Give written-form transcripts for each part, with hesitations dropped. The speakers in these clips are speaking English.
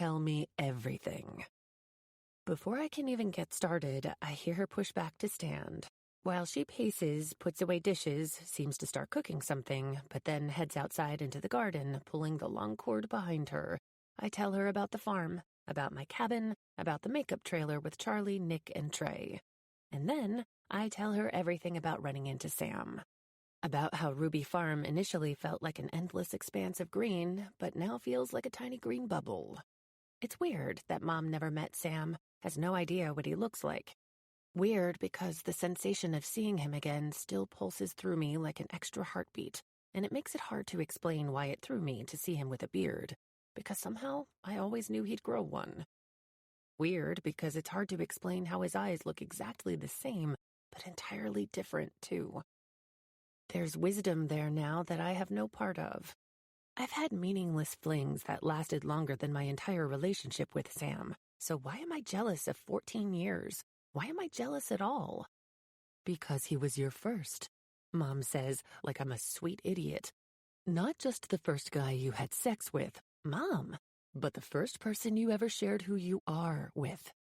tell me everything." Before I can even get started, I hear her push back to stand. While she paces, puts away dishes, seems to start cooking something, but then heads outside into the garden, pulling the long cord behind her, I tell her about the farm, about my cabin, about the makeup trailer with Charlie, Nick, and Trey. And then I tell her everything about running into Sam. About how Ruby Farm initially felt like an endless expanse of green, but now feels like a tiny green bubble. It's weird that Mom never met Sam, has no idea what he looks like. Weird because the sensation of seeing him again still pulses through me like an extra heartbeat, and it makes it hard to explain why it threw me to see him with a beard, because somehow I always knew he'd grow one. Weird because it's hard to explain how his eyes look exactly the same, but entirely different too. There's wisdom there now that I have no part of. I've had meaningless flings that lasted longer than my entire relationship with Sam, so why am I jealous of 14 years? Why am I jealous at all? Because he was your first, Mom says, like I'm a sweet idiot. Not just the first guy you had sex with, Mom, but the first person you ever shared who you are with.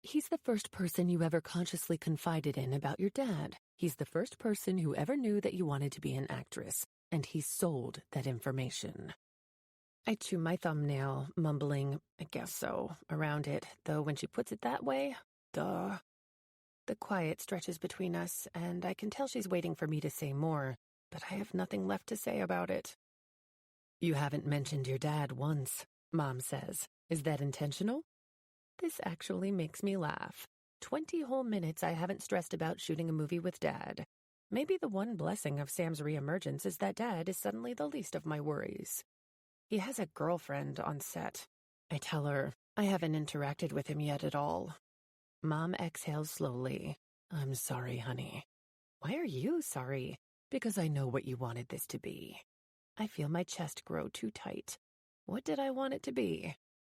He's the first person you ever consciously confided in about your dad. He's the first person who ever knew that you wanted to be an actress, and he sold that information. I chew my thumbnail, mumbling, "I guess so," around it, though when she puts it that way, duh. The quiet stretches between us, and I can tell she's waiting for me to say more, but I have nothing left to say about it. "You haven't mentioned your dad once," Mom says. "Is that intentional?" This actually makes me laugh. 20 whole minutes I haven't stressed about shooting a movie with Dad. Maybe the one blessing of Sam's reemergence is that Dad is suddenly the least of my worries. He has a girlfriend on set. I tell her I haven't interacted with him yet at all. Mom exhales slowly. "I'm sorry, honey." "Why are you sorry?" "Because I know what you wanted this to be." I feel my chest grow too tight. What did I want it to be?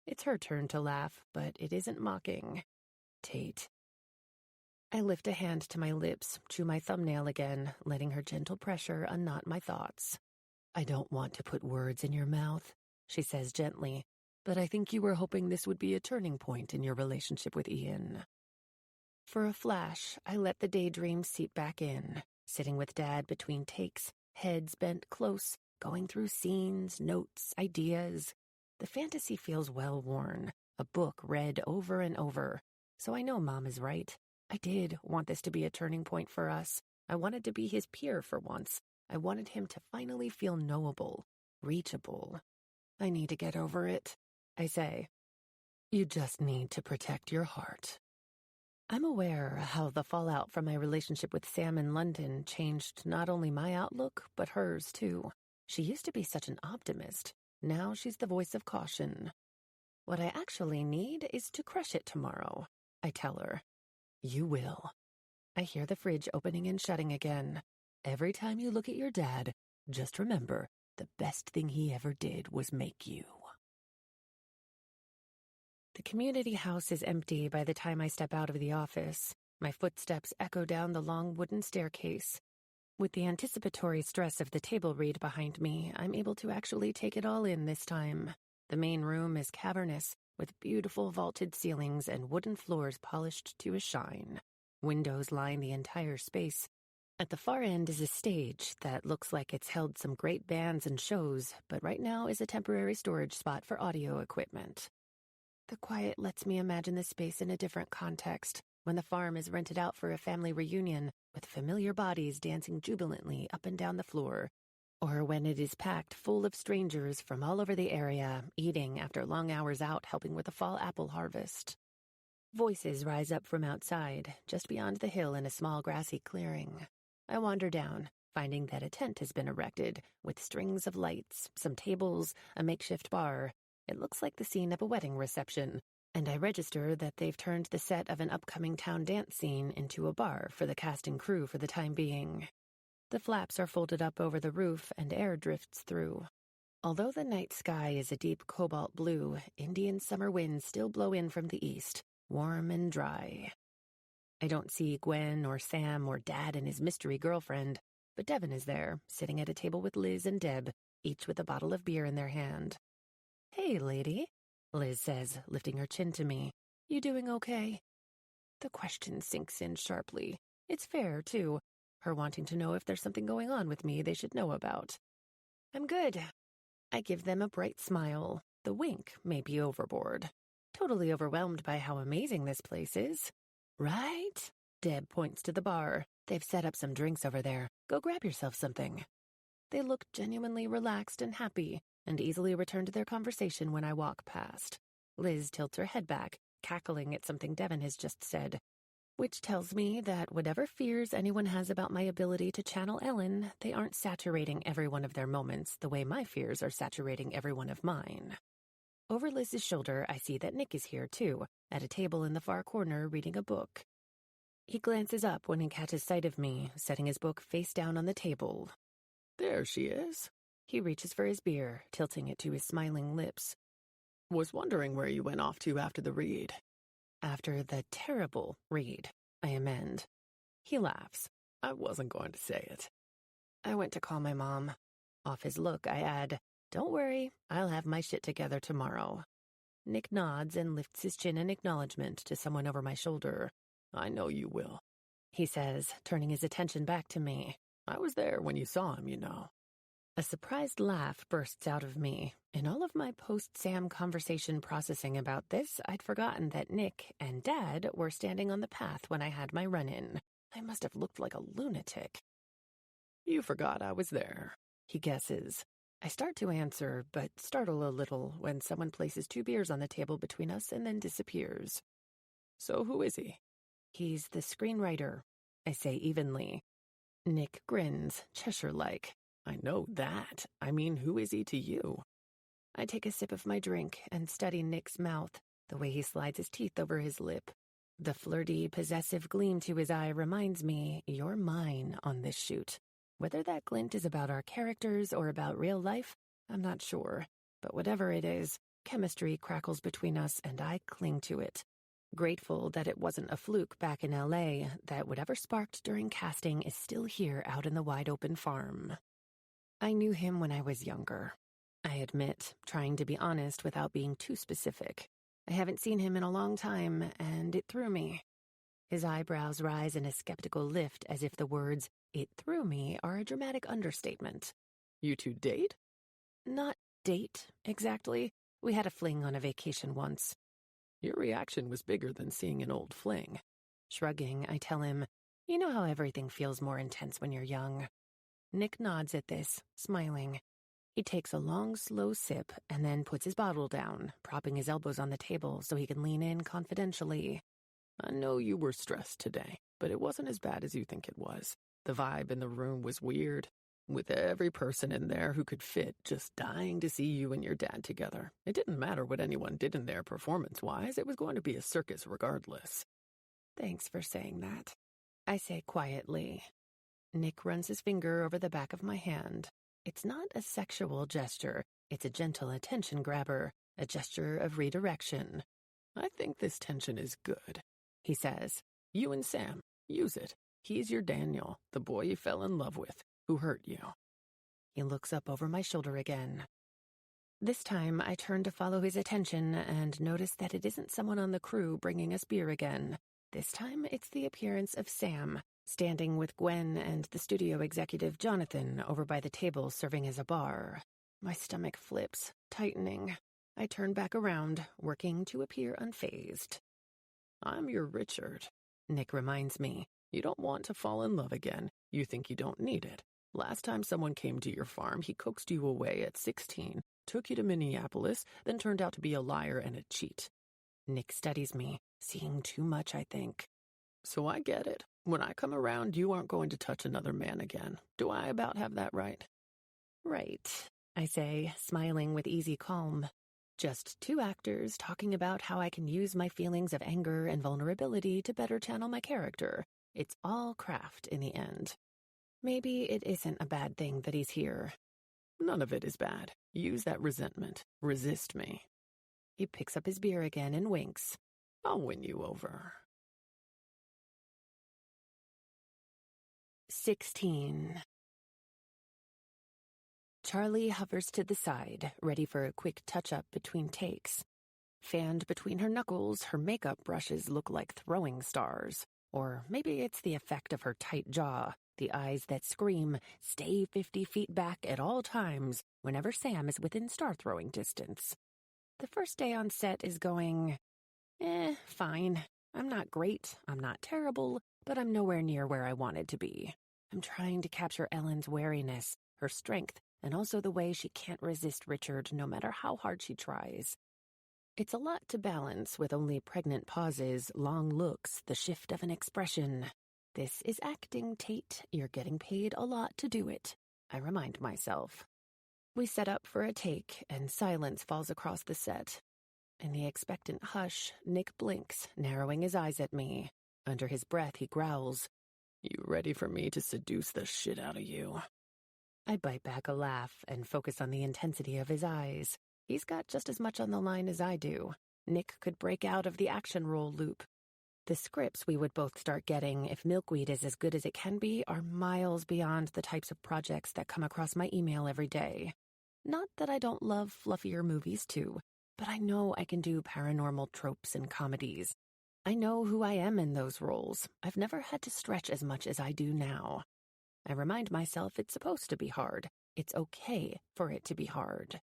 It's her turn to laugh, but it isn't mocking. "Tate." I lift a hand to my lips, chew my thumbnail again, letting her gentle pressure unknot my thoughts. "I don't want to put words in your mouth," she says gently, "but I think you were hoping this would be a turning point in your relationship with Ian." For a flash, I let the daydream seep back in, sitting with Dad between takes, heads bent close, going through scenes, notes, ideas. The fantasy feels well-worn, a book read over and over, so I know Mom is right. I did want this to be a turning point for us. I wanted to be his peer for once. I wanted him to finally feel knowable, reachable. "I need to get over it," I say. "You just need to protect your heart." I'm aware how the fallout from my relationship with Sam in London changed not only my outlook, but hers too. She used to be such an optimist. Now she's the voice of caution. "What I actually need is to crush it tomorrow," I tell her. "You will." I hear the fridge opening and shutting again. "Every time you look at your dad, just remember, the best thing he ever did was make you." The community house is empty by the time I step out of the office. My footsteps echo down the long wooden staircase. With the anticipatory stress of the table read behind me, I'm able to actually take it all in this time. The main room is cavernous, with beautiful vaulted ceilings and wooden floors polished to a shine. Windows line the entire space. At the far end is a stage that looks like it's held some great bands and shows, but right now is a temporary storage spot for audio equipment. The quiet lets me imagine the space in a different context, when the farm is rented out for a family reunion, with familiar bodies dancing jubilantly up and down the floor, or when it is packed full of strangers from all over the area, eating after long hours out helping with the fall apple harvest. Voices rise up from outside, just beyond the hill in a small grassy clearing. I wander down, finding that a tent has been erected, with strings of lights, some tables, a makeshift bar. It looks like the scene of a wedding reception, and I register that they've turned the set of an upcoming town dance scene into a bar for the cast and crew for the time being. The flaps are folded up over the roof and air drifts through. Although the night sky is a deep cobalt blue, Indian summer winds still blow in from the east, warm and dry. I don't see Gwen or Sam or Dad and his mystery girlfriend, but Devin is there, sitting at a table with Liz and Deb, each with a bottle of beer in their hand. "Hey, lady." Liz says, lifting her chin to me. You doing okay? The question sinks in sharply. It's fair, too. Her wanting to know if there's something going on with me they should know about. I'm good. I give them a bright smile. The wink may be overboard. Totally overwhelmed by how amazing this place is. Right? Deb points to the bar. They've set up some drinks over there. Go grab yourself something. They look genuinely relaxed and happy, and easily return to their conversation when I walk past. Liz tilts her head back, cackling at something Devin has just said, which tells me that whatever fears anyone has about my ability to channel Ellen, they aren't saturating every one of their moments the way my fears are saturating every one of mine. Over Liz's shoulder, I see that Nick is here, too, at a table in the far corner reading a book. He glances up when he catches sight of me, setting his book face down on the table. There she is. He reaches for his beer, tilting it to his smiling lips. Was wondering where you went off to after the read. After the terrible read, I amend. He laughs. I wasn't going to say it. I went to call my mom. Off his look, I add, Don't worry, I'll have my shit together tomorrow. Nick nods and lifts his chin in acknowledgement to someone over my shoulder. I know you will, he says, turning his attention back to me. I was there when you saw him, you know. A surprised laugh bursts out of me. In all of my post-Sam conversation processing about this, I'd forgotten that Nick and Dad were standing on the path when I had my run-in. I must have looked like a lunatic. You forgot I was there, he guesses. I start to answer, but startle a little when someone places 2 beers on the table between us and then disappears. So who is he? He's the screenwriter, I say evenly. Nick grins, Cheshire-like. I know that. I mean, who is he to you? I take a sip of my drink and study Nick's mouth, the way he slides his teeth over his lip. The flirty, possessive gleam to his eye reminds me you're mine on this shoot. Whether that glint is about our characters or about real life, I'm not sure. But whatever it is, chemistry crackles between us and I cling to it. Grateful that it wasn't a fluke back in LA, that whatever sparked during casting is still here out in the wide open farm. I knew him when I was younger. I admit, trying to be honest without being too specific. I haven't seen him in a long time, and it threw me. His eyebrows rise in a skeptical lift as if the words, "it threw me," are a dramatic understatement. You two date? Not date, exactly. We had a fling on a vacation once. Your reaction was bigger than seeing an old fling. Shrugging, I tell him, you know how everything feels more intense when you're young. Nick nods at this, smiling. He takes a long, slow sip and then puts his bottle down, propping his elbows on the table so he can lean in confidentially. I know you were stressed today, but it wasn't as bad as you think it was. The vibe in the room was weird, with every person in there who could fit just dying to see you and your dad together. It didn't matter what anyone did in there performance-wise. It was going to be a circus regardless. Thanks for saying that, I say quietly. Nick runs his finger over the back of my hand. It's not a sexual gesture. It's a gentle attention grabber, a gesture of redirection. I think this tension is good, he says. You and Sam, use it. He's your Daniel, the boy you fell in love with, who hurt you. He looks up over my shoulder again. This time, I turn to follow his attention and notice that it isn't someone on the crew bringing us beer again. This time, it's the appearance of Sam, standing with Gwen and the studio executive Jonathan over by the table serving as a bar. My stomach flips, tightening. I turn back around, working to appear unfazed. I'm your Richard, Nick reminds me. You don't want to fall in love again. You think you don't need it. Last time someone came to your farm, he coaxed you away at 16, took you to Minneapolis, then turned out to be a liar and a cheat. Nick studies me, seeing too much, I think. So I get it. When I come around, you aren't going to touch another man again. Do I about have that right? Right, I say, smiling with easy calm. Just 2 actors talking about how I can use my feelings of anger and vulnerability to better channel my character. It's all craft in the end. Maybe it isn't a bad thing that he's here. None of it is bad. Use that resentment. Resist me. He picks up his beer again and winks. I'll win you over. 16. Charlie hovers to the side, ready for a quick touch-up between takes. fanned between her knuckles, her makeup brushes look like throwing stars. Or maybe it's the effect of her tight jaw, the eyes that scream, "Stay 50 feet back at all times," whenever Sam is within star-throwing distance. The first day on set is going, fine. I'm not great, I'm not terrible, but I'm nowhere near where I wanted to be. I'm trying to capture Ellen's wariness, her strength, and also the way she can't resist Richard no matter how hard she tries. It's a lot to balance with only pregnant pauses, long looks, the shift of an expression. This is acting, Tate. You're getting paid a lot to do it, I remind myself. We set up for a take, and silence falls across the set. In the expectant hush, Nick blinks, narrowing his eyes at me. Under his breath, he growls, "You ready for me to seduce the shit out of you?" I bite back a laugh and focus on the intensity of his eyes. He's got just as much on the line as I do. Nick could break out of the action role loop. The scripts we would both start getting, if Milkweed is as good as it can be, are miles beyond the types of projects that come across my email every day. Not that I don't love fluffier movies, too, but I know I can do paranormal tropes and comedies. I know who I am in those roles. I've never had to stretch as much as I do now. I remind myself it's supposed to be hard. It's okay for it to be hard.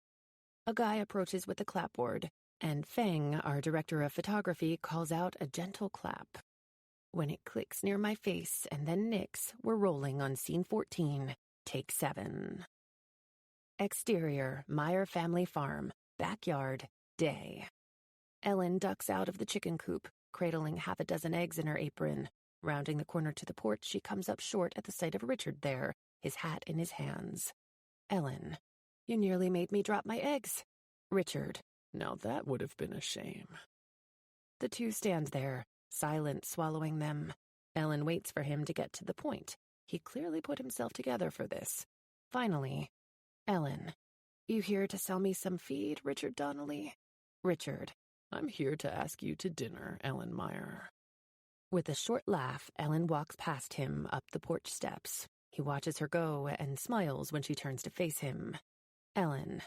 A guy approaches with a clapboard, and Feng, our director of photography, calls out a gentle clap. When it clicks near my face and then Nick's, we're rolling on scene 14, take 7. Exterior, Meyer family farm, backyard, day. Ellen ducks out of the chicken coop, cradling half a dozen eggs in her apron. Rounding the corner to the porch, she comes up short at the sight of Richard there, his hat in his hands. Ellen, you nearly made me drop my eggs. Richard, now that would have been a shame. The two stand there, silent, swallowing them. Ellen waits for him to get to the point. He clearly put himself together for this. Finally, Ellen, you here to sell me some feed, Richard Donnelly? Richard, I'm here to ask you to dinner, Ellen Meyer. With a short laugh, Ellen walks past him up the porch steps. He watches her go and smiles when she turns to face him. Ellen,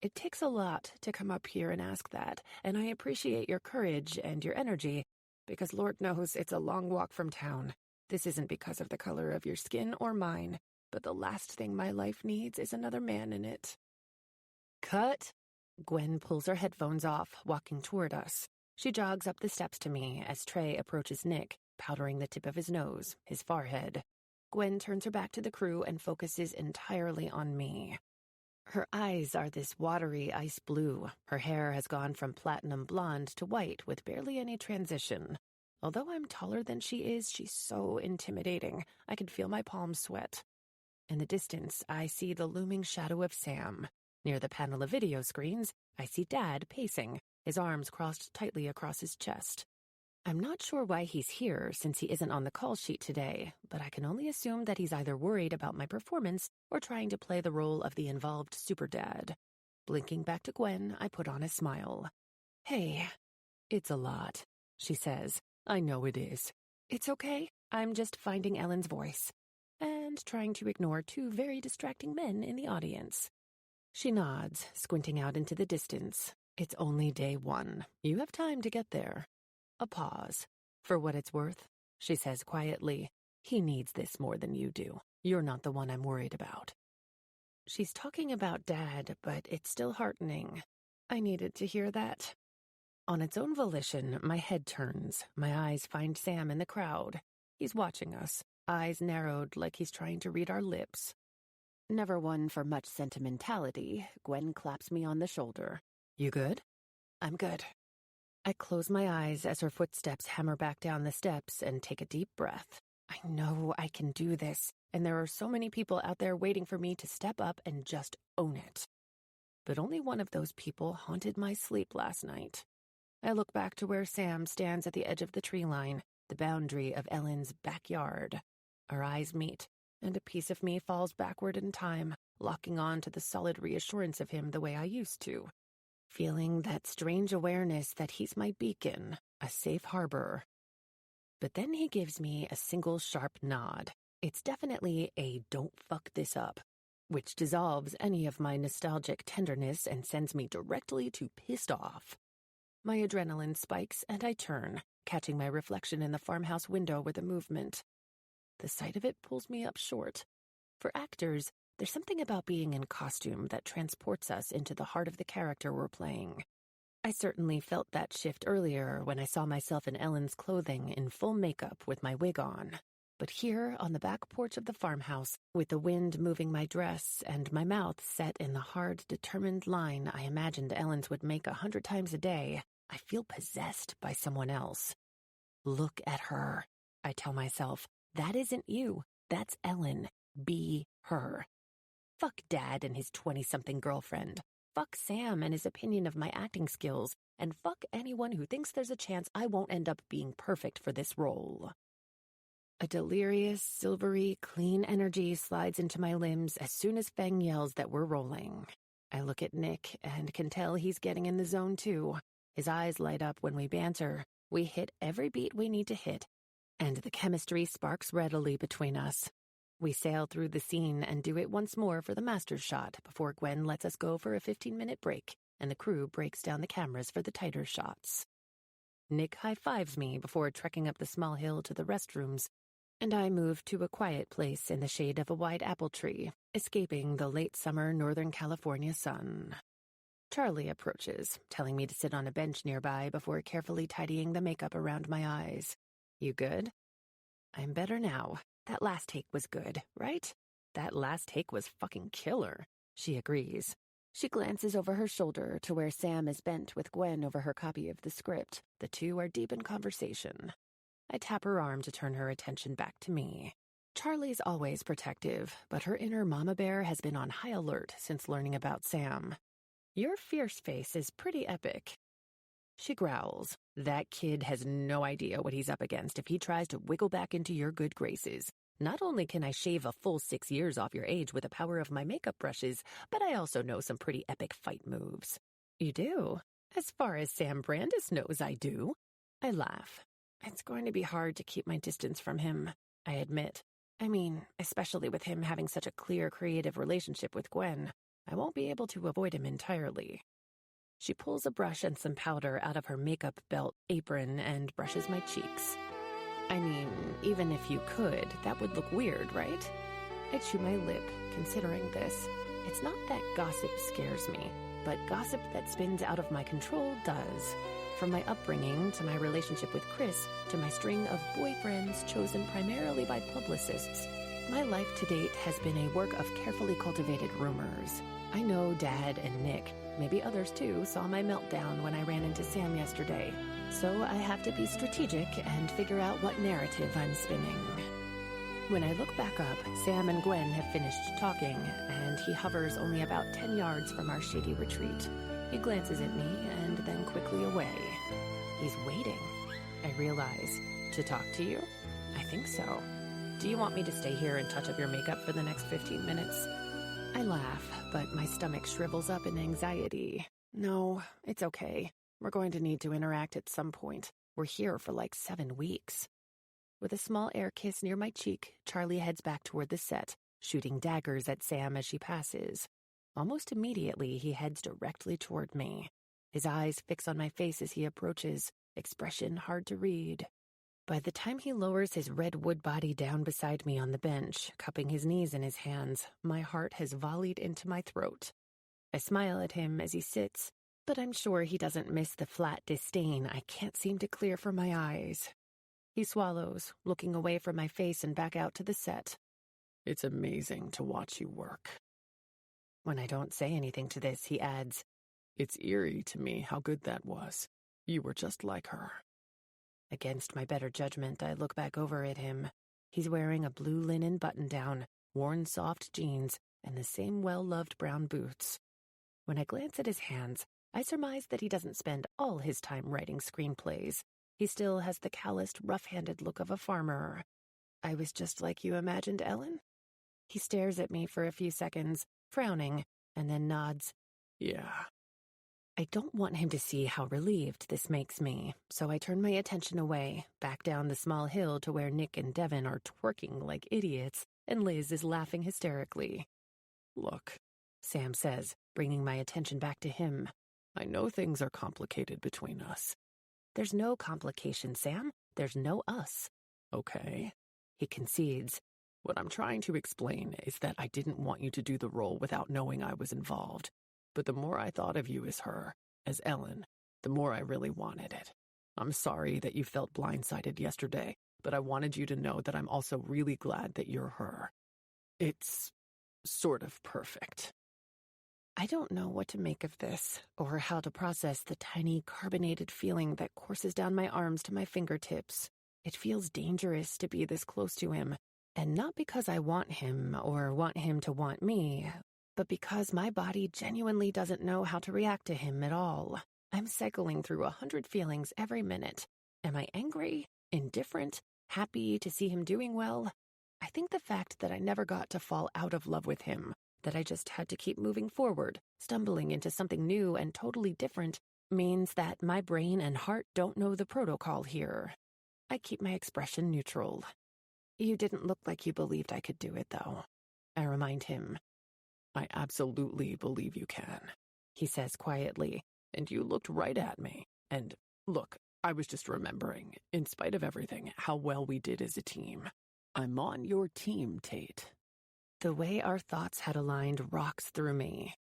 it takes a lot to come up here and ask that, and I appreciate your courage and your energy, because Lord knows it's a long walk from town. This isn't because of the color of your skin or mine, but the last thing my life needs is another man in it. Cut! Gwen pulls her headphones off, walking toward us. She jogs up the steps to me as Trey approaches Nick, powdering the tip of his nose, his forehead. Gwen turns her back to the crew and focuses entirely on me. Her eyes are this watery ice blue. Her hair has gone from platinum blonde to white with barely any transition. Although I'm taller than she is, she's so intimidating. I can feel my palms sweat. In the distance, I see the looming shadow of Sam. Near the panel of video screens, I see Dad pacing, his arms crossed tightly across his chest. I'm not sure why he's here since he isn't on the call sheet today, but I can only assume that he's either worried about my performance or trying to play the role of the involved super dad. Blinking back to Gwen, I put on a smile. Hey, it's a lot, she says. I know it is. It's okay. I'm just finding Ellen's voice and trying to ignore two very distracting men in the audience. She nods, squinting out into the distance. It's only day 1. You have time to get there. A pause. For what it's worth, she says quietly, he needs this more than you do. You're not the one I'm worried about. She's talking about Dad, but it's still heartening. I needed to hear that. On its own volition, my head turns. My eyes find Sam in the crowd. He's watching us, eyes narrowed like he's trying to read our lips. Never one for much sentimentality, Gwen claps me on the shoulder. You good? I'm good. I close my eyes as her footsteps hammer back down the steps and take a deep breath. I know I can do this, and there are so many people out there waiting for me to step up and just own it. But only one of those people haunted my sleep last night. I look back to where Sam stands at the edge of the tree line, the boundary of Ellen's backyard. Our eyes meet, and a piece of me falls backward in time, locking on to the solid reassurance of him the way I used to. Feeling that strange awareness that he's my beacon, a safe harbor. But then he gives me a single sharp nod. It's definitely a don't fuck this up, which dissolves any of my nostalgic tenderness and sends me directly to pissed off. My adrenaline spikes and I turn, catching my reflection in the farmhouse window with a movement. The sight of it pulls me up short. For actors, there's something about being in costume that transports us into the heart of the character we're playing. I certainly felt that shift earlier when I saw myself in Ellen's clothing in full makeup with my wig on. But here, on the back porch of the farmhouse, with the wind moving my dress and my mouth set in the hard, determined line I imagined Ellen's would make 100 times a day, I feel possessed by someone else. Look at her, I tell myself. That isn't you. That's Ellen. Be her. Fuck Dad and his 20-something girlfriend. Fuck Sam and his opinion of my acting skills. And fuck anyone who thinks there's a chance I won't end up being perfect for this role. A delirious, silvery, clean energy slides into my limbs as soon as Feng yells that we're rolling. I look at Nick and can tell he's getting in the zone too. His eyes light up when we banter. We hit every beat we need to hit, and the chemistry sparks readily between us. We sail through the scene and do it once more for the master shot before Gwen lets us go for a 15-minute break, and the crew breaks down the cameras for the tighter shots. Nick high-fives me before trekking up the small hill to the restrooms, and I move to a quiet place in the shade of a wide apple tree, escaping the late summer Northern California sun. Charlie approaches, telling me to sit on a bench nearby before carefully tidying the makeup around my eyes. You good? I'm better now. That last take was good, right? That last take was fucking killer. She agrees. She glances over her shoulder to where Sam is bent with Gwen over her copy of the script. The two are deep in conversation. I tap her arm to turn her attention back to me. Charlie's always protective, but her inner mama bear has been on high alert since learning about Sam. Your fierce face is pretty epic. She growls. That kid has no idea what he's up against if he tries to wiggle back into your good graces. Not only can I shave a full 6 years off your age with the power of my makeup brushes, but I also know some pretty epic fight moves. You do? As far as Sam Brandis knows, I do. I laugh. It's going to be hard to keep my distance from him, I admit. I mean, especially with him having such a clear creative relationship with Gwen. I won't be able to avoid him entirely. She pulls a brush and some powder out of her makeup belt apron and brushes my cheeks. I mean, even if you could, that would look weird, right? I chew my lip, considering this. It's not that gossip scares me, but gossip that spins out of my control does. From my upbringing to my relationship with Chris to my string of boyfriends chosen primarily by publicists, my life to date has been a work of carefully cultivated rumors. I know Dad and Nick, maybe others too, saw my meltdown when I ran into Sam yesterday, so I have to be strategic and figure out what narrative I'm spinning. When I look back up, Sam and Gwen have finished talking, and he hovers only about 10 yards from our shady retreat. He glances at me and then quickly away. He's waiting, I realize. To talk to you? I think so. Do you want me to stay here and touch up your makeup for the next 15 minutes? I laugh, but my stomach shrivels up in anxiety. No, it's okay. We're going to need to interact at some point. We're here for like 7 weeks. With a small air kiss near my cheek, Charlie heads back toward the set, shooting daggers at Sam as she passes. Almost immediately, he heads directly toward me. His eyes fix on my face as he approaches, expression hard to read. By the time he lowers his red wood body down beside me on the bench, cupping his knees in his hands, my heart has volleyed into my throat. I smile at him as he sits, but I'm sure he doesn't miss the flat disdain I can't seem to clear from my eyes. He swallows, looking away from my face and back out to the set. It's amazing to watch you work. When I don't say anything to this, he adds, It's eerie to me how good that was. You were just like her. Against my better judgment, I look back over at him. He's wearing a blue linen button-down, worn soft jeans, and the same well-loved brown boots. When I glance at his hands, I surmise that he doesn't spend all his time writing screenplays. He still has the calloused, rough-handed look of a farmer. I was just like you imagined, Ellen? He stares at me for a few seconds, frowning, and then nods. Yeah. I don't want him to see how relieved this makes me, so I turn my attention away, back down the small hill to where Nick and Devin are twerking like idiots, and Liz is laughing hysterically. Look, Sam says, bringing my attention back to him. I know things are complicated between us. There's no complication, Sam. There's no us. Okay. He concedes. What I'm trying to explain is that I didn't want you to do the role without knowing I was involved. But the more I thought of you as her, as Ellen, the more I really wanted it. I'm sorry that you felt blindsided yesterday, but I wanted you to know that I'm also really glad that you're her. It's sort of perfect. I don't know what to make of this, or how to process the tiny carbonated feeling that courses down my arms to my fingertips. It feels dangerous to be this close to him, and not because I want him or want him to want me, but because my body genuinely doesn't know how to react to him at all. I'm cycling through 100 feelings every minute. Am I angry, indifferent, happy to see him doing well? I think the fact that I never got to fall out of love with him, that I just had to keep moving forward, stumbling into something new and totally different, means that my brain and heart don't know the protocol here. I keep my expression neutral. You didn't look like you believed I could do it, though. I remind him. I absolutely believe you can, he says quietly. And you looked right at me. And look, I was just remembering, in spite of everything, how well we did as a team. I'm on your team, Tate. The way our thoughts had aligned rocks through me.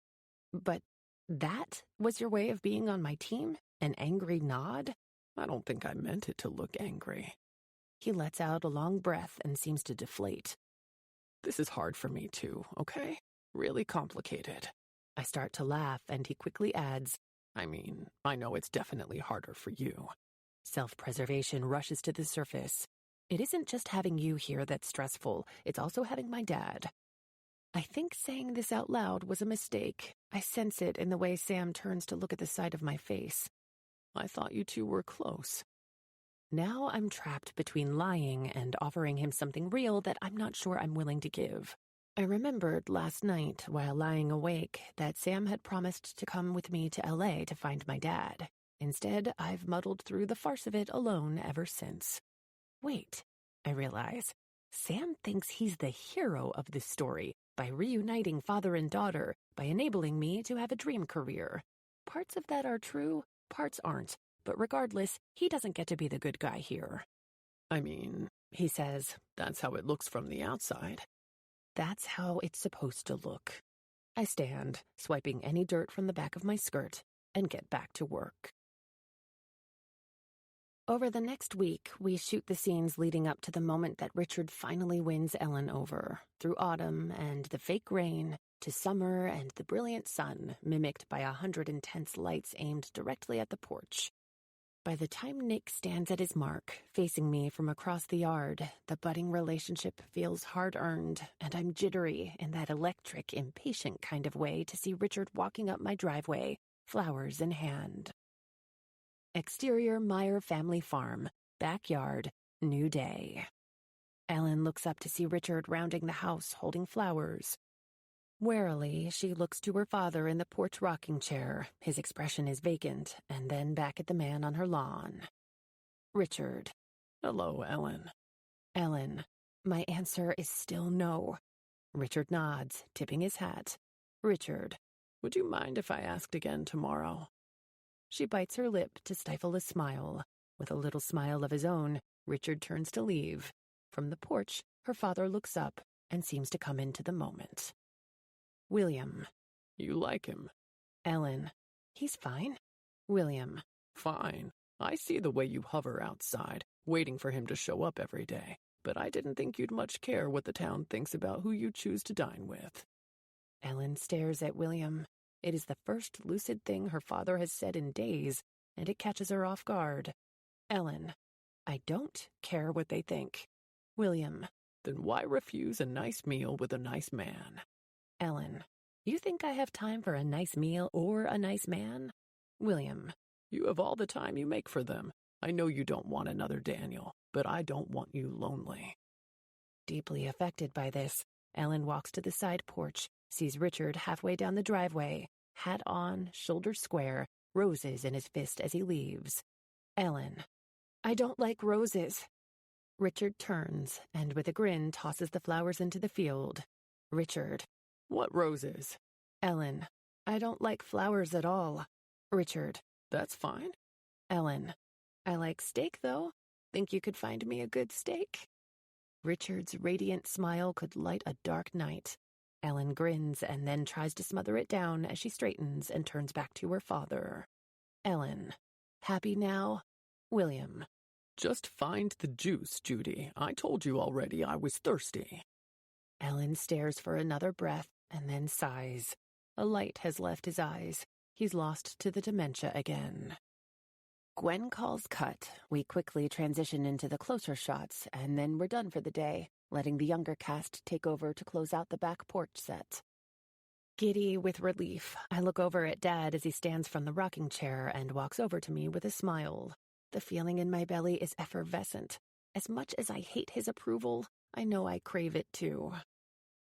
But that was your way of being on my team? An angry nod? I don't think I meant it to look angry. He lets out a long breath and seems to deflate. This is hard for me too, okay? Really complicated. I start to laugh and he quickly adds, I mean, I know it's definitely harder for you. Self-preservation rushes to the surface. It isn't just having you here that's stressful, it's also having my dad. I think saying this out loud was a mistake. I sense it in the way Sam turns to look at the side of my face. I thought you two were close. Now I'm trapped between lying and offering him something real that I'm not sure I'm willing to give. I remembered last night, while lying awake, that Sam had promised to come with me to LA to find my dad. Instead, I've muddled through the farce of it alone ever since. Wait, I realize. Sam thinks he's the hero of this story by reuniting father and daughter, by enabling me to have a dream career. Parts of that are true, parts aren't. But regardless, he doesn't get to be the good guy here. I mean, he says, that's how it looks from the outside. That's how it's supposed to look. I stand, swiping any dirt from the back of my skirt, and get back to work. Over the next week, we shoot the scenes leading up to the moment that Richard finally wins Ellen over, through autumn and the fake rain, to summer and the brilliant sun, mimicked by 100 intense lights aimed directly at the porch. By the time Nick stands at his mark, facing me from across the yard, the budding relationship feels hard-earned, and I'm jittery in that electric, impatient kind of way to see Richard walking up my driveway, flowers in hand. Exterior Meyer family farm, backyard, new day. Ellen looks up to see Richard rounding the house holding flowers. Warily, she looks to her father in the porch rocking chair. His expression is vacant, and then back at the man on her lawn. Richard. Hello, Ellen. Ellen. My answer is still no. Richard nods, tipping his hat. Richard. Would you mind if I asked again tomorrow? She bites her lip to stifle a smile. With a little smile of his own, Richard turns to leave. From the porch, her father looks up and seems to come into the moment. William. You like him? Ellen. He's fine. William. Fine. I see the way you hover outside, waiting for him to show up every day, but I didn't think you'd much care what the town thinks about who you choose to dine with. Ellen stares at William. It is the first lucid thing her father has said in days, and it catches her off guard. Ellen. I don't care what they think. William. Then why refuse a nice meal with a nice man? Ellen. You think I have time for a nice meal or a nice man? William. You have all the time you make for them. I know you don't want another Daniel, but I don't want you lonely. Deeply affected by this, Ellen walks to the side porch, sees Richard halfway down the driveway, hat on, shoulders square, roses in his fist as he leaves. Ellen. I don't like roses. Richard turns, and with a grin tosses the flowers into the field. Richard. What roses? Ellen. I don't like flowers at all. Richard. That's fine. Ellen. I like steak, though. Think you could find me a good steak? Richard's radiant smile could light a dark night. Ellen grins and then tries to smother it down as she straightens and turns back to her father. Ellen. Happy now? William. Just find the juice, Judy. I told you already I was thirsty. Ellen stares for another breath and then sighs. A light has left his eyes. He's lost to the dementia again. Gwen calls cut. We quickly transition into the closer shots, and then we're done for the day, letting the younger cast take over to close out the back porch set. Giddy with relief, I look over at Dad as he stands from the rocking chair and walks over to me with a smile. The feeling in my belly is effervescent. As much as I hate his approval, I know I crave it too.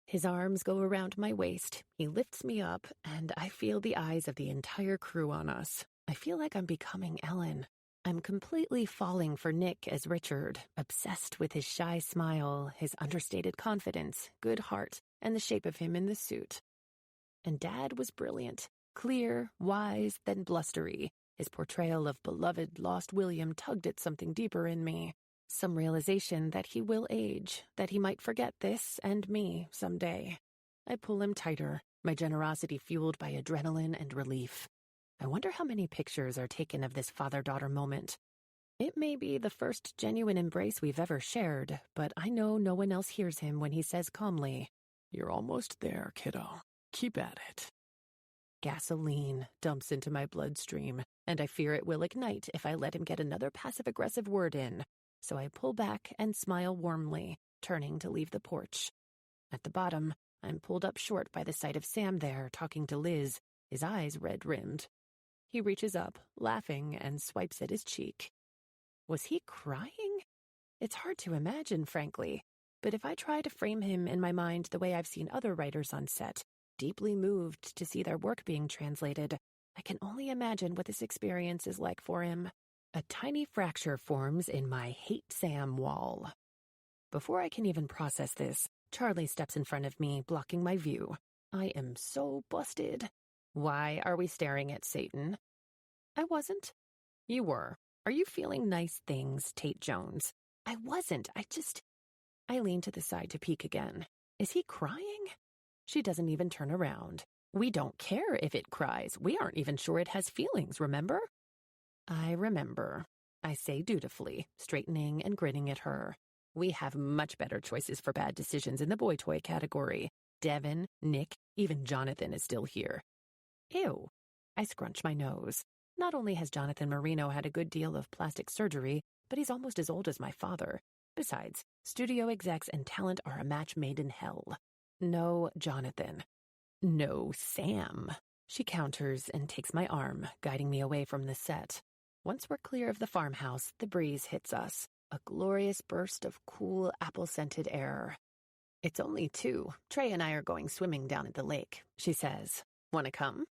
His arms go around my waist, he lifts me up, and I feel the eyes of the entire crew on us. I feel like I'm becoming Ellen. I'm completely falling for Nick as Richard, obsessed with his shy smile, his understated confidence, good heart, and the shape of him in the suit. And Dad was brilliant, clear, wise, then blustery. His portrayal of beloved, lost William tugged at something deeper in me. Some realization that he will age, that he might forget this and me someday. I pull him tighter, my generosity fueled by adrenaline and relief. I wonder how many pictures are taken of this father-daughter moment. It may be the first genuine embrace we've ever shared, but I know no one else hears him when he says calmly, "You're almost there, kiddo. Keep at it." Gasoline dumps into my bloodstream, and I fear it will ignite if I let him get another passive-aggressive word in. So I pull back and smile warmly, turning to leave the porch. At the bottom, I'm pulled up short by the sight of Sam there talking to Liz, his eyes red-rimmed. He reaches up, laughing, and swipes at his cheek. Was he crying? It's hard to imagine, frankly, but if I try to frame him in my mind the way I've seen other writers on set, deeply moved to see their work being translated, I can only imagine what this experience is like for him. A tiny fracture forms in my hate Sam wall. Before I can even process this, Charlie steps in front of me, blocking my view. I am so busted. Why are we staring at Satan? I wasn't. You were. Are you feeling nice things, Tate Jones? I wasn't. I lean to the side to peek again. Is he crying? She doesn't even turn around. We don't care if it cries. We aren't even sure it has feelings, remember? I remember. I say dutifully, straightening and grinning at her. We have much better choices for bad decisions in the boy toy category. Devin, Nick, even Jonathan is still here. Ew. I scrunch my nose. Not only has Jonathan Marino had a good deal of plastic surgery, but he's almost as old as my father. Besides, studio execs and talent are a match made in hell. No, Jonathan. No, Sam. She counters and takes my arm, guiding me away from the set. Once we're clear of the farmhouse, the breeze hits us, a glorious burst of cool, apple-scented air. It's only 2. Trey and I are going swimming down at the lake, she says. Want to come?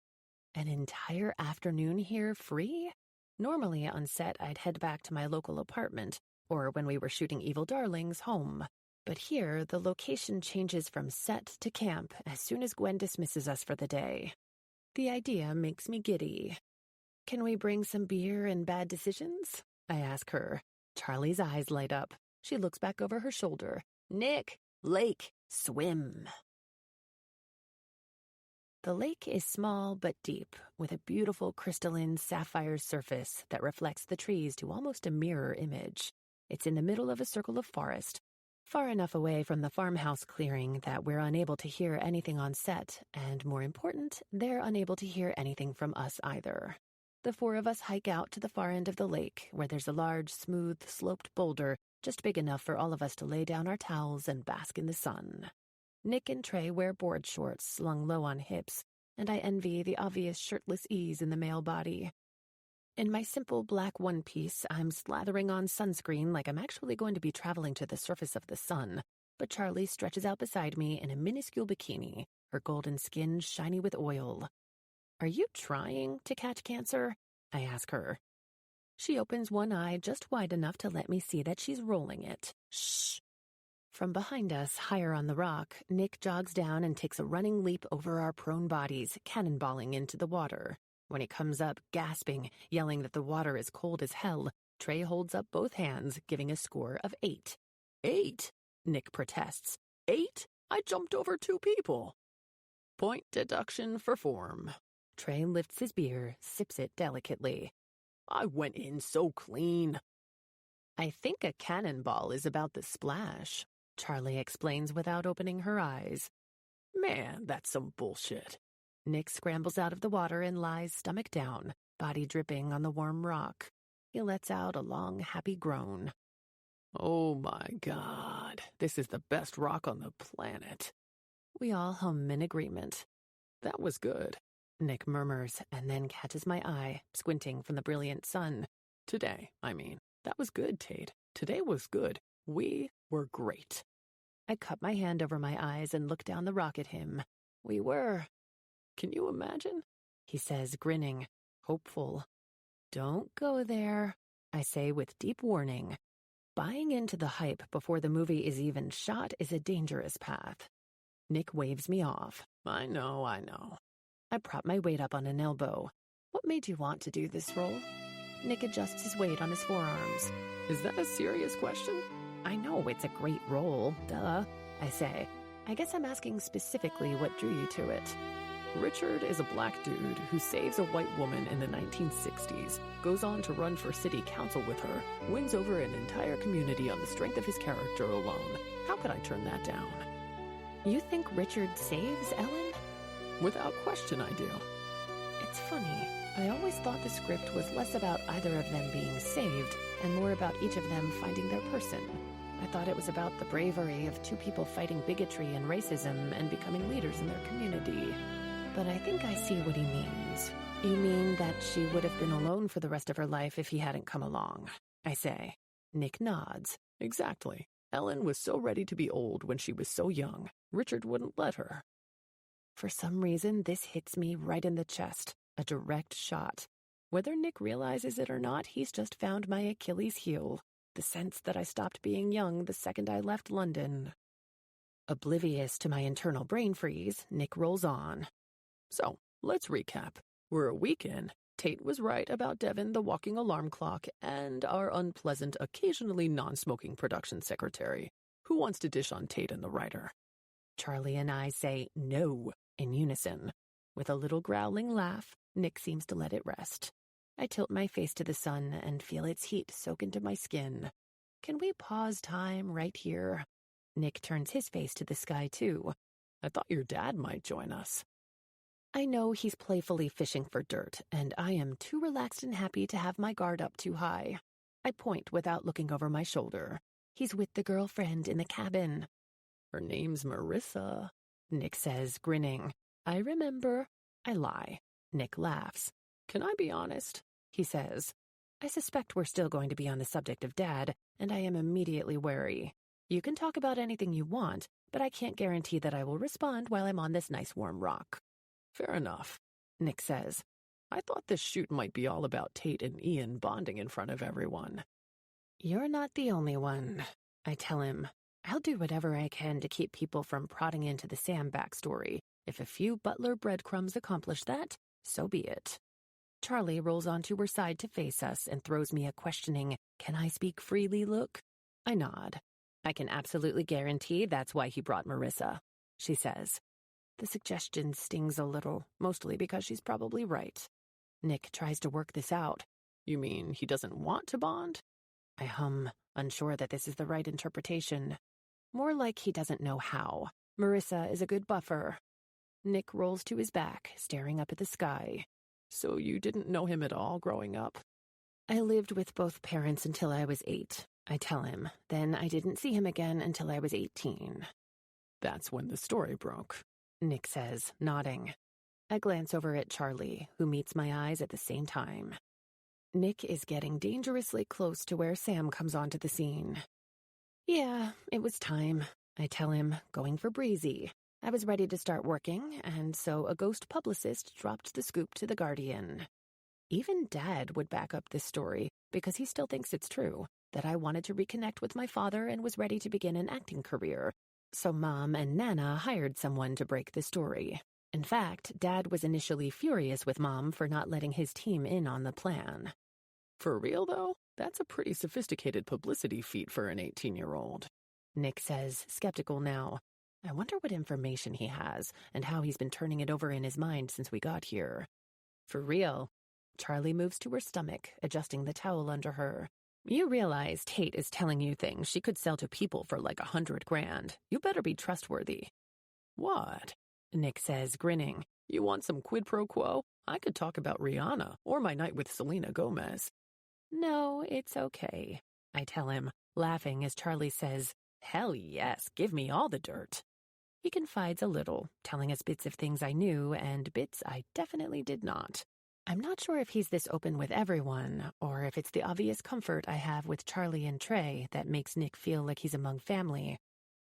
An entire afternoon here free? Normally on set, I'd head back to my local apartment, or when we were shooting Evil Darlings, home. But here, the location changes from set to camp as soon as Gwen dismisses us for the day. The idea makes me giddy. Can we bring some beer and bad decisions? I ask her. Charlie's eyes light up. She looks back over her shoulder. Nick, lake, swim. The lake is small but deep, with a beautiful crystalline sapphire surface that reflects the trees to almost a mirror image. It's in the middle of a circle of forest, far enough away from the farmhouse clearing that we're unable to hear anything on set, and more important, they're unable to hear anything from us either. The 4 of us hike out to the far end of the lake, where there's a large, smooth, sloped boulder, just big enough for all of us to lay down our towels and bask in the sun. Nick and Trey wear board shorts slung low on hips, and I envy the obvious shirtless ease in the male body. In my simple black one-piece, I'm slathering on sunscreen like I'm actually going to be traveling to the surface of the sun, but Charlie stretches out beside me in a minuscule bikini, her golden skin shiny with oil. Are you trying to catch cancer? I ask her. She opens one eye just wide enough to let me see that she's rolling it. Shh. From behind us, higher on the rock, Nick jogs down and takes a running leap over our prone bodies, cannonballing into the water. When he comes up, gasping, yelling that the water is cold as hell, Trey holds up both hands, giving a score of 8. 8? Nick protests. 8? I jumped over 2 people. Point deduction for form. Trey lifts his beer, sips it delicately. I went in so clean. I think a cannonball is about the splash, Charlie explains without opening her eyes. Man, that's some bullshit. Nick scrambles out of the water and lies stomach down, body dripping on the warm rock. He lets out a long, happy groan. Oh my God, this is the best rock on the planet. We all hum in agreement. That was good, Nick murmurs and then catches my eye, squinting from the brilliant sun. Today, I mean. That was good, Tate. Today was good. We were great. I cup my hand over my eyes and look down the rock at him. We were. Can you imagine? He says, grinning, hopeful. Don't go there, I say with deep warning. Buying into the hype before the movie is even shot is a dangerous path. Nick waves me off. I know. I prop my weight up on an elbow. What made you want to do this role? Nick adjusts his weight on his forearms. Is that a serious question? I know it's a great role, duh, I say. I guess I'm asking specifically what drew you to it. Richard is a black dude who saves a white woman in the 1960s, goes on to run for city council with her, wins over an entire community on the strength of his character alone. How could I turn that down? You think Richard saves Ellen? Without question, I do. It's funny. I always thought the script was less about either of them being saved and more about each of them finding their person. I thought it was about the bravery of 2 people fighting bigotry and racism and becoming leaders in their community. But I think I see what he means. You mean that she would have been alone for the rest of her life if he hadn't come along, I say. Nick nods. Exactly. Ellen was so ready to be old when she was so young. Richard wouldn't let her. For some reason, this hits me right in the chest. A direct shot. Whether Nick realizes it or not, he's just found my Achilles heel. The sense that I stopped being young the second I left London. Oblivious to my internal brain freeze, Nick rolls on. So, let's recap. We're a week in. Tate was right about Devin, the walking alarm clock, and our unpleasant, occasionally non-smoking production secretary. Who wants to dish on Tate and the writer? Charlie and I say no in unison. With a little growling laugh, Nick seems to let it rest. I tilt my face to the sun and feel its heat soak into my skin. Can we pause time right here? Nick turns his face to the sky, too. I thought your dad might join us. I know he's playfully fishing for dirt, and I am too relaxed and happy to have my guard up too high. I point without looking over my shoulder. He's with the girlfriend in the cabin. Her name's Marissa, Nick says, grinning. I remember. I lie. Nick laughs. Can I be honest? He says. I suspect we're still going to be on the subject of Dad, and I am immediately wary. You can talk about anything you want, but I can't guarantee that I will respond while I'm on this nice warm rock. Fair enough, Nick says. I thought this shoot might be all about Tate and Ian bonding in front of everyone. You're not the only one, I tell him. I'll do whatever I can to keep people from prodding into the Sam backstory. If a few butler breadcrumbs accomplish that, so be it. Charlie rolls onto her side to face us and throws me a questioning, "Can I speak freely?" look. I nod. I can absolutely guarantee that's why he brought Marissa, she says. The suggestion stings a little, mostly because she's probably right. Nick tries to work this out. You mean he doesn't want to bond? I hum, unsure that this is the right interpretation. More like he doesn't know how. Marissa is a good buffer. Nick rolls to his back, staring up at the sky. So you didn't know him at all growing up? I lived with both parents until I was 8, I tell him. Then I didn't see him again until I was 18. That's when the story broke, Nick says, nodding. I glance over at Charlie, who meets my eyes at the same time. Nick is getting dangerously close to where Sam comes onto the scene. Yeah, it was time, I tell him, going for breezy. I was ready to start working, and so a ghost publicist dropped the scoop to The Guardian. Even Dad would back up this story, because he still thinks it's true, that I wanted to reconnect with my father and was ready to begin an acting career. So Mom and Nana hired someone to break the story. In fact, Dad was initially furious with Mom for not letting his team in on the plan. For real, though? That's a pretty sophisticated publicity feat for an 18-year-old. Nick says, skeptical now. I wonder what information he has and how he's been turning it over in his mind since we got here. For real. Charlie moves to her stomach, adjusting the towel under her. You realize Tate is telling you things she could sell to people for like $100,000. You better be trustworthy. What? Nick says, grinning. You want some quid pro quo? I could talk about Rihanna or my night with Selena Gomez. No, it's okay, I tell him, laughing as Charlie says, hell yes, give me all the dirt. He confides a little, telling us bits of things I knew and bits I definitely did not. I'm not sure if he's this open with everyone, or if it's the obvious comfort I have with Charlie and Trey that makes Nick feel like he's among family.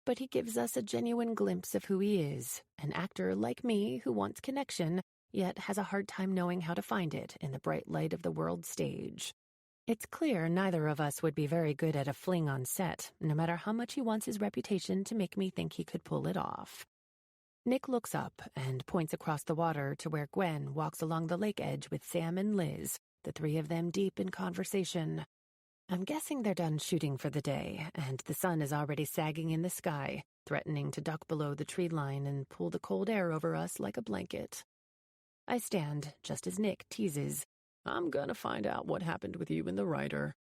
But he gives us a genuine glimpse of who he is, an actor like me who wants connection, yet has a hard time knowing how to find it in the bright light of the world stage. It's clear neither of us would be very good at a fling on set, no matter how much he wants his reputation to make me think he could pull it off. Nick looks up and points across the water to where Gwen walks along the lake edge with Sam and Liz, the three of them deep in conversation. I'm guessing they're done shooting for the day, and the sun is already sagging in the sky, threatening to duck below the tree line and pull the cold air over us like a blanket. I stand, just as Nick teases, I'm gonna find out what happened with you and the writer.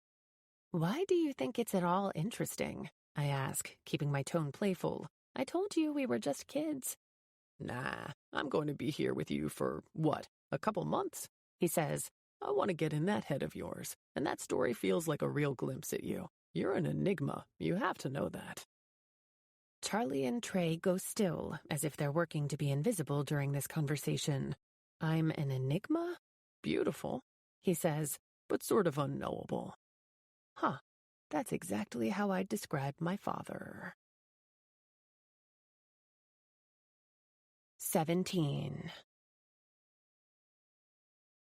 Why do you think it's at all interesting? I ask, keeping my tone playful. I told you we were just kids. Nah, I'm going to be here with you for, what, a couple months? He says. I want to get in that head of yours, and that story feels like a real glimpse at you. You're an enigma. You have to know that. Charlie and Trey go still, as if they're working to be invisible during this conversation. I'm an enigma? Beautiful, he says, but sort of unknowable. Huh, that's exactly how I'd describe my father. 17.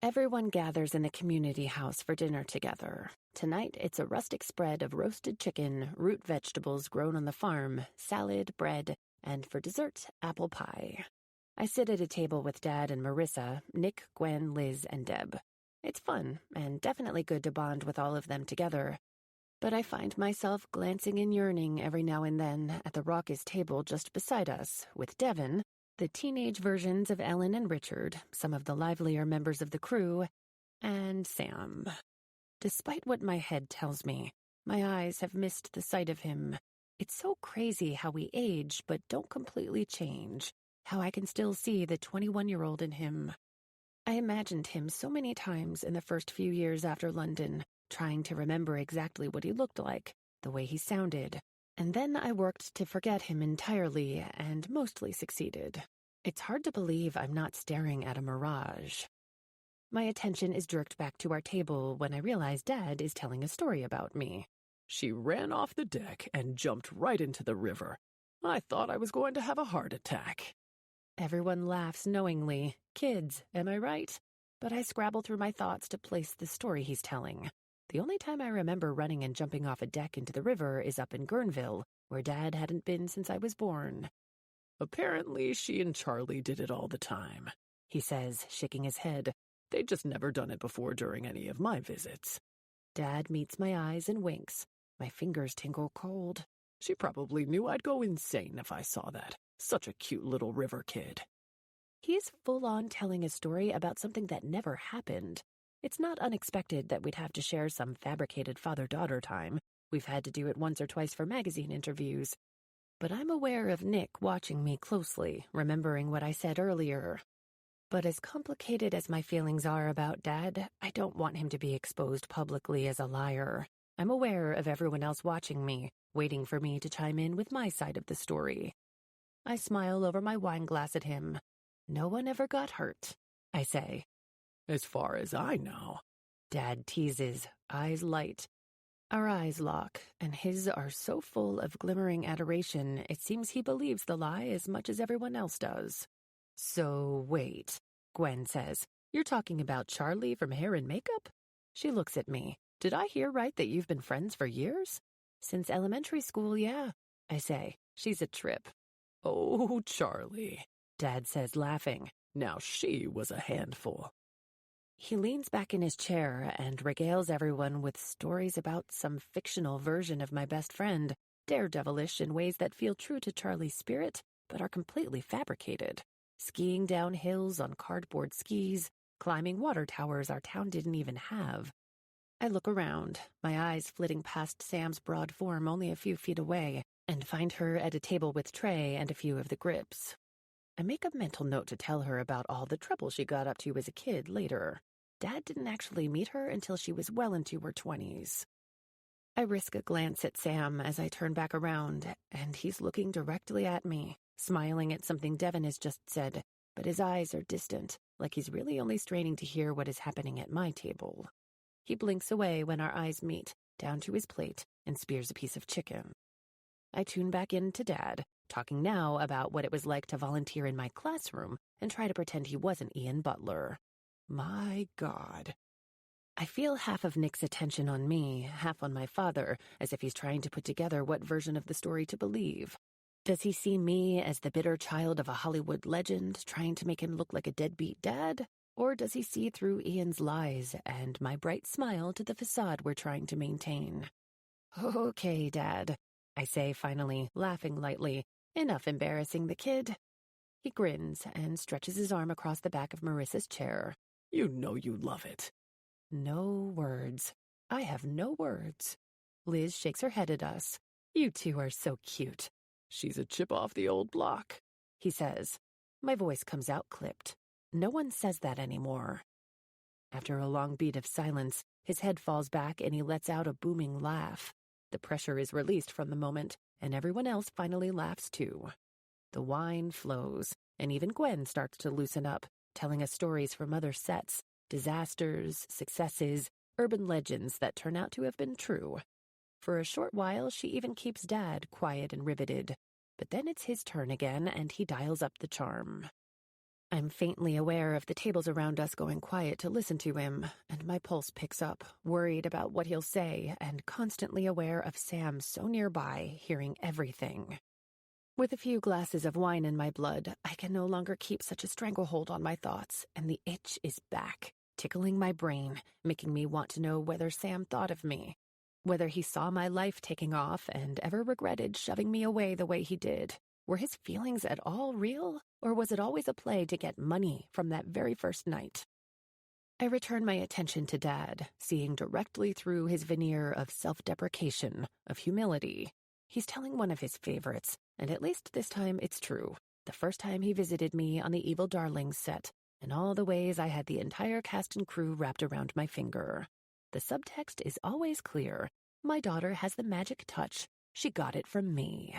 Everyone gathers in the community house for dinner together. Tonight, it's a rustic spread of roasted chicken, root vegetables grown on the farm, salad, bread, and for dessert, apple pie. I sit at a table with Dad and Marissa, Nick, Gwen, Liz, and Deb. It's fun, and definitely good to bond with all of them together. But I find myself glancing and yearning every now and then at the raucous table just beside us, with Devon, the teenage versions of Ellen and Richard, some of the livelier members of the crew, and Sam. Despite what my head tells me, my eyes have missed the sight of him. It's so crazy how we age but don't completely change, how I can still see the 21-year-old in him. I imagined him so many times in the first few years after London, trying to remember exactly what he looked like, the way he sounded. And then I worked to forget him entirely and mostly succeeded. It's hard to believe I'm not staring at a mirage. My attention is jerked back to our table when I realize Dad is telling a story about me. She ran off the deck and jumped right into the river. I thought I was going to have a heart attack. Everyone laughs knowingly. Kids, am I right? But I scrabble through my thoughts to place the story he's telling. The only time I remember running and jumping off a deck into the river is up in Guerneville, where Dad hadn't been since I was born. Apparently, she and Charlie did it all the time, he says, shaking his head. They'd just never done it before during any of my visits. Dad meets my eyes and winks. My fingers tingle cold. She probably knew I'd go insane if I saw that. Such a cute little river kid. He's full-on telling a story about something that never happened. It's not unexpected that we'd have to share some fabricated father-daughter time. We've had to do it once or twice for magazine interviews. But I'm aware of Nick watching me closely, remembering what I said earlier. But as complicated as my feelings are about Dad, I don't want him to be exposed publicly as a liar. I'm aware of everyone else watching me, waiting for me to chime in with my side of the story. I smile over my wine glass at him. No one ever got hurt, I say. As far as I know. Dad teases, eyes light. Our eyes lock, and his are so full of glimmering adoration, it seems he believes the lie as much as everyone else does. So wait, Gwen says. You're talking about Charlie from Hair and Makeup? She looks at me. Did I hear right that you've been friends for years? Since elementary school, yeah, I say. She's a trip. Oh, Charlie. Dad says, laughing. Now she was a handful. He leans back in his chair and regales everyone with stories about some fictional version of my best friend, daredevilish in ways that feel true to Charlie's spirit, but are completely fabricated. Skiing down hills on cardboard skis, climbing water towers our town didn't even have. I look around, my eyes flitting past Sam's broad form only a few feet away, and find her at a table with tray and a few of the grips. I make a mental note to tell her about all the trouble she got up to as a kid later. Dad didn't actually meet her until she was well into her 20s. I risk a glance at Sam as I turn back around, and he's looking directly at me, smiling at something Devin has just said, but his eyes are distant, like he's really only straining to hear what is happening at my table. He blinks away when our eyes meet, down to his plate, and spears a piece of chicken. I tune back in to Dad, talking now about what it was like to volunteer in my classroom and try to pretend he wasn't Ian Butler. My God. I feel half of Nick's attention on me, half on my father, as if he's trying to put together what version of the story to believe. Does he see me as the bitter child of a Hollywood legend, trying to make him look like a deadbeat dad? Or does he see through Ian's lies and my bright smile to the facade we're trying to maintain? Okay, Dad, I say finally, laughing lightly. Enough embarrassing the kid. He grins and stretches his arm across the back of Marissa's chair. You know you love it. No words. I have no words. Liz shakes her head at us. You two are so cute. She's a chip off the old block, he says. My voice comes out clipped. No one says that anymore. After a long beat of silence, his head falls back and he lets out a booming laugh. The pressure is released from the moment, and everyone else finally laughs too. The wine flows, and even Gwen starts to loosen up, telling us stories from other sets, disasters, successes, urban legends that turn out to have been true. For a short while, she even keeps Dad quiet and riveted. But then it's his turn again, and he dials up the charm. I'm faintly aware of the tables around us going quiet to listen to him, and my pulse picks up, worried about what he'll say, and constantly aware of Sam so nearby, hearing everything. With a few glasses of wine in my blood, I can no longer keep such a stranglehold on my thoughts, and the itch is back, tickling my brain, making me want to know whether Sam thought of me, whether he saw my life taking off and ever regretted shoving me away the way he did. Were his feelings at all real, or was it always a play to get money from that very first night? I return my attention to Dad, seeing directly through his veneer of self-deprecation, of humility. He's telling one of his favorites, and at least this time it's true. The first time he visited me on the Evil Darlings set, and all the ways I had the entire cast and crew wrapped around my finger. The subtext is always clear. My daughter has the magic touch. She got it from me.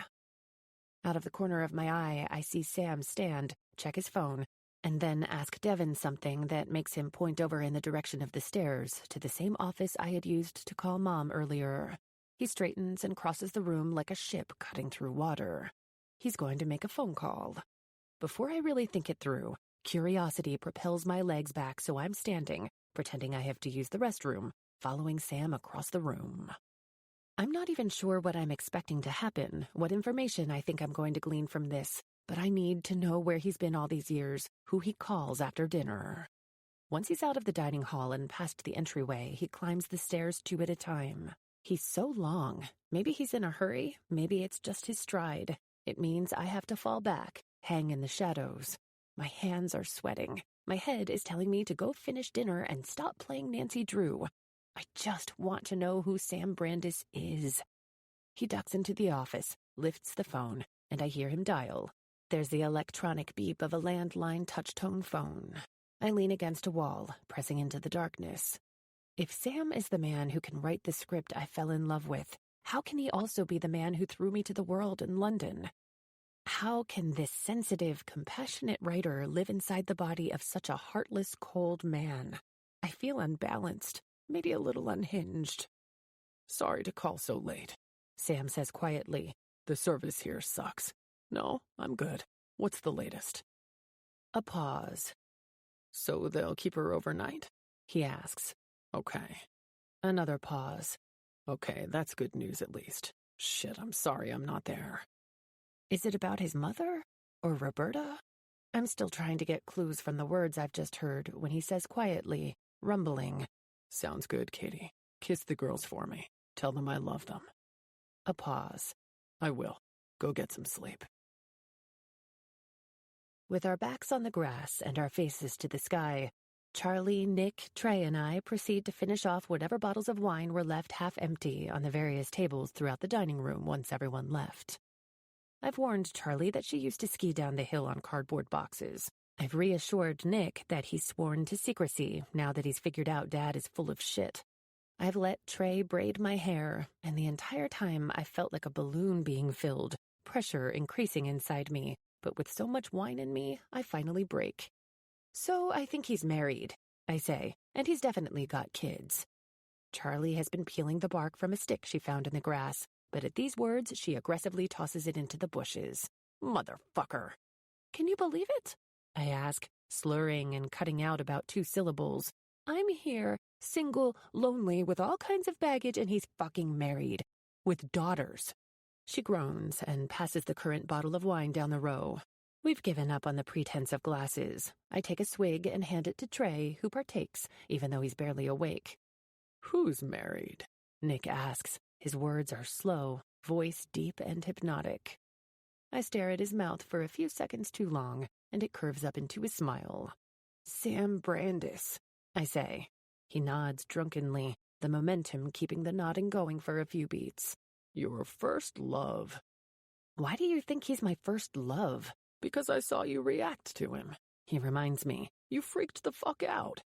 Out of the corner of my eye, I see Sam stand, check his phone, and then ask Devin something that makes him point over in the direction of the stairs to the same office I had used to call Mom earlier. He straightens and crosses the room like a ship cutting through water. He's going to make a phone call. Before I really think it through, curiosity propels my legs back so I'm standing, pretending I have to use the restroom, following Sam across the room. I'm not even sure what I'm expecting to happen, what information I think I'm going to glean from this, but I need to know where he's been all these years, who he calls after dinner. Once he's out of the dining hall and past the entryway, he climbs the stairs 2 at a time. He's so long. Maybe he's in a hurry, maybe it's just his stride. It means I have to fall back, hang in the shadows. My hands are sweating. My head is telling me to go finish dinner and stop playing Nancy Drew. I just want to know who Sam Brandis is. He ducks into the office, lifts the phone, and I hear him dial. There's the electronic beep of a landline touch-tone phone. I lean against a wall, pressing into the darkness. If Sam is the man who can write the script I fell in love with, how can he also be the man who threw me to the world in London? How can this sensitive, compassionate writer live inside the body of such a heartless, cold man? I feel unbalanced. Maybe a little unhinged. Sorry to call so late, Sam says quietly. The service here sucks. No, I'm good. What's the latest? A pause. So they'll keep her overnight? He asks. Okay. Another pause. Okay, that's good news at least. Shit, I'm sorry I'm not there. Is it about his mother? Or Roberta? I'm still trying to get clues from the words I've just heard when he says quietly, rumbling, "Sounds good, Katie. Kiss the girls for me. Tell them I love them." A pause. "I will. Go get some sleep." With our backs on the grass and our faces to the sky, Charlie, Nick, Trey, and I proceed to finish off whatever bottles of wine were left half empty on the various tables throughout the dining room once everyone left. I've warned Charlie that she used to ski down the hill on cardboard boxes. I've reassured Nick that he's sworn to secrecy now that he's figured out Dad is full of shit. I've let Trey braid my hair, and the entire time I felt like a balloon being filled, pressure increasing inside me, but with so much wine in me, I finally break. "So I think he's married," I say, "and he's definitely got kids." Charlie has been peeling the bark from a stick she found in the grass, but at these words, she aggressively tosses it into the bushes. "Motherfucker." "Can you believe it?" I ask, slurring and cutting out about 2 syllables. "I'm here, single, lonely, with all kinds of baggage, and he's fucking married. With daughters." She groans and passes the current bottle of wine down the row. We've given up on the pretense of glasses. I take a swig and hand it to Trey, who partakes, even though he's barely awake. "Who's married?" Nick asks. His words are slow, voice deep and hypnotic. I stare at his mouth for a few seconds too long, and it curves up into a smile. "Sam Brandis," I say. He nods drunkenly, the momentum keeping the nodding going for a few beats. "Your first love." "Why do you think he's my first love?" "Because I saw you react to him," he reminds me. "You freaked the fuck out."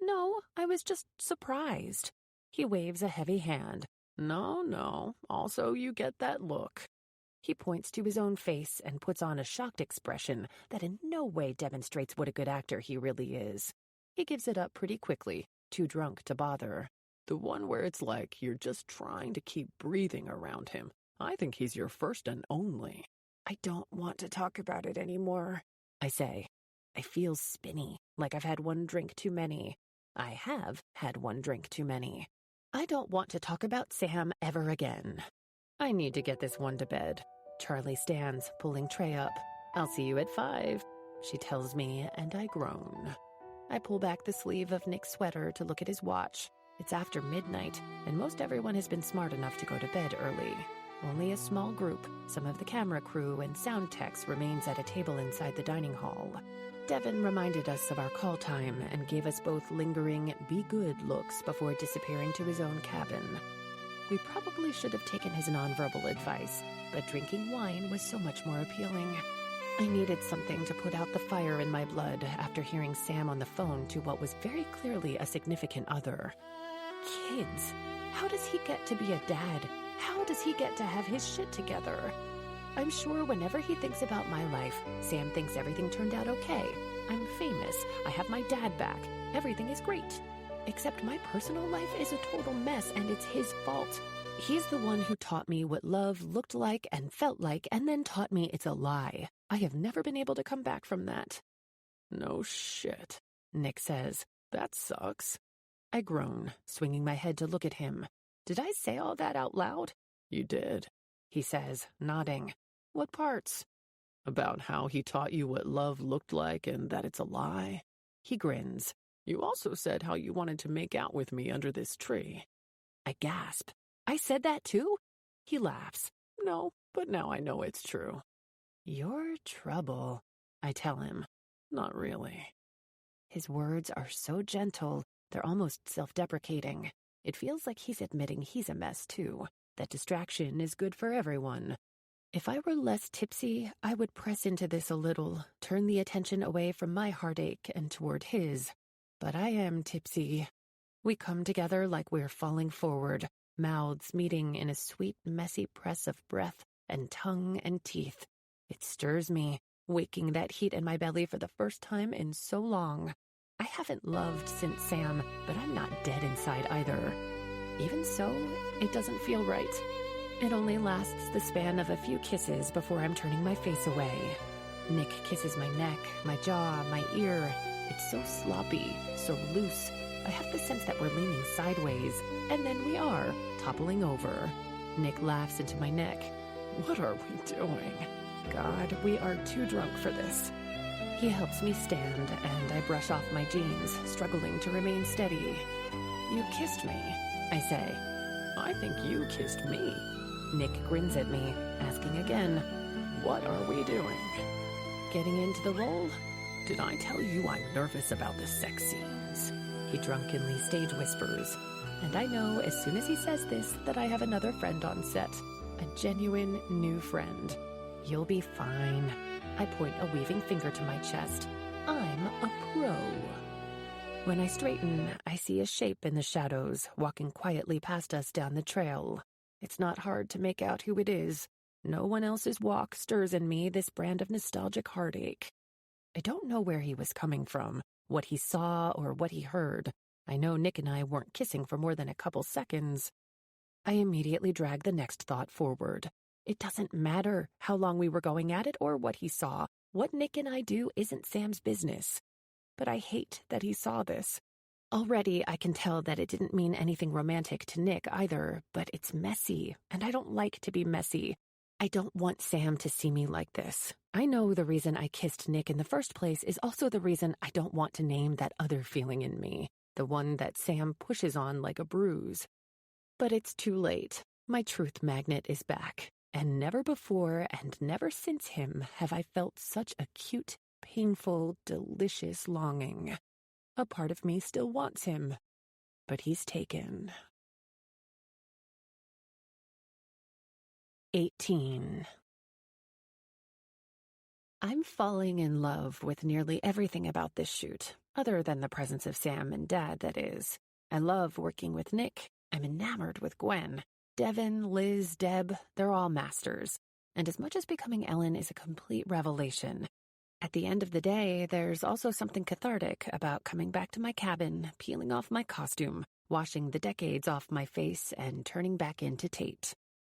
"No, I was just surprised." He waves a heavy hand. No. Also, you get that look." He points to his own face and puts on a shocked expression that in no way demonstrates what a good actor he really is. He gives it up pretty quickly, too drunk to bother. "The one where it's like you're just trying to keep breathing around him. I think he's your first and only." "I don't want to talk about it anymore," I say. I feel spinny, like I've had one drink too many. I have had one drink too many. I don't want to talk about Sam ever again. I need to get this one to bed. Charlie stands, pulling Trey up. "I'll see you at 5, she tells me, and I groan. I pull back the sleeve of Nick's sweater to look at his watch. It's after midnight, and most everyone has been smart enough to go to bed early. Only a small group, some of the camera crew and sound techs, remains at a table inside the dining hall. Devin reminded us of our call time and gave us both lingering, be good looks before disappearing to his own cabin. We probably should have taken his nonverbal advice, but drinking wine was so much more appealing. I needed something to put out the fire in my blood after hearing Sam on the phone to what was very clearly a significant other. Kids. How does he get to be a dad? How does he get to have his shit together? I'm sure whenever he thinks about my life, Sam thinks everything turned out okay. I'm famous. I have my dad back. Everything is great. Except my personal life is a total mess, and it's his fault. He's the one who taught me what love looked like and felt like, and then taught me it's a lie. I have never been able to come back from that. "No shit," Nick says. "That sucks." I groan, swinging my head to look at him. Did I say all that out loud? "You did," he says, nodding. What parts? "About how he taught you what love looked like and that it's a lie." He grins. "You also said how you wanted to make out with me under this tree." I gasp. I said that too? He laughs. "No, but now I know it's true." You're trouble, I tell him. "Not really." His words are so gentle, they're almost self-deprecating. It feels like he's admitting he's a mess too, that distraction is good for everyone. If I were less tipsy, I would press into this a little, turn the attention away from my heartache and toward his. But I am tipsy. We come together like we're falling forward, mouths meeting in a sweet, messy press of breath and tongue and teeth. It stirs me, waking that heat in my belly for the first time in so long. I haven't loved since Sam, but I'm not dead inside either. Even so, it doesn't feel right. It only lasts the span of a few kisses before I'm turning my face away. Nick kisses my neck, my jaw, my ear. It's so sloppy, so loose. I have the sense that we're leaning sideways, and then we are, toppling over. Nick laughs into my neck. "What are we doing?" God, we are too drunk for this. He helps me stand, and I brush off my jeans, struggling to remain steady. "You kissed me," I say. "I think you kissed me." Nick grins at me, asking again, "What are we doing?" "Getting into the role?" "Did I tell you I'm nervous about the sex scenes?" He drunkenly stage whispers, and I know as soon as he says this that I have another friend on set, a genuine new friend. "You'll be fine." I point a weaving finger to my chest. "I'm a pro." When I straighten, I see a shape in the shadows, walking quietly past us down the trail. It's not hard to make out who it is. No one else's walk stirs in me this brand of nostalgic heartache. I don't know where he was coming from, what he saw or what he heard. I know Nick and I weren't kissing for more than a couple seconds. I immediately drag the next thought forward. It doesn't matter how long we were going at it or what he saw. What Nick and I do isn't Sam's business. But I hate that he saw this. Already I can tell that it didn't mean anything romantic to Nick either, but it's messy, and I don't like to be messy. I don't want Sam to see me like this. I know the reason I kissed Nick in the first place is also the reason I don't want to name that other feeling in me, the one that Sam pushes on like a bruise. But it's too late. My truth magnet is back. And never before and never since him have I felt such acute, painful, delicious longing. A part of me still wants him, but he's taken. 18. I'm falling in love with nearly everything about this shoot, other than the presence of Sam and Dad, that is. I love working with Nick. I'm enamored with Gwen. Devin, Liz, Deb, they're all masters. And as much as becoming Ellen is a complete revelation, at the end of the day, there's also something cathartic about coming back to my cabin, peeling off my costume, washing the decades off my face, and turning back into Tate.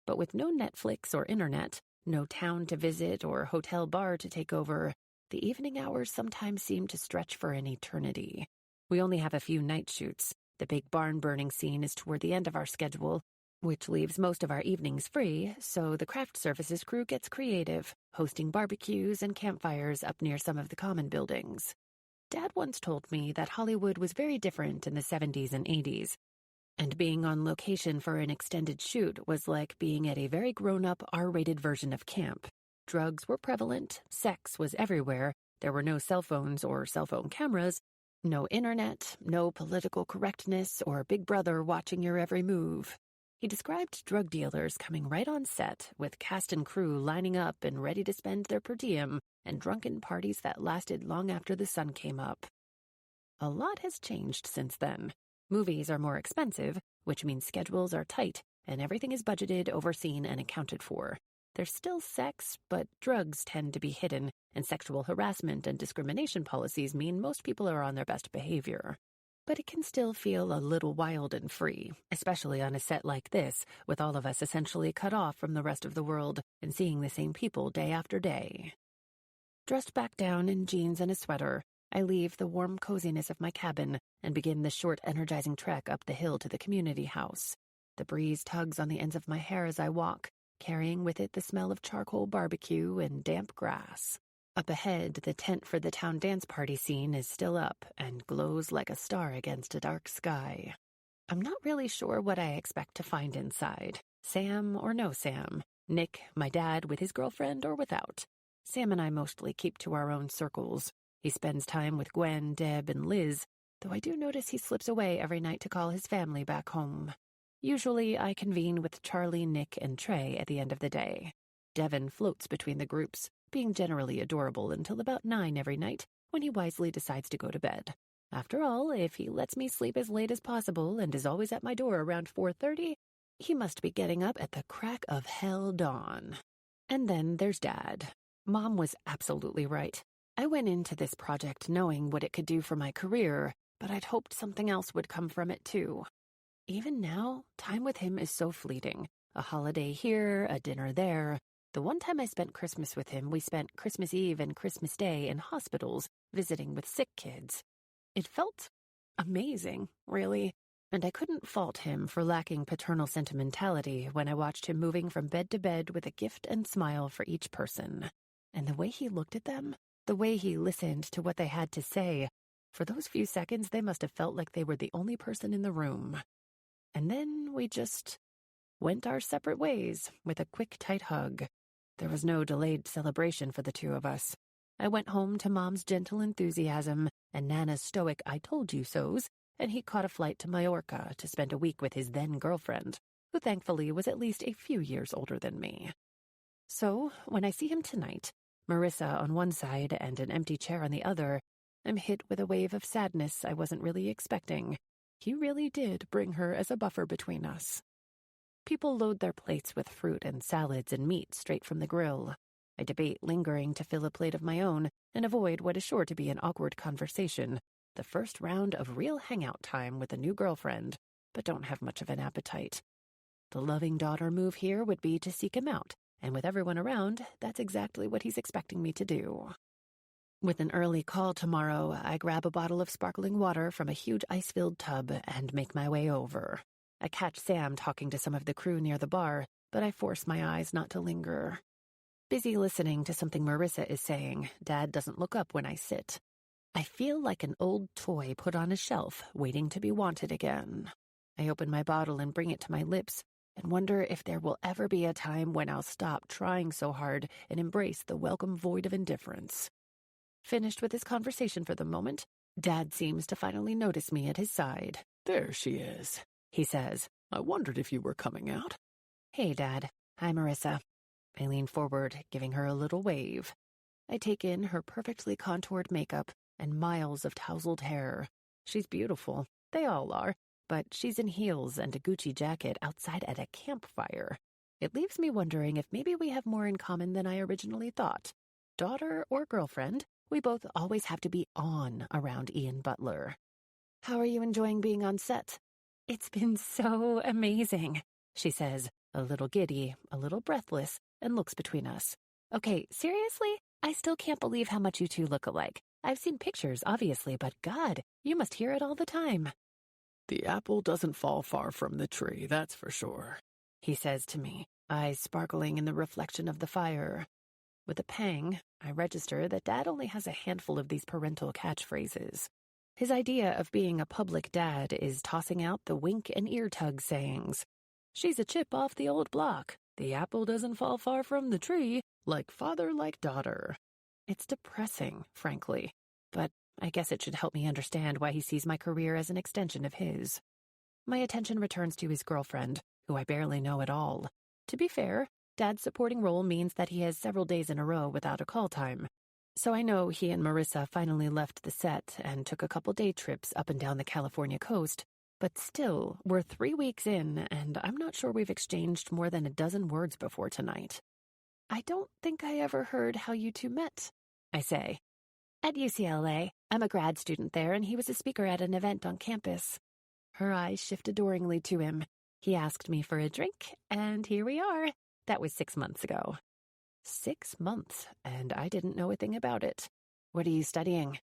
But with no Netflix or internet, no town to visit or hotel bar to take over, the evening hours sometimes seem to stretch for an eternity. We only have a few night shoots. The big barn burning scene is toward the end of our schedule, which leaves most of our evenings free, so the craft services crew gets creative, hosting barbecues and campfires up near some of the common buildings. Dad once told me that Hollywood was very different in the 70s and 80s, and being on location for an extended shoot was like being at a very grown-up R-rated version of camp. Drugs were prevalent, sex was everywhere, there were no cell phones or cell phone cameras, no internet, no political correctness or Big Brother watching your every move. He described drug dealers coming right on set, with cast and crew lining up and ready to spend their per diem, and drunken parties that lasted long after the sun came up. A lot has changed since then. Movies are more expensive, which means schedules are tight, and everything is budgeted, overseen, and accounted for. There's still sex, but drugs tend to be hidden, and sexual harassment and discrimination policies mean most people are on their best behavior. But it can still feel a little wild and free, especially on a set like this, with all of us essentially cut off from the rest of the world and seeing the same people day after day. Dressed back down in jeans and a sweater, I leave the warm coziness of my cabin and begin the short, energizing trek up the hill to the community house. The breeze tugs on the ends of my hair as I walk, carrying with it the smell of charcoal barbecue and damp grass. Up ahead, the tent for the town dance party scene is still up and glows like a star against a dark sky. I'm not really sure what I expect to find inside. Sam or no Sam. Nick, my dad, with his girlfriend or without. Sam and I mostly keep to our own circles. He spends time with Gwen, Deb, and Liz, though I do notice he slips away every night to call his family back home. Usually, I convene with Charlie, Nick, and Trey at the end of the day. Devin floats between the groups, being generally adorable until about 9 every night, when he wisely decides to go to bed. After all, if he lets me sleep as late as possible and is always at my door around 4:30, he must be getting up at the crack of hell dawn. And then there's Dad. Mom was absolutely right. I went into this project knowing what it could do for my career, but I'd hoped something else would come from it too. Even now, time with him is so fleeting. A holiday here, a dinner there. The one time I spent Christmas with him, we spent Christmas Eve and Christmas Day in hospitals, visiting with sick kids. It felt amazing, really, and I couldn't fault him for lacking paternal sentimentality when I watched him moving from bed to bed with a gift and smile for each person. And the way he looked at them, The way he listened to what they had to say, for those few seconds they must have felt like they were the only person in the room. And then we just went our separate ways with a quick, tight hug. There was no delayed celebration for the two of us. I went home to Mom's gentle enthusiasm and Nana's stoic I told you so's, and he caught a flight to Mallorca to spend a week with his then-girlfriend, who thankfully was at least a few years older than me. So, when I see him tonight, Marissa on one side and an empty chair on the other, I'm hit with a wave of sadness I wasn't really expecting. He really did bring her as a buffer between us. People load their plates with fruit and salads and meat straight from the grill. I debate lingering to fill a plate of my own and avoid what is sure to be an awkward conversation, the first round of real hangout time with a new girlfriend, but don't have much of an appetite. The loving daughter move here would be to seek him out, and with everyone around, that's exactly what he's expecting me to do. With an early call tomorrow, I grab a bottle of sparkling water from a huge ice-filled tub and make my way over. I catch Sam talking to some of the crew near the bar, but I force my eyes not to linger. Busy listening to something Marissa is saying, Dad doesn't look up when I sit. I feel like an old toy put on a shelf, waiting to be wanted again. I open my bottle and bring it to my lips, and wonder if there will ever be a time when I'll stop trying so hard and embrace the welcome void of indifference. Finished with his conversation for the moment, Dad seems to finally notice me at his side. There she is, he says. I wondered if you were coming out. Hey, Dad. Hi, Marissa. I lean forward, giving her a little wave. I take in her perfectly contoured makeup and miles of tousled hair. She's beautiful. They all are. But she's in heels and a Gucci jacket outside at a campfire. It leaves me wondering if maybe we have more in common than I originally thought. Daughter or girlfriend, we both always have to be on around Ian Butler. How are you enjoying being on set? It's been so amazing, she says, a little giddy, a little breathless, and looks between us. Okay, seriously? I still can't believe how much you two look alike. I've seen pictures, obviously, but God, you must hear it all the time. The apple doesn't fall far from the tree, that's for sure, he says to me, eyes sparkling in the reflection of the fire. With a pang, I register that Dad only has a handful of these parental catchphrases. His idea of being a public dad is tossing out the wink and ear tug sayings. She's a chip off the old block. The apple doesn't fall far from the tree. Like father, like daughter. It's depressing, frankly, but I guess it should help me understand why he sees my career as an extension of his. My attention returns to his girlfriend, who I barely know at all. To be fair, Dad's supporting role means that he has several days in a row without a call time. So I know he and Marissa finally left the set and took a couple day trips up and down the California coast, but still, we're 3 weeks in, and I'm not sure we've exchanged more than a dozen words before tonight. I don't think I ever heard how you two met, I say. At UCLA. I'm a grad student there, and he was a speaker at an event on campus. Her eyes shift adoringly to him. He asked me for a drink, and here we are. That was 6 months ago. 6 months, and I didn't know a thing about it. What are you studying?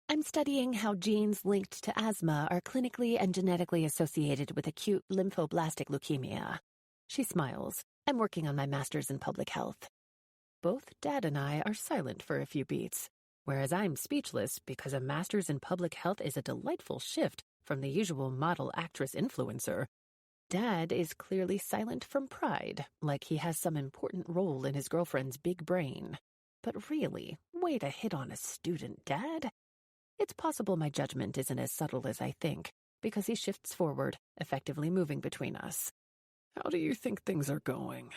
I'm studying how genes linked to asthma are clinically and genetically associated with acute lymphoblastic leukemia. She smiles. I'm working on my master's in public health. Both Dad and I are silent for a few beats, whereas I'm speechless because a master's in public health is a delightful shift from the usual model actress influencer. Dad is clearly silent from pride, like he has some important role in his girlfriend's big brain. But really, way to hit on a student, Dad. It's possible my judgment isn't as subtle as I think, because he shifts forward, effectively moving between us. How do you think things are going?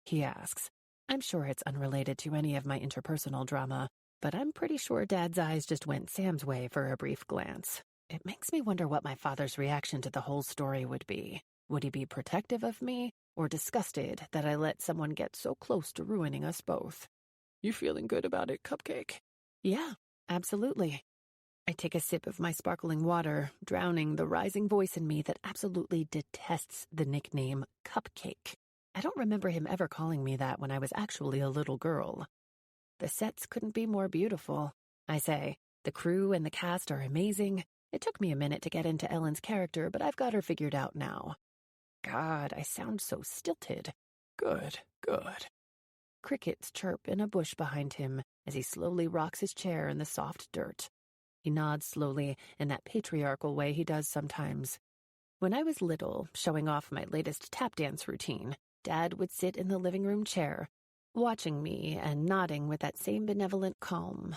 He asks. I'm sure it's unrelated to any of my interpersonal drama, but I'm pretty sure Dad's eyes just went Sam's way for a brief glance. It makes me wonder what my father's reaction to the whole story would be. Would he be protective of me, or disgusted that I let someone get so close to ruining us both? You feeling good about it, Cupcake? Yeah, absolutely. I take a sip of my sparkling water, drowning the rising voice in me that absolutely detests the nickname Cupcake. I don't remember him ever calling me that when I was actually a little girl. The sets couldn't be more beautiful, I say. The crew and the cast are amazing. It took me a minute to get into Ellen's character, but I've got her figured out now. God, I sound so stilted. Good, good. Crickets chirp in a bush behind him, as he slowly rocks his chair in the soft dirt. He nods slowly in that patriarchal way he does sometimes. When I was little, showing off my latest tap dance routine, Dad would sit in the living room chair, watching me and nodding with that same benevolent calm.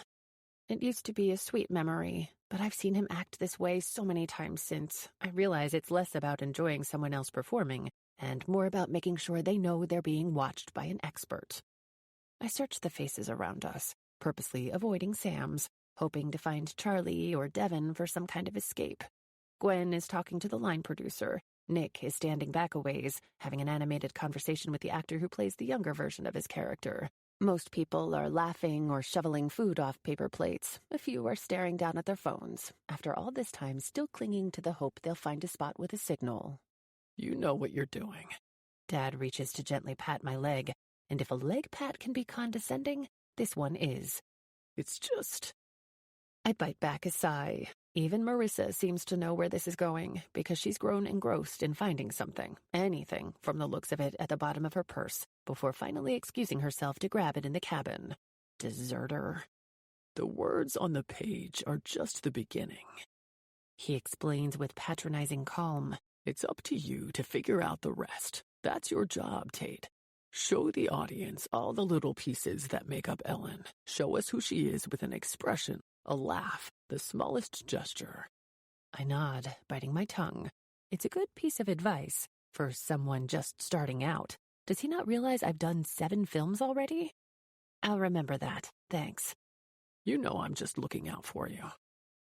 It used to be a sweet memory, but I've seen him act this way so many times since. I realize it's less about enjoying someone else performing and more about making sure they know they're being watched by an expert. I search the faces around us, purposely avoiding Sam's, hoping to find Charlie or Devin for some kind of escape. Gwen is talking to the line producer. Nick is standing back a ways, having an animated conversation with the actor who plays the younger version of his character. Most people are laughing or shoveling food off paper plates. A few are staring down at their phones, after all this time still clinging to the hope they'll find a spot with a signal. You know what you're doing. Dad reaches to gently pat my leg, and if a leg pat can be condescending, this one is. It's just... I bite back a sigh. Even Marissa seems to know where this is going, because she's grown engrossed in finding something, anything, from the looks of it at the bottom of her purse, before finally excusing herself to grab it in the cabin. Deserter. The words on the page are just the beginning. He explains with patronizing calm. It's up to you to figure out the rest. That's your job, Tate. Show the audience all the little pieces that make up Ellen. Show us who she is with an expression, a laugh, the smallest gesture. I nod, biting my tongue. It's a good piece of advice for someone just starting out. Does he not realize I've done 7 films already? I'll remember that, thanks. You know I'm just looking out for you.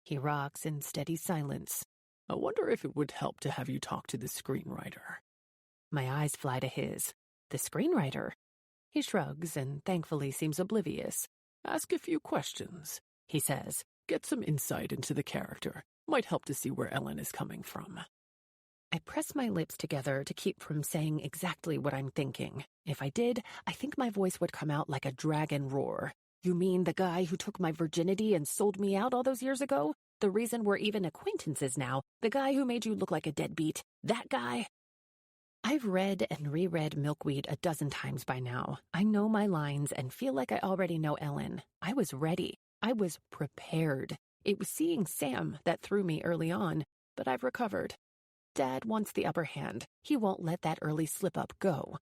He rocks in steady silence. I wonder if it would help to have you talk to the screenwriter. My eyes fly to his. The screenwriter? He shrugs and thankfully seems oblivious. Ask a few questions, he says. Get some insight into the character. Might help to see where Ellen is coming from. I press my lips together to keep from saying exactly what I'm thinking. If I did, I think my voice would come out like a dragon roar. You mean the guy who took my virginity and sold me out all those years ago? The reason we're even acquaintances now? The guy who made you look like a deadbeat? That guy? I've read and reread Milkweed a dozen times by now. I know my lines and feel like I already know Ellen. I was ready. I was prepared. It was seeing Sam that threw me early on, but I've recovered. Dad wants the upper hand. He won't let that early slip-up go.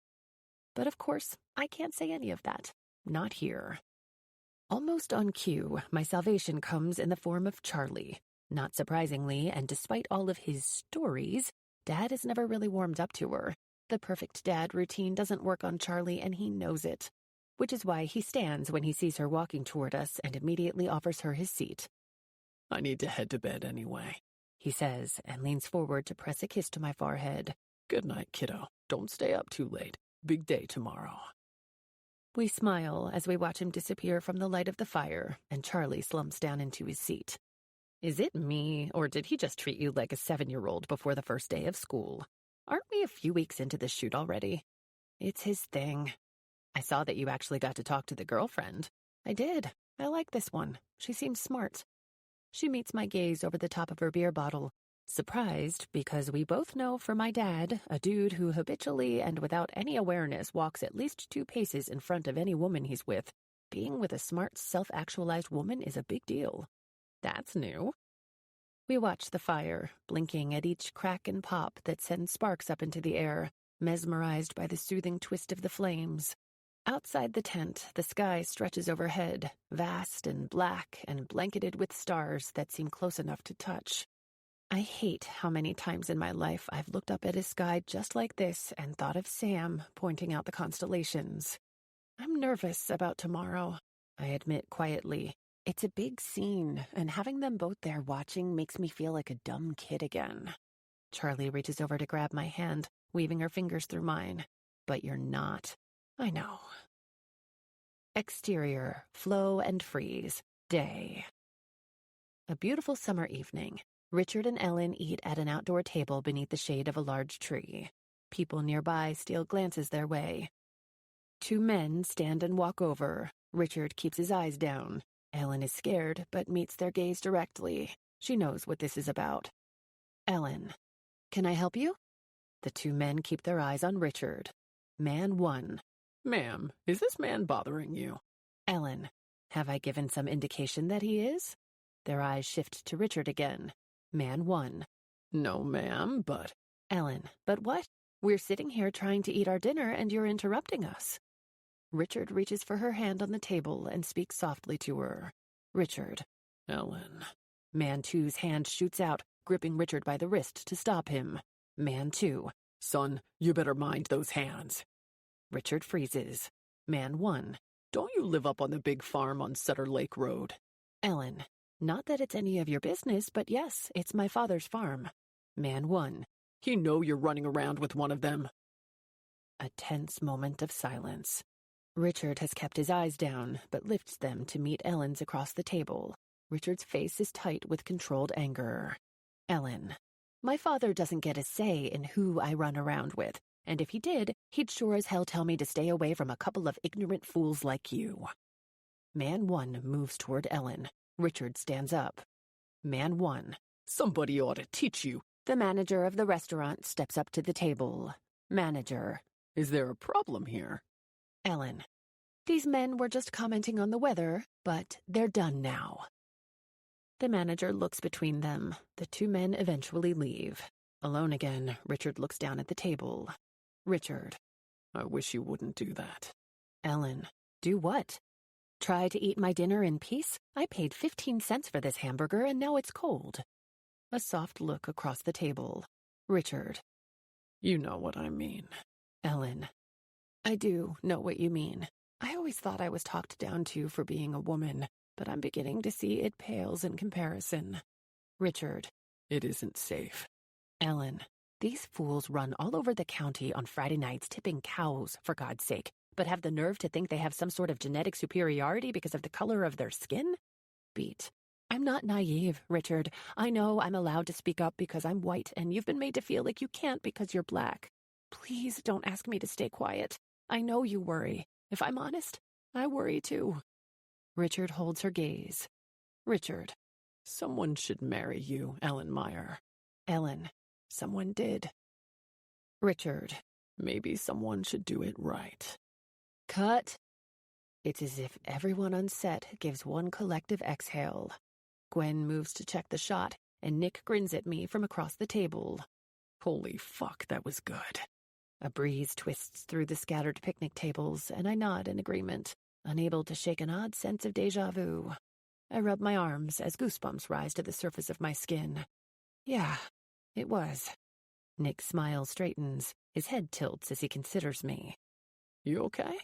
But of course, I can't say any of that. Not here. Almost on cue, my salvation comes in the form of Charlie. Not surprisingly, and despite all of his stories, Dad has never really warmed up to her. The perfect dad routine doesn't work on Charlie, and he knows it. Which is why he stands when he sees her walking toward us and immediately offers her his seat. I need to head to bed anyway, he says, and leans forward to press a kiss to my forehead. Good night, kiddo. Don't stay up too late. Big day tomorrow. We smile as we watch him disappear from the light of the fire, and Charlie slumps down into his seat. Is it me, or did he just treat you like a 7-year-old before the first day of school? Aren't we a few weeks into this shoot already? It's his thing. I saw that you actually got to talk to the girlfriend. I did. I like this one. She seems smart. She meets my gaze over the top of her beer bottle, surprised because we both know for my dad, a dude who habitually and without any awareness walks at least 2 paces in front of any woman he's with, being with a smart, self-actualized woman is a big deal. That's new. We watch the fire, blinking at each crack and pop that sends sparks up into the air, mesmerized by the soothing twist of the flames. Outside the tent, the sky stretches overhead, vast and black and blanketed with stars that seem close enough to touch. I hate how many times in my life I've looked up at a sky just like this and thought of Sam pointing out the constellations. I'm nervous about tomorrow, I admit quietly. It's a big scene, and having them both there watching makes me feel like a dumb kid again. Charlie reaches over to grab my hand, weaving her fingers through mine. But you're not. I know. Exterior, flow and freeze, day. A beautiful summer evening. Richard and Ellen eat at an outdoor table beneath the shade of a large tree. People nearby steal glances their way. 2 men stand and walk over. Richard keeps his eyes down. Ellen is scared, but meets their gaze directly. She knows what this is about. Ellen, can I help you? The 2 men keep their eyes on Richard. Man 1. Ma'am, is this man bothering you? Ellen, Have I given some indication that he is? Their eyes shift to Richard again. Man 1. No, ma'am, but... Ellen, but what? We're sitting here trying to eat our dinner and you're interrupting us. Richard reaches for her hand on the table and speaks softly to her. Richard. Ellen. Man 2's hand shoots out, gripping Richard by the wrist to stop him. Man 2. Son, you better mind those hands. Richard freezes. Man 1. Don't you live up on the big farm on Sutter Lake Road? Ellen. Not that it's any of your business, but yes, it's my father's farm. Man 1. You know you're running around with one of them. A tense moment of silence. Richard has kept his eyes down, but lifts them to meet Ellen's across the table. Richard's face is tight with controlled anger. Ellen. My father doesn't get a say in who I run around with, and if he did, he'd sure as hell tell me to stay away from a couple of ignorant fools like you. Man 1 moves toward Ellen. Richard stands up. Man 1. Somebody ought to teach you. The manager of the restaurant steps up to the table. Manager. Is there a problem here? Ellen. These men were just commenting on the weather, but they're done now. The manager looks between them. The two men eventually leave. Alone again, Richard looks down at the table. Richard. I wish you wouldn't do that. Ellen. Do what? Try to eat my dinner in peace? I paid 15 cents for this hamburger and now it's cold. A soft look across the table. Richard. You know what I mean. Ellen. I do know what you mean. I always thought I was talked down to for being a woman, but I'm beginning to see it pales in comparison. Richard. It isn't safe. Ellen. These fools run all over the county on Friday nights tipping cows, for God's sake, but have the nerve to think they have some sort of genetic superiority because of the color of their skin? Beat. I'm not naive, Richard. I know I'm allowed to speak up because I'm white, and you've been made to feel like you can't because you're black. Please don't ask me to stay quiet. I know you worry. If I'm honest, I worry too. Richard holds her gaze. Richard. Someone should marry you, Ellen Meyer. Ellen. Someone did. Richard. Maybe someone should do it right. Cut. It's as if everyone on set gives one collective exhale. Gwen moves to check the shot, and Nick grins at me from across the table. Holy fuck, that was good. A breeze twists through the scattered picnic tables, and I nod in agreement, unable to shake an odd sense of déjà vu. I rub my arms as goosebumps rise to the surface of my skin. Yeah, it was. Nick's smile straightens. His head tilts as he considers me. You okay?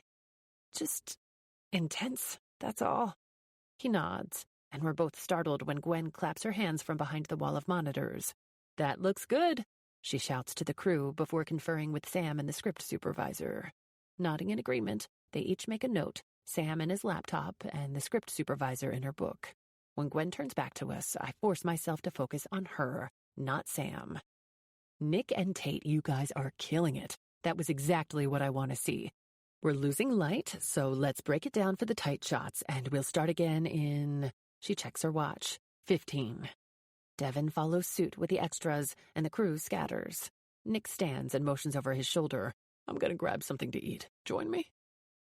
Just intense, that's all. He nods, and we're both startled when Gwen claps her hands from behind the wall of monitors. That looks good, she shouts to the crew before conferring with Sam and the script supervisor. Nodding in agreement, they each make a note, Sam in his laptop and the script supervisor in her book. When Gwen turns back to us, I force myself to focus on her, not Sam. Nick and Tate, you guys are killing it. That was exactly what I want to see. We're losing light, so let's break it down for the tight shots, and we'll start again in... She checks her watch. 15. Devin follows suit with the extras, and the crew scatters. Nick stands and motions over his shoulder. I'm gonna grab something to eat. Join me?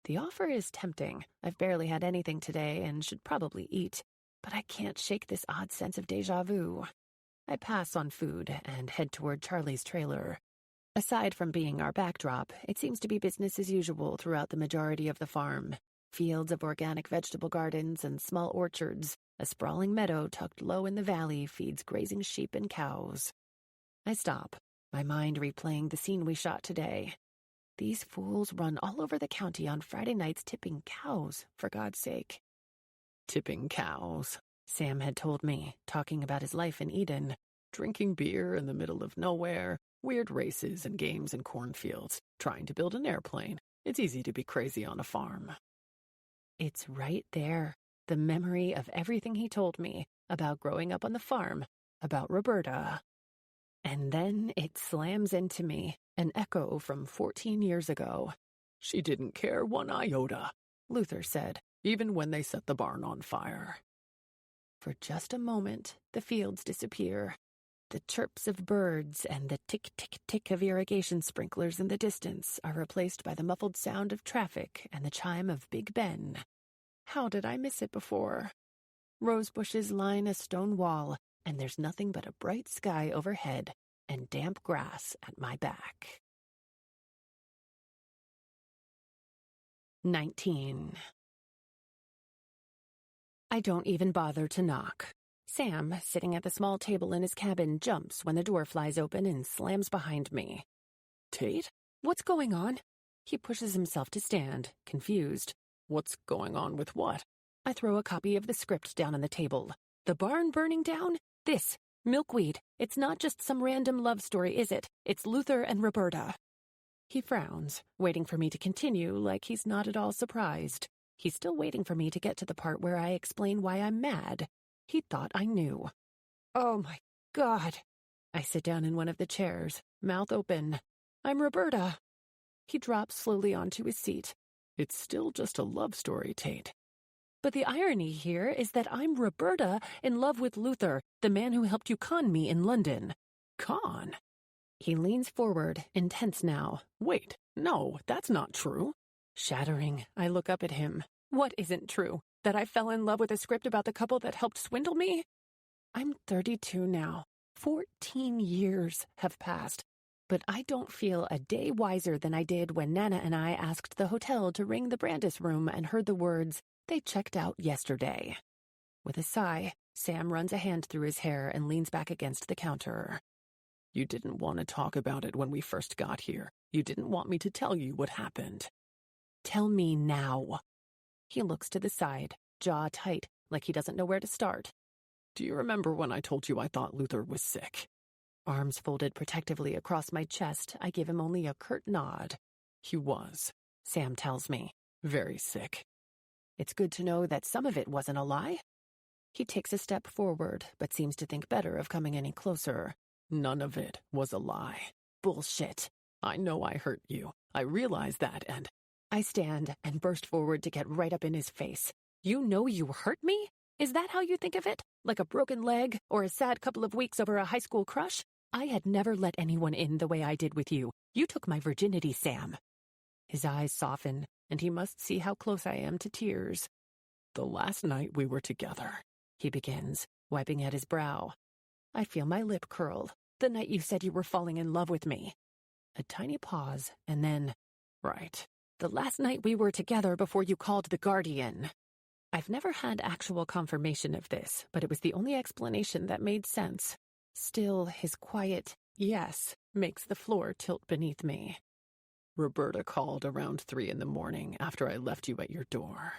The offer is tempting. I've barely had anything today and should probably eat, but I can't shake this odd sense of déjà vu. I pass on food and head toward Charlie's trailer. Aside from being our backdrop, it seems to be business as usual throughout the majority of the farm. Fields of organic vegetable gardens and small orchards. A sprawling meadow tucked low in the valley feeds grazing sheep and cows. I stop, my mind replaying the scene we shot today. These fools run all over the county on Friday nights tipping cows, for God's sake. Tipping cows, Sam had told me, talking about his life in Eden. Drinking beer in the middle of nowhere, weird races and games in cornfields, trying to build an airplane. It's easy to be crazy on a farm. It's right there. The memory of everything he told me about growing up on the farm, about Roberta. And then it slams into me, an echo from 14 years ago. She didn't care one iota, Luther said, even when they set the barn on fire. For just a moment, the fields disappear. The chirps of birds and the tick-tick-tick of irrigation sprinklers in the distance are replaced by the muffled sound of traffic and the chime of Big Ben. How did I miss it before? Rose bushes line a stone wall, and there's nothing but a bright sky overhead and damp grass at my back. 19. I don't even bother to knock. Sam, sitting at the small table in his cabin, jumps when the door flies open and slams behind me. Tate? What's going on? He pushes himself to stand, confused. What's going on with what? I throw a copy of the script down on the table. The barn burning down? This. Milkweed. It's not just some random love story, is it? It's Luther and Roberta. He frowns, waiting for me to continue like he's not at all surprised. He's still waiting for me to get to the part where I explain why I'm mad. He thought I knew. Oh my God. I sit down in one of the chairs, mouth open. I'm Roberta. He drops slowly onto his seat. It's still just a love story, Tate. But the irony here is that I'm Roberta in love with Luther, the man who helped you con me in London. Con? He leans forward, intense now. Wait, no, that's not true. Shattering, I look up at him. What isn't true? That I fell in love with a script about the couple that helped swindle me? I'm 32 now. 14 years have passed. But I don't feel a day wiser than I did when Nana and I asked the hotel to ring the Brandis room and heard the words, "They checked out yesterday." With a sigh, Sam runs a hand through his hair and leans back against the counter. You didn't want to talk about it when we first got here. You didn't want me to tell you what happened. Tell me now. He looks to the side, jaw tight, like he doesn't know where to start. Do you remember when I told you I thought Luther was sick? Arms folded protectively across my chest, I give him only a curt nod. He was, Sam tells me. Very sick. It's good to know that some of it wasn't a lie. He takes a step forward, but seems to think better of coming any closer. None of it was a lie. Bullshit. I know I hurt you. I realize that, and... I stand and burst forward to get right up in his face. You know you hurt me? Is that how you think of it? Like a broken leg or a sad couple of weeks over a high school crush? I had never let anyone in the way I did with you. You took my virginity, Sam. His eyes soften, and he must see how close I am to tears. The last night we were together, he begins, wiping at his brow. I feel my lip curl. The night you said you were falling in love with me. A tiny pause, and then, right. The last night we were together before you called the Guardian. I've never had actual confirmation of this, but it was the only explanation that made sense. Still, his quiet yes makes the floor tilt beneath me. Roberta called around 3 a.m. after I left you at your door.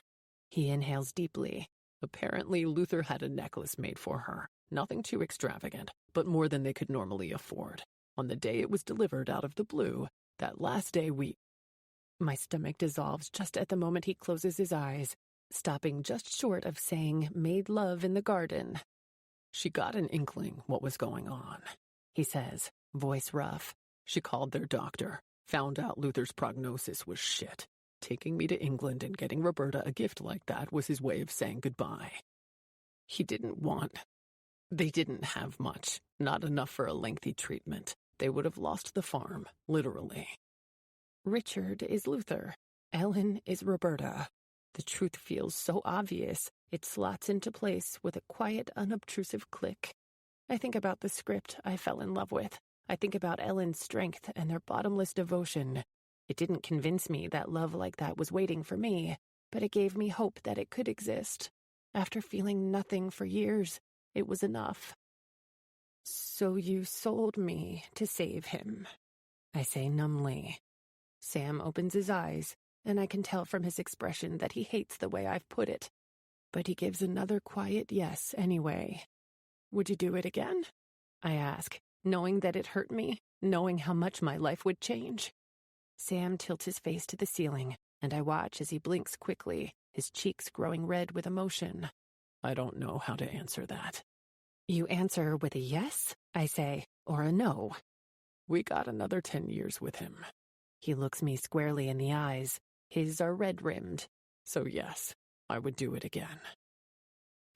He inhales deeply. Apparently, Luther had a necklace made for her. Nothing too extravagant, but more than they could normally afford. On the day it was delivered out of the blue, that last day My stomach dissolves just at the moment he closes his eyes, stopping just short of saying made love in the garden. She got an inkling what was going on, he says, voice rough. She called their doctor, found out Luther's prognosis was shit. Taking me to England and getting Roberta a gift like that was his way of saying goodbye. They didn't have much, not enough for a lengthy treatment. They would have lost the farm, literally. Richard is Luther. Ellen is Roberta. The truth feels so obvious, it slots into place with a quiet, unobtrusive click. I think about the script I fell in love with. I think about Ellen's strength and their bottomless devotion. It didn't convince me that love like that was waiting for me, but it gave me hope that it could exist. After feeling nothing for years, it was enough. So you sold me to save him, I say numbly. Sam opens his eyes, and I can tell from his expression that he hates the way I've put it. But he gives another quiet yes anyway. Would you do it again? I ask, knowing that it hurt me, knowing how much my life would change. Sam tilts his face to the ceiling, and I watch as he blinks quickly, his cheeks growing red with emotion. I don't know how to answer that. You answer with a yes, I say, or a no. We got another 10 years with him. He looks me squarely in the eyes. His are red-rimmed. So yes, I would do it again.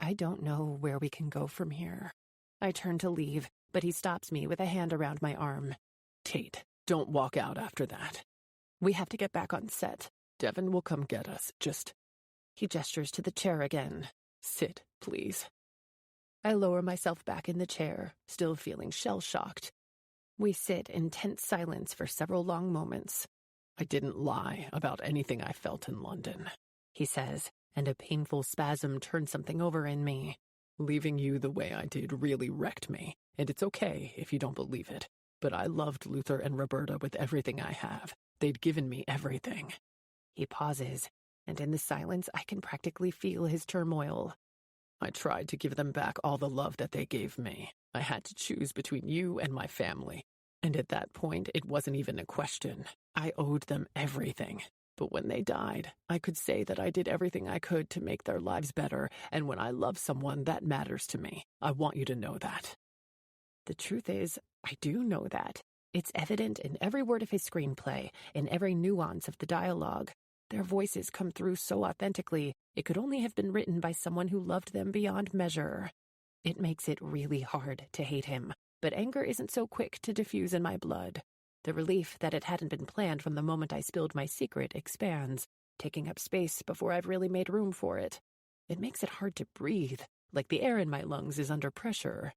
I don't know where we can go from here. I turn to leave, but he stops me with a hand around my arm. Tate, don't walk out after that. We have to get back on set. Devin will come get us. He gestures to the chair again. Sit, please. I lower myself back in the chair, still feeling shell-shocked. We sit in tense silence for several long moments. I didn't lie about anything I felt in London, he says, and a painful spasm turns something over in me. Leaving you the way I did really wrecked me, and it's okay if you don't believe it. But I loved Luther and Roberta with everything I have. They'd given me everything. He pauses, and in the silence I can practically feel his turmoil. I tried to give them back all the love that they gave me. I had to choose between you and my family. And at that point, it wasn't even a question. I owed them everything. But when they died, I could say that I did everything I could to make their lives better, and when I love someone, that matters to me. I want you to know that. The truth is, I do know that. It's evident in every word of his screenplay, in every nuance of the dialogue. Their voices come through so authentically, it could only have been written by someone who loved them beyond measure. It makes it really hard to hate him, but anger isn't so quick to diffuse in my blood. The relief that it hadn't been planned from the moment I spilled my secret expands, taking up space before I've really made room for it. It makes it hard to breathe, like the air in my lungs is under pressure.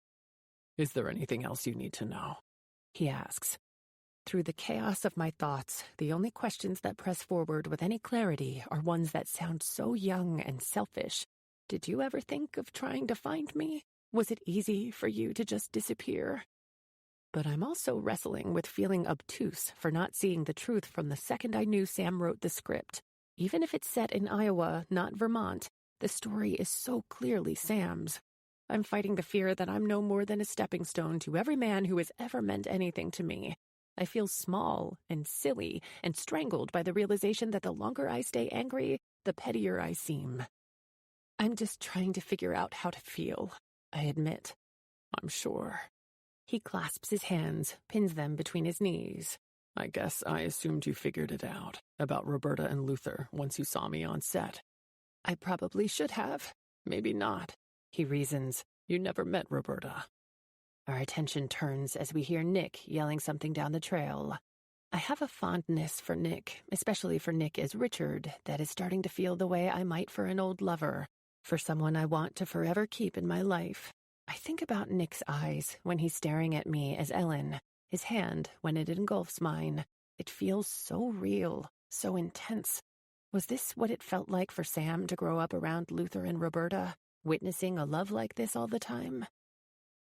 Is there anything else you need to know? He asks. Through the chaos of my thoughts, the only questions that press forward with any clarity are ones that sound so young and selfish. Did you ever think of trying to find me? Was it easy for you to just disappear? But I'm also wrestling with feeling obtuse for not seeing the truth from the second I knew Sam wrote the script. Even if it's set in Iowa, not Vermont, the story is so clearly Sam's. I'm fighting the fear that I'm no more than a stepping stone to every man who has ever meant anything to me. I feel small and silly and strangled by the realization that the longer I stay angry, the pettier I seem. I'm just trying to figure out how to feel, I admit. I'm sure. He clasps his hands, pins them between his knees. I guess I assumed you figured it out, about Roberta and Luther, once you saw me on set. I probably should have. Maybe not, he reasons. You never met Roberta. Our attention turns as we hear Nick yelling something down the trail. I have a fondness for Nick, especially for Nick as Richard, that is starting to feel the way I might for an old lover, for someone I want to forever keep in my life. I think about Nick's eyes when he's staring at me as Ellen, his hand when it engulfs mine. It feels so real, so intense. Was this what it felt like for Sam to grow up around Luther and Roberta, witnessing a love like this all the time?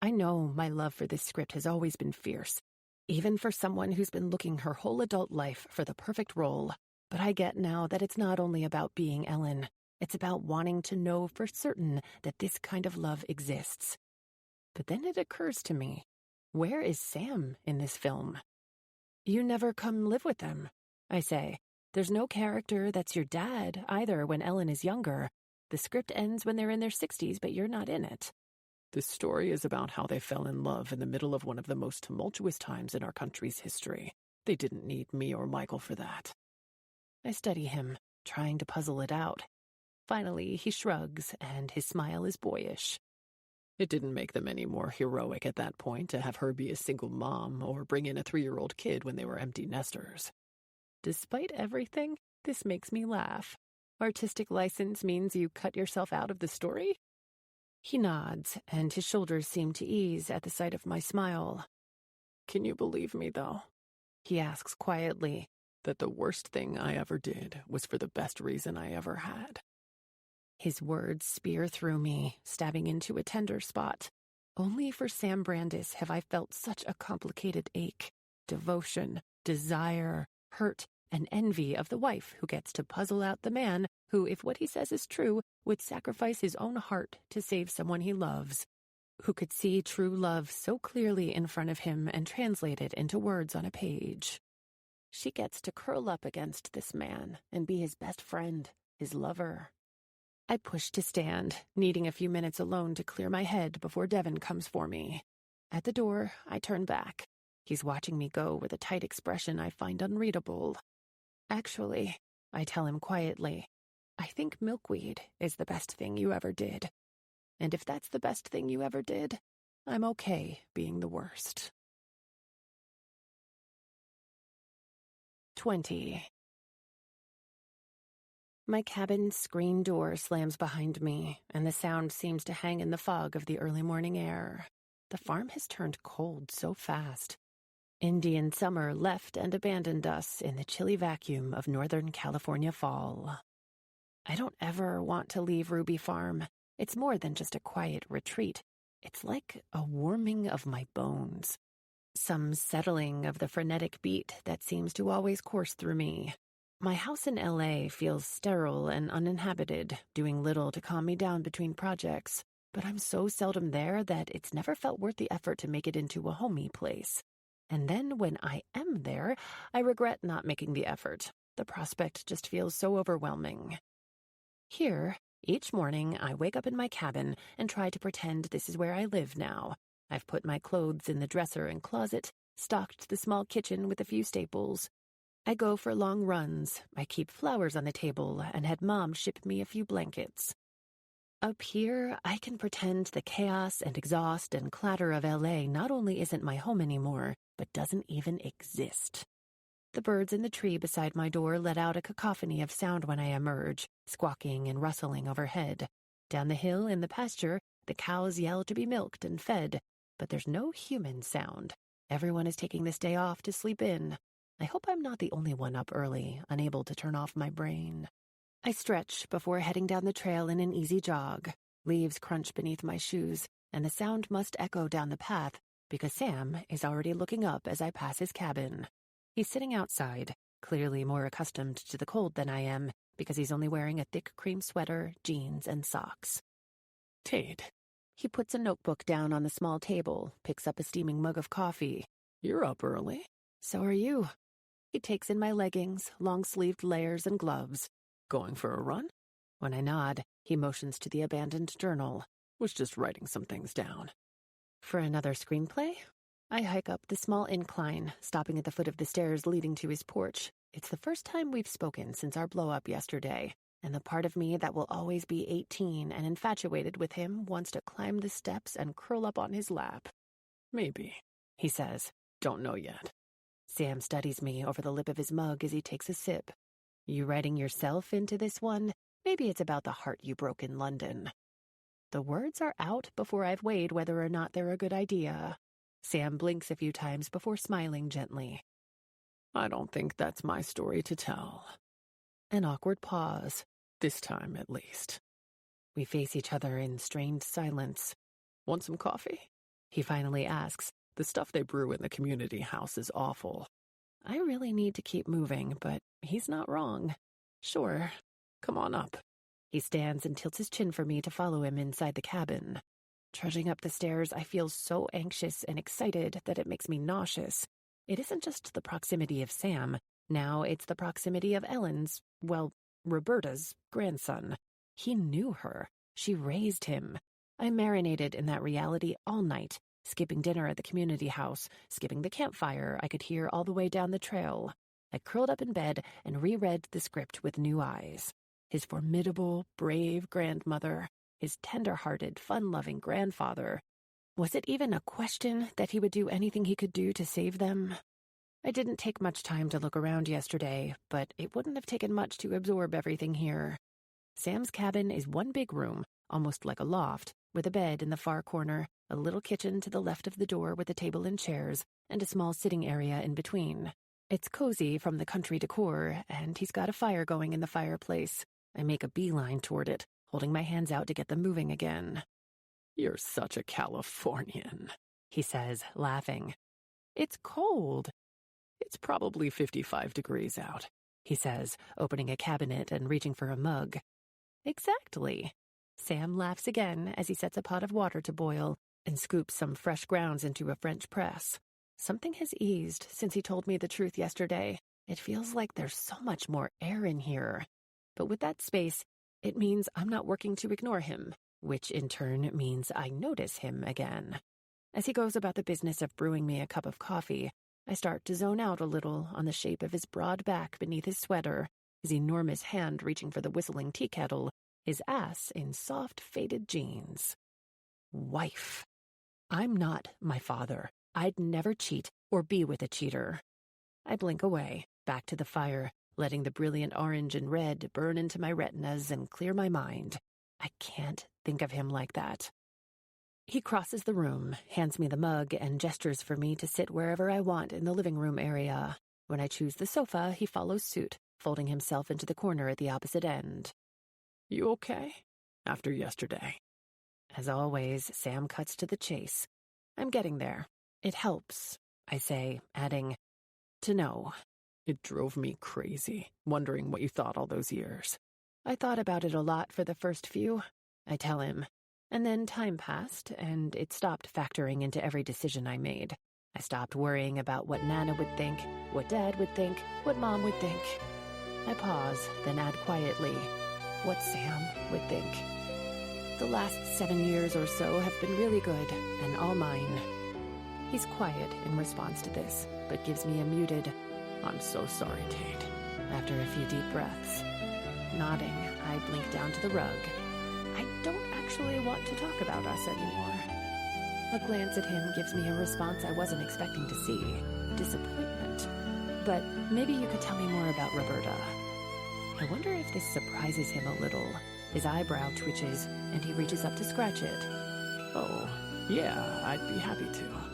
I know my love for this script has always been fierce, even for someone who's been looking her whole adult life for the perfect role. But I get now that it's not only about being Ellen. It's about wanting to know for certain that this kind of love exists. But then it occurs to me, where is Sam in this film? You never come live with them, I say. There's no character that's your dad either when Ellen is younger. The script ends when they're in their 60s, but you're not in it. The story is about how they fell in love in the middle of one of the most tumultuous times in our country's history. They didn't need me or Michael for that. I study him, trying to puzzle it out. Finally, he shrugs, and his smile is boyish. It didn't make them any more heroic at that point to have her be a single mom or bring in a 3-year-old kid when they were empty nesters. Despite everything, this makes me laugh. Artistic license means you cut yourself out of the story? He nods, and his shoulders seem to ease at the sight of my smile. Can you believe me, though? He asks quietly. That the worst thing I ever did was for the best reason I ever had. His words spear through me, stabbing into a tender spot. Only for Sam Brandis have I felt such a complicated ache, devotion, desire, hurt, and envy of the wife who gets to puzzle out the man who, if what he says is true, would sacrifice his own heart to save someone he loves, who could see true love so clearly in front of him and translate it into words on a page. She gets to curl up against this man and be his best friend, his lover. I push to stand, needing a few minutes alone to clear my head before Devon comes for me. At the door, I turn back. He's watching me go with a tight expression I find unreadable. Actually, I tell him quietly, I think milkweed is the best thing you ever did. And if that's the best thing you ever did, I'm okay being the worst. 20. My cabin's screen door slams behind me, and the sound seems to hang in the fog of the early morning air. The farm has turned cold so fast. Indian summer left and abandoned us in the chilly vacuum of Northern California fall. I don't ever want to leave Ruby Farm. It's more than just a quiet retreat. It's like a warming of my bones. Some settling of the frenetic beat that seems to always course through me. My house in LA feels sterile and uninhabited, doing little to calm me down between projects. But I'm so seldom there that it's never felt worth the effort to make it into a homey place. And then when I am there, I regret not making the effort. The prospect just feels so overwhelming. Here, each morning I wake up in my cabin and try to pretend this is where I live now. I've put my clothes in the dresser and closet, stocked the small kitchen with a few staples. I go for long runs, I keep flowers on the table, and had Mom ship me a few blankets. Up here, I can pretend the chaos and exhaust and clatter of LA not only isn't my home anymore, but doesn't even exist. The birds in the tree beside my door let out a cacophony of sound when I emerge, squawking and rustling overhead. Down the hill in the pasture, the cows yell to be milked and fed, but there's no human sound. Everyone is taking this day off to sleep in. I hope I'm not the only one up early, unable to turn off my brain. I stretch before heading down the trail in an easy jog. Leaves crunch beneath my shoes, and the sound must echo down the path because Sam is already looking up as I pass his cabin. He's sitting outside, clearly more accustomed to the cold than I am, because he's only wearing a thick cream sweater, jeans, and socks. Tate. He puts a notebook down on the small table, picks up a steaming mug of coffee. You're up early. So are you. He takes in my leggings, long-sleeved layers, and gloves. Going for a run? When I nod, he motions to the abandoned journal. Was just writing some things down. For another screenplay? I hike up the small incline, stopping at the foot of the stairs leading to his porch. It's the first time we've spoken since our blow-up yesterday, and the part of me that will always be 18 and infatuated with him wants to climb the steps and curl up on his lap. Maybe, he says. Don't know yet. Sam studies me over the lip of his mug as he takes a sip. You writing yourself into this one? Maybe it's about the heart you broke in London. The words are out before I've weighed whether or not they're a good idea. Sam blinks a few times before smiling gently. I don't think that's my story to tell. An awkward pause. This time, at least. We face each other in strained silence. Want some coffee? He finally asks. The stuff they brew in the community house is awful. I really need to keep moving, but he's not wrong. Sure. Come on up. He stands and tilts his chin for me to follow him inside the cabin. Trudging up the stairs, I feel so anxious and excited that it makes me nauseous. It isn't just the proximity of Sam. Now it's the proximity of Ellen's, well, Roberta's grandson. He knew her. She raised him. I marinated in that reality all night, skipping dinner at the community house, skipping the campfire I could hear all the way down the trail. I curled up in bed and reread the script with new eyes. His formidable, brave grandmother, his tender-hearted, fun-loving grandfather. Was it even a question that he would do anything he could do to save them? I didn't take much time to look around yesterday, but it wouldn't have taken much to absorb everything here. Sam's cabin is one big room, almost like a loft, with a bed in the far corner, a little kitchen to the left of the door with a table and chairs, and a small sitting area in between. It's cozy from the country decor, and he's got a fire going in the fireplace. I make a beeline toward it, holding my hands out to get them moving again. You're such a Californian, he says, laughing. It's cold. It's probably 55 degrees out, he says, opening a cabinet and reaching for a mug. Exactly. Sam laughs again as he sets a pot of water to boil and scoops some fresh grounds into a French press. Something has eased since he told me the truth yesterday. It feels like there's so much more air in here. But with that space, it means I'm not working to ignore him, which in turn means I notice him again. As he goes about the business of brewing me a cup of coffee, I start to zone out a little on the shape of his broad back beneath his sweater, his enormous hand reaching for the whistling tea kettle, his ass in soft, faded jeans. Wife. I'm not my father. I'd never cheat or be with a cheater. I blink away, back to the fire, letting the brilliant orange and red burn into my retinas and clear my mind. I can't think of him like that. He crosses the room, hands me the mug, and gestures for me to sit wherever I want in the living room area. When I choose the sofa, he follows suit, folding himself into the corner at the opposite end. You okay? After yesterday. As always, Sam cuts to the chase. I'm getting there. It helps, I say, adding, to know. It drove me crazy, wondering what you thought all those years. I thought about it a lot for the first few, I tell him. And then time passed, and it stopped factoring into every decision I made. I stopped worrying about what Nana would think, what Dad would think, what Mom would think. I pause, then add quietly, what Sam would think. The last 7 years or so have been really good, and all mine. He's quiet in response to this, but gives me a muted, I'm so sorry, Tate. After a few deep breaths. Nodding, I blink down to the rug. I don't actually want to talk about us anymore. A glance at him gives me a response I wasn't expecting to see. Disappointment. But maybe you could tell me more about Roberta. I wonder if this surprises him a little. His eyebrow twitches, and he reaches up to scratch it. Oh, yeah, I'd be happy to.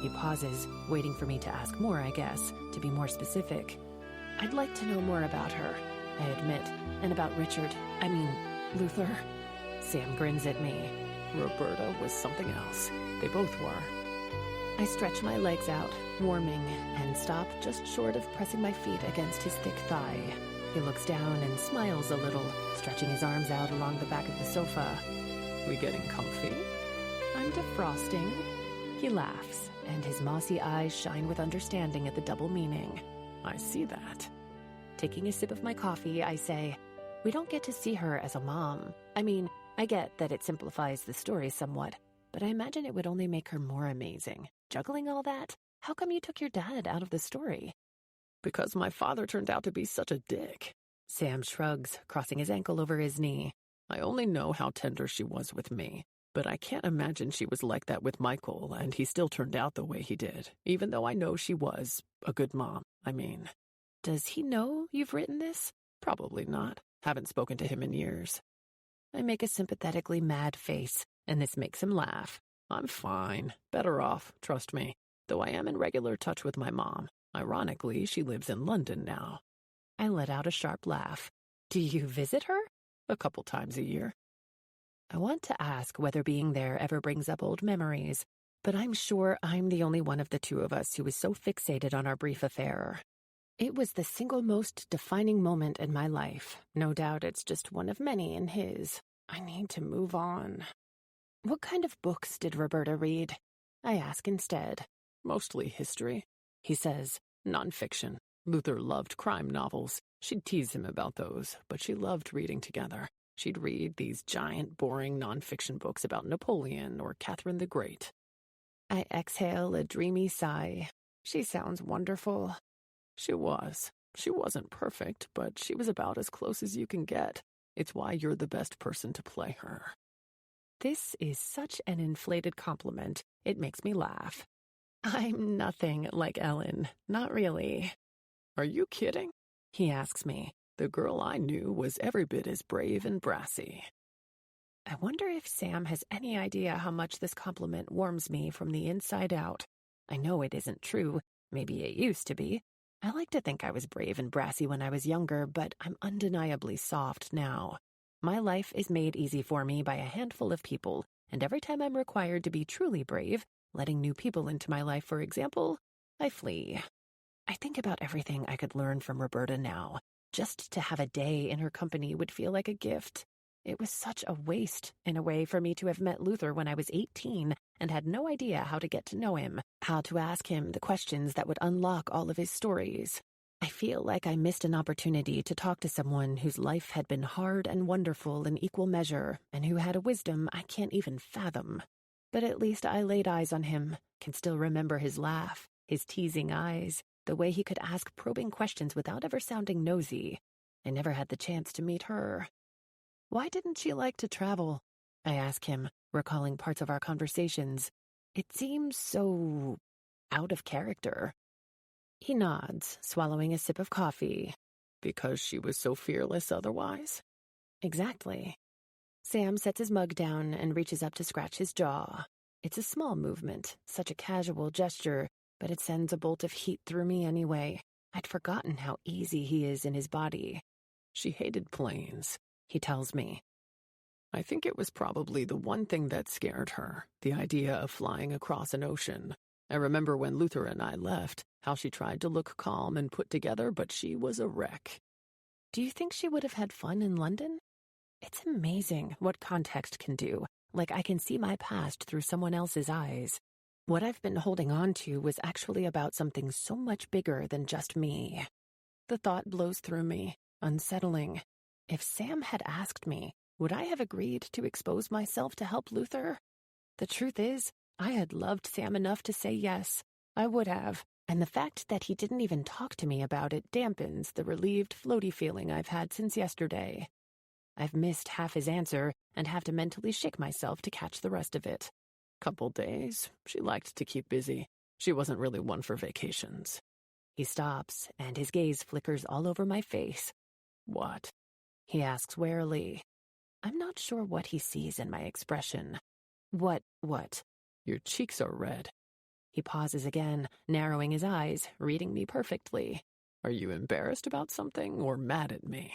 He pauses, waiting for me to ask more, I guess, to be more specific. I'd like to know more about her, I admit, and about Luther. Sam grins at me. Roberta was something else. They both were. I stretch my legs out, warming, and stop just short of pressing my feet against his thick thigh. He looks down and smiles a little, stretching his arms out along the back of the sofa. We getting comfy? I'm defrosting. He laughs, and his mossy eyes shine with understanding at the double meaning. I see that. Taking a sip of my coffee, I say, we don't get to see her as a mom. I get that it simplifies the story somewhat, but I imagine it would only make her more amazing. Juggling all that? How come you took your dad out of the story? Because my father turned out to be such a dick. Sam shrugs, crossing his ankle over his knee. I only know how tender she was with me, but I can't imagine she was like that with Michael, and he still turned out the way he did, even though I know she was a good mom. Does he know you've written this? Probably not. Haven't spoken to him in years. I make a sympathetically mad face, and this makes him laugh. I'm fine. Better off, trust me. Though I am in regular touch with my mom. Ironically, she lives in London now. I let out a sharp laugh. Do you visit her? A couple times a year. I want to ask whether being there ever brings up old memories, but I'm sure I'm the only one of the two of us who is so fixated on our brief affair. It was the single most defining moment in my life. No doubt it's just one of many in his. I need to move on. What kind of books did Roberta read? I ask instead. Mostly history, he says. Nonfiction. Luther loved crime novels. She'd tease him about those, but she loved reading together. She'd read these giant, boring nonfiction books about Napoleon or Catherine the Great. I exhale a dreamy sigh. She sounds wonderful. She was. She wasn't perfect, but she was about as close as you can get. It's why you're the best person to play her. This is such an inflated compliment. It makes me laugh. I'm nothing like Ellen. Not really. Are you kidding? He asks me. The girl I knew was every bit as brave and brassy. I wonder if Sam has any idea how much this compliment warms me from the inside out. I know it isn't true. Maybe it used to be. I like to think I was brave and brassy when I was younger, but I'm undeniably soft now. My life is made easy for me by a handful of people, and every time I'm required to be truly brave, letting new people into my life, for example, I flee. I think about everything I could learn from Roberta now. Just to have a day in her company would feel like a gift. It was such a waste, in a way, for me to have met Luther when I was 18 and had no idea how to get to know him, how to ask him the questions that would unlock all of his stories. I feel like I missed an opportunity to talk to someone whose life had been hard and wonderful in equal measure, and who had a wisdom I can't even fathom. But at least I laid eyes on him, can still remember his laugh, his teasing eyes, the way he could ask probing questions without ever sounding nosy. I never had the chance to meet her. Why didn't she like to travel? I ask him, recalling parts of our conversations. It seems so out of character. He nods, swallowing a sip of coffee. Because she was so fearless otherwise? Exactly. Sam sets his mug down and reaches up to scratch his jaw. It's a small movement, such a casual gesture, but it sends a bolt of heat through me anyway. I'd forgotten how easy he is in his body. She hated planes, he tells me. I think it was probably the one thing that scared her, the idea of flying across an ocean. I remember when Luther and I left, how she tried to look calm and put together, but she was a wreck. Do you think she would have had fun in London? It's amazing what context can do. Like I can see my past through someone else's eyes. What I've been holding on to was actually about something so much bigger than just me. The thought blows through me, unsettling. If Sam had asked me, would I have agreed to expose myself to help Luther? The truth is, I had loved Sam enough to say yes. I would have. And the fact that he didn't even talk to me about it dampens the relieved, floaty feeling I've had since yesterday. I've missed half his answer and have to mentally shake myself to catch the rest of it. Couple days. She liked to keep busy. She wasn't really one for vacations. He stops, and his gaze flickers all over my face. What? He asks warily. I'm not sure what he sees in my expression. What? Your cheeks are red. He pauses again, narrowing his eyes, reading me perfectly. Are you embarrassed about something or mad at me?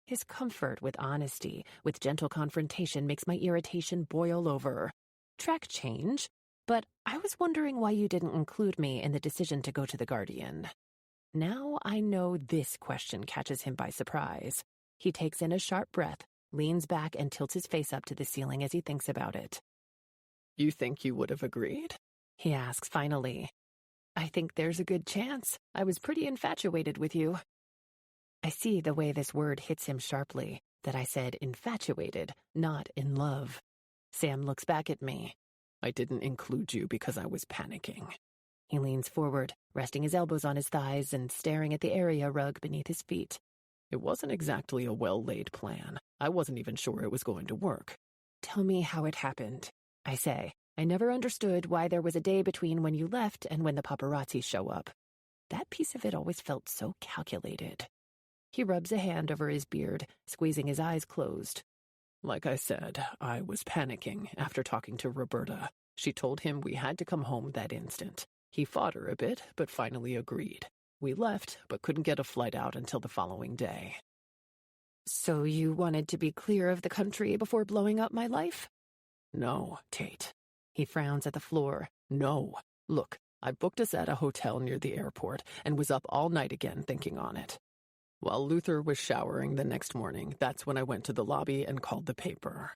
His comfort with honesty, with gentle confrontation, makes my irritation boil over. Track change, but I was wondering why you didn't include me in the decision to go to the Guardian. Now I know this question catches him by surprise. He takes in a sharp breath, leans back, and tilts his face up to the ceiling as he thinks about it. You think you would have agreed? He asks finally. I think there's a good chance. I was pretty infatuated with you. I see the way this word hits him sharply, that I said infatuated, not in love. Sam looks back at me. I didn't include you because I was panicking. He leans forward, resting his elbows on his thighs and staring at the area rug beneath his feet. It wasn't exactly a well-laid plan. I wasn't even sure it was going to work. Tell me how it happened, I say. I never understood why there was a day between when you left and when the paparazzi show up. That piece of it always felt so calculated. He rubs a hand over his beard, squeezing his eyes closed. Like I said, I was panicking after talking to Roberta. She told him we had to come home that instant. He fought her a bit, but finally agreed. We left, but couldn't get a flight out until the following day. So you wanted to be clear of the country before blowing up my life? No, Tate. He frowns at the floor. No. Look, I booked us at a hotel near the airport and was up all night again thinking on it. While Luther was showering the next morning, that's when I went to the lobby and called the paper.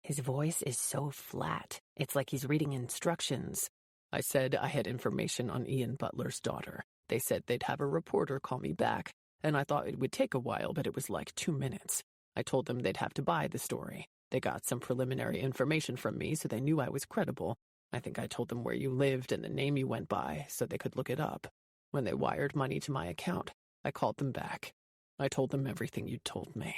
His voice is so flat. It's like he's reading instructions. I said I had information on Ian Butler's daughter. They said they'd have a reporter call me back, and I thought it would take a while, but it was like 2 minutes. I told them they'd have to buy the story. They got some preliminary information from me, so they knew I was credible. I think I told them where you lived and the name you went by, so they could look it up. When they wired money to my account, I called them back. I told them everything you'd told me.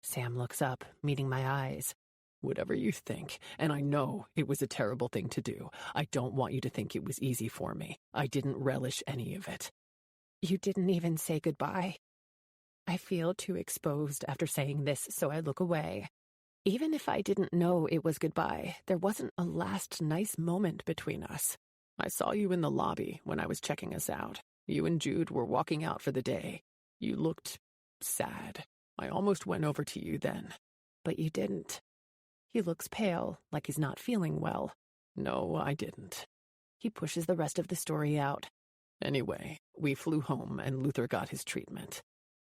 Sam looks up, meeting my eyes. Whatever you think, and I know it was a terrible thing to do. I don't want you to think it was easy for me. I didn't relish any of it. You didn't even say goodbye. I feel too exposed after saying this, so I look away. Even if I didn't know it was goodbye, there wasn't a last nice moment between us. I saw you in the lobby when I was checking us out. You and Jude were walking out for the day. You looked sad. I almost went over to you then. But you didn't. He looks pale, like he's not feeling well. No, I didn't. He pushes the rest of the story out. Anyway, we flew home and Luther got his treatment.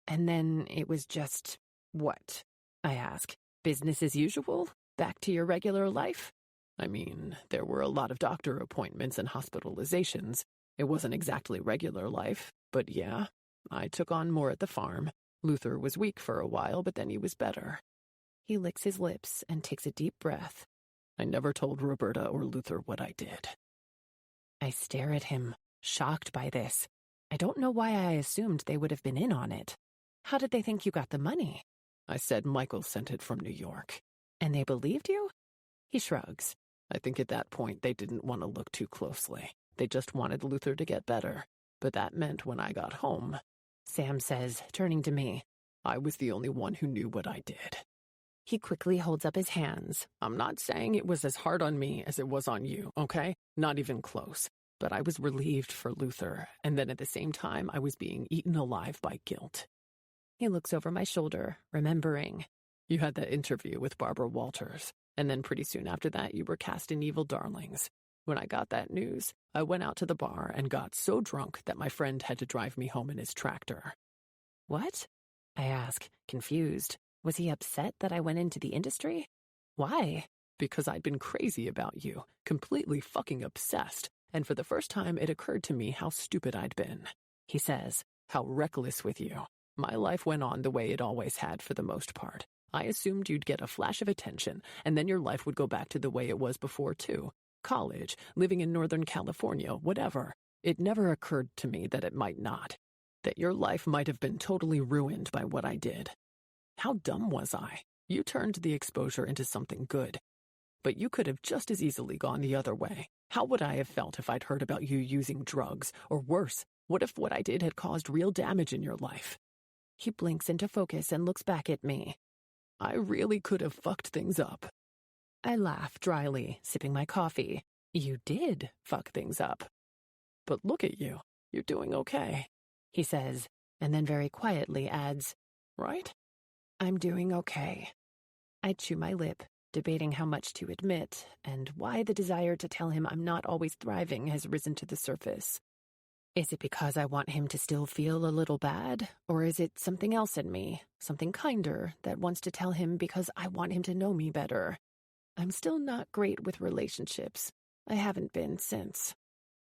And then it was just, what? I ask. Business as usual? Back to your regular life? I mean, there were a lot of doctor appointments and hospitalizations. It wasn't exactly regular life, but yeah, I took on more at the farm. Luther was weak for a while, but then he was better. He licks his lips and takes a deep breath. I never told Roberta or Luther what I did. I stare at him, shocked by this. I don't know why I assumed they would have been in on it. How did they think you got the money? I said Michael sent it from New York. And they believed you? He shrugs. I think at that point they didn't want to look too closely. They just wanted Luther to get better. But that meant when I got home, Sam says, turning to me. I was the only one who knew what I did. He quickly holds up his hands. I'm not saying it was as hard on me as it was on you, okay? Not even close. But I was relieved for Luther, and then at the same time I was being eaten alive by guilt. He looks over my shoulder, remembering. You had that interview with Barbara Walters, and then pretty soon after that you were cast in Evil Darlings. When I got that news, I went out to the bar and got so drunk that my friend had to drive me home in his tractor. What? I ask, confused. Was he upset that I went into the industry? Why? Because I'd been crazy about you, completely fucking obsessed, and for the first time it occurred to me how stupid I'd been. He says, how reckless with you. My life went on the way it always had for the most part. I assumed you'd get a flash of attention, and then your life would go back to the way it was before, too. College, living in Northern California, whatever. It never occurred to me that it might not. That your life might have been totally ruined by what I did. How dumb was I? You turned the exposure into something good. But you could have just as easily gone the other way. How would I have felt if I'd heard about you using drugs? Or worse, what if what I did had caused real damage in your life? He blinks into focus and looks back at me. I really could have fucked things up. I laugh dryly, sipping my coffee. You did fuck things up. But look at you. You're doing okay. He says, and then very quietly adds, right? I'm doing okay. I chew my lip, debating how much to admit, and why the desire to tell him I'm not always thriving has risen to the surface. Is it because I want him to still feel a little bad, or is it something else in me, something kinder, that wants to tell him because I want him to know me better? I'm still not great with relationships. I haven't been since.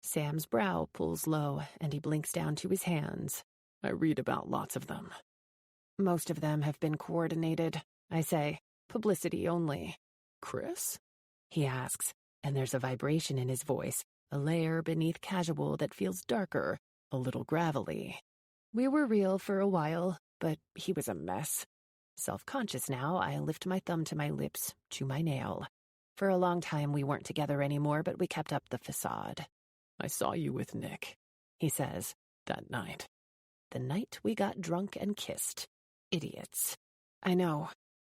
Sam's brow pulls low, and he blinks down to his hands. I read about lots of them. Most of them have been coordinated, I say. Publicity only. Chris? He asks, and there's a vibration in his voice, a layer beneath casual that feels darker, a little gravelly. We were real for a while, but he was a mess. Self-conscious now, I lift my thumb to my lips, chew my nail. For a long time we weren't together anymore, but we kept up the facade. I saw you with Nick, he says. That night. The night we got drunk and kissed. Idiots. I know.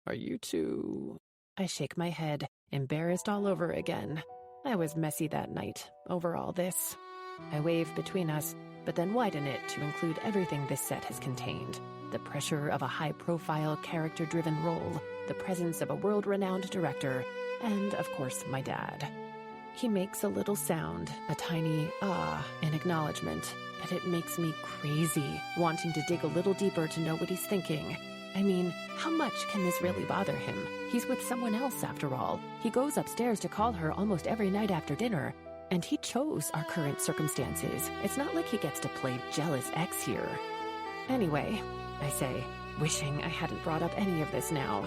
Are you two... I shake my head, embarrassed all over again. I was messy that night, over all this. I wave between us, but then widen it to include everything this set has contained. The pressure of a high-profile, character-driven role, the presence of a world-renowned director, and, of course, my dad. He makes a little sound, a tiny ah in acknowledgement, but it makes me crazy, wanting to dig a little deeper to know what he's thinking. I mean, how much can this really bother him? He's with someone else, after all. He goes upstairs to call her almost every night after dinner, and he chose our current circumstances. It's not like he gets to play jealous ex here. Anyway, I say, wishing I hadn't brought up any of this now.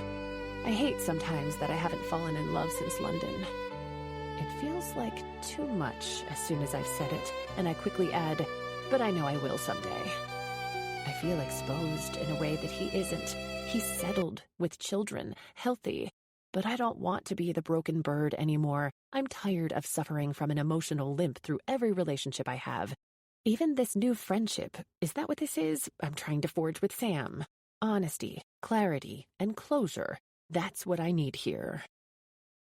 I hate sometimes that I haven't fallen in love since London. It feels like too much as soon as I've said it, and I quickly add, but I know I will someday. I feel exposed in a way that he isn't. He's settled, with children, healthy. But I don't want to be the broken bird anymore. I'm tired of suffering from an emotional limp through every relationship I have. Even this new friendship, is that what this is? I'm trying to forge with Sam. Honesty, clarity, and closure. That's what I need here.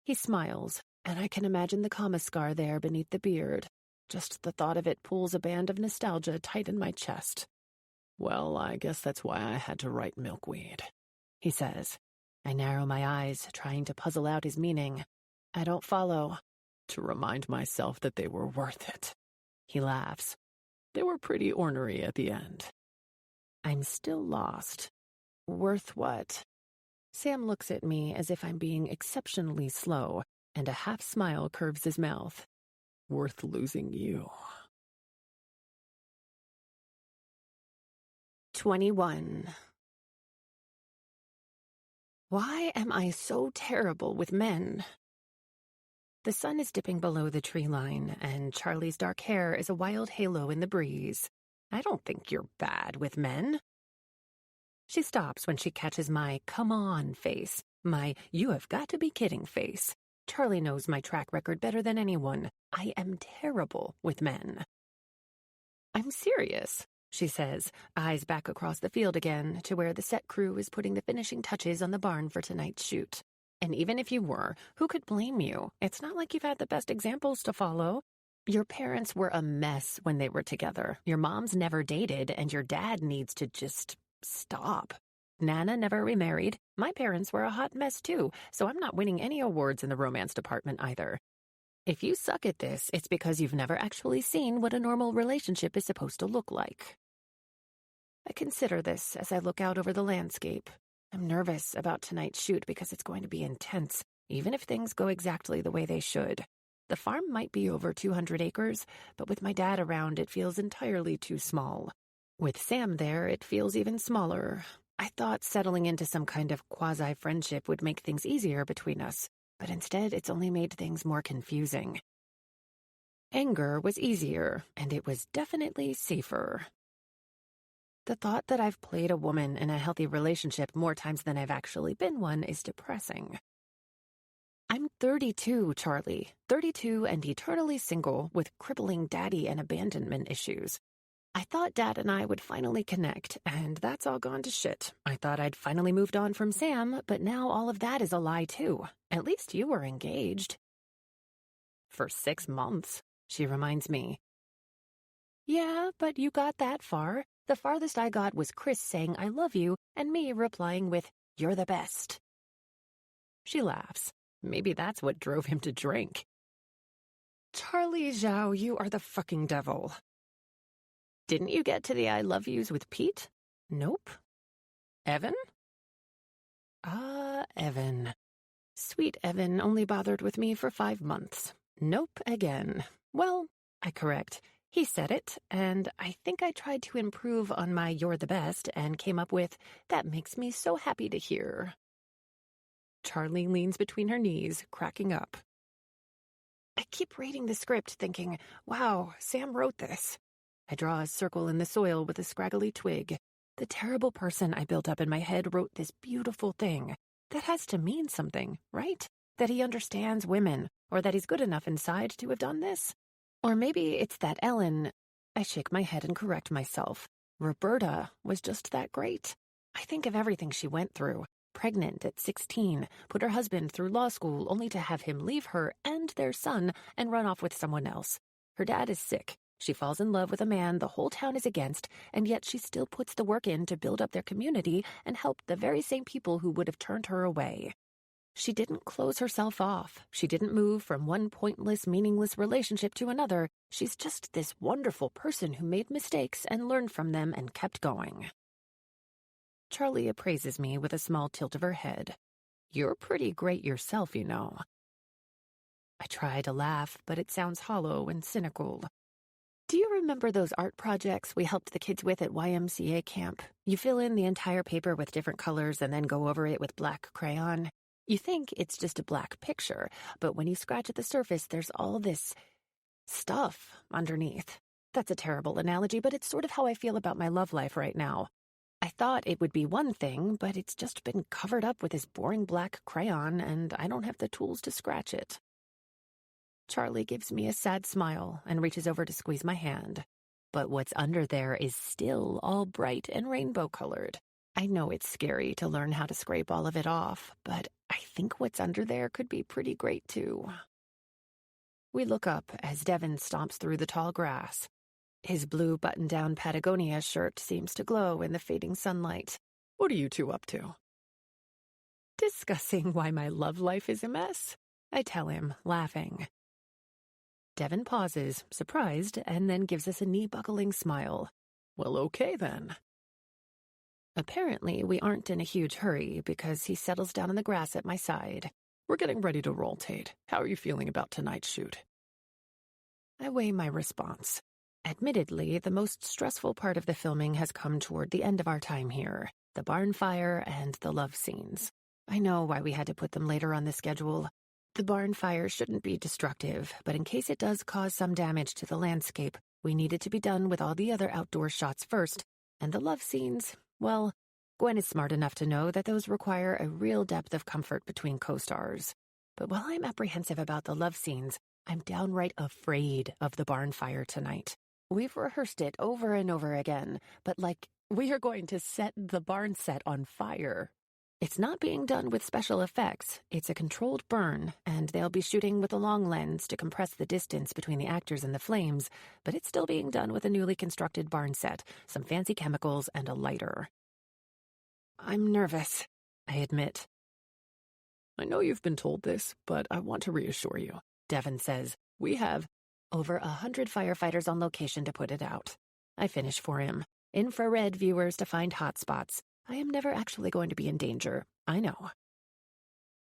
He smiles, and I can imagine the comma scar there beneath the beard. Just the thought of it pulls a band of nostalgia tight in my chest. Well, I guess that's why I had to write Milkweed, he says. I narrow my eyes, trying to puzzle out his meaning. I don't follow. To remind myself that they were worth it. He laughs. They were pretty ornery at the end. I'm still lost. Worth what? Sam looks at me as if I'm being exceptionally slow, and a half smile curves his mouth. Worth losing you. 21. Why am I so terrible with men? The sun is dipping below the tree line, and Charlie's dark hair is a wild halo in the breeze. I don't think you're bad with men. She stops when she catches my come on face, my you have got to be kidding face. Charlie knows my track record better than anyone. I am terrible with men. I'm serious. she says, eyes back across the field again to where the set crew is putting the finishing touches on the barn for tonight's shoot. And even if you were, who could blame you? It's not like you've had the best examples to follow. Your parents were a mess when they were together. Your mom's never dated, and your dad needs to just stop. Nana never remarried. My parents were a hot mess too, so I'm not winning any awards in the romance department either. If you suck at this, it's because you've never actually seen what a normal relationship is supposed to look like. I consider this as I look out over the landscape. I'm nervous about tonight's shoot because it's going to be intense, even if things go exactly the way they should. The farm might be over 200 acres, but with my dad around, it feels entirely too small. With Sam there, it feels even smaller. I thought settling into some kind of quasi-friendship would make things easier between us, but instead it's only made things more confusing. Anger was easier, and it was definitely safer. The thought that I've played a woman in a healthy relationship more times than I've actually been one is depressing. I'm 32, Charlie. 32 and eternally single with crippling daddy and abandonment issues. I thought Dad and I would finally connect, and that's all gone to shit. I thought I'd finally moved on from Sam, but now all of that is a lie too. At least you were engaged. For 6 months, she reminds me. Yeah, but you got that far. The farthest I got was Chris saying I love you, and me replying with, you're the best. She laughs. Maybe that's what drove him to drink. Charlie Zhao, you are the fucking devil. Didn't you get to the I love yous with Pete? Nope. Evan? Evan. Sweet Evan only bothered with me for 5 months. Nope again. Well, I correct. He said it, and I think I tried to improve on my you're the best and came up with, that makes me so happy to hear. Charlie leans between her knees, cracking up. I keep reading the script thinking, wow, Sam wrote this. I draw a circle in the soil with a scraggly twig. The terrible person I built up in my head wrote this beautiful thing. That has to mean something, right? That he understands women, or that he's good enough inside to have done this. Or maybe it's that Ellen... I shake my head and correct myself. Roberta was just that great. I think of everything she went through. Pregnant at 16, put her husband through law school only to have him leave her and their son and run off with someone else. Her dad is sick. She falls in love with a man the whole town is against, and yet she still puts the work in to build up their community and help the very same people who would have turned her away. She didn't close herself off. She didn't move from one pointless, meaningless relationship to another. She's just this wonderful person who made mistakes and learned from them and kept going. Charlie appraises me with a small tilt of her head. You're pretty great yourself, you know. I try to laugh, but it sounds hollow and cynical. Do you remember those art projects we helped the kids with at YMCA camp? You fill in the entire paper with different colors and then go over it with black crayon. You think it's just a black picture, but when you scratch at the surface, there's all this stuff underneath. That's a terrible analogy, but it's sort of how I feel about my love life right now. I thought it would be one thing, but it's just been covered up with this boring black crayon, and I don't have the tools to scratch it. Charlie gives me a sad smile and reaches over to squeeze my hand. But what's under there is still all bright and rainbow-colored. I know it's scary to learn how to scrape all of it off, but I think what's under there could be pretty great, too. We look up as Devin stomps through the tall grass. His blue button-down Patagonia shirt seems to glow in the fading sunlight. What are you two up to? Discussing why my love life is a mess, I tell him, laughing. Devin pauses, surprised, and then gives us a knee-buckling smile. Well, okay then. Apparently, we aren't in a huge hurry because he settles down on the grass at my side. We're getting ready to roll, Tate. How are you feeling about tonight's shoot? I weigh my response. Admittedly, the most stressful part of the filming has come toward the end of our time here, the barn fire and the love scenes. I know why we had to put them later on the schedule. The barn fire shouldn't be destructive, but in case it does cause some damage to the landscape, we needed to be done with all the other outdoor shots first, and the love scenes, well, Gwen is smart enough to know that those require a real depth of comfort between co-stars. But while I'm apprehensive about the love scenes, I'm downright afraid of the barn fire tonight. We've rehearsed it over and over again, but we are going to set the barn set on fire. It's not being done with special effects. It's a controlled burn, and they'll be shooting with a long lens to compress the distance between the actors and the flames, but it's still being done with a newly constructed barn set, some fancy chemicals, and a lighter. I'm nervous, I admit. I know you've been told this, but I want to reassure you. Devin says, we have over 100 firefighters on location to put it out. I finish for him. Infrared viewers to find hotspots. I am never actually going to be in danger. I know.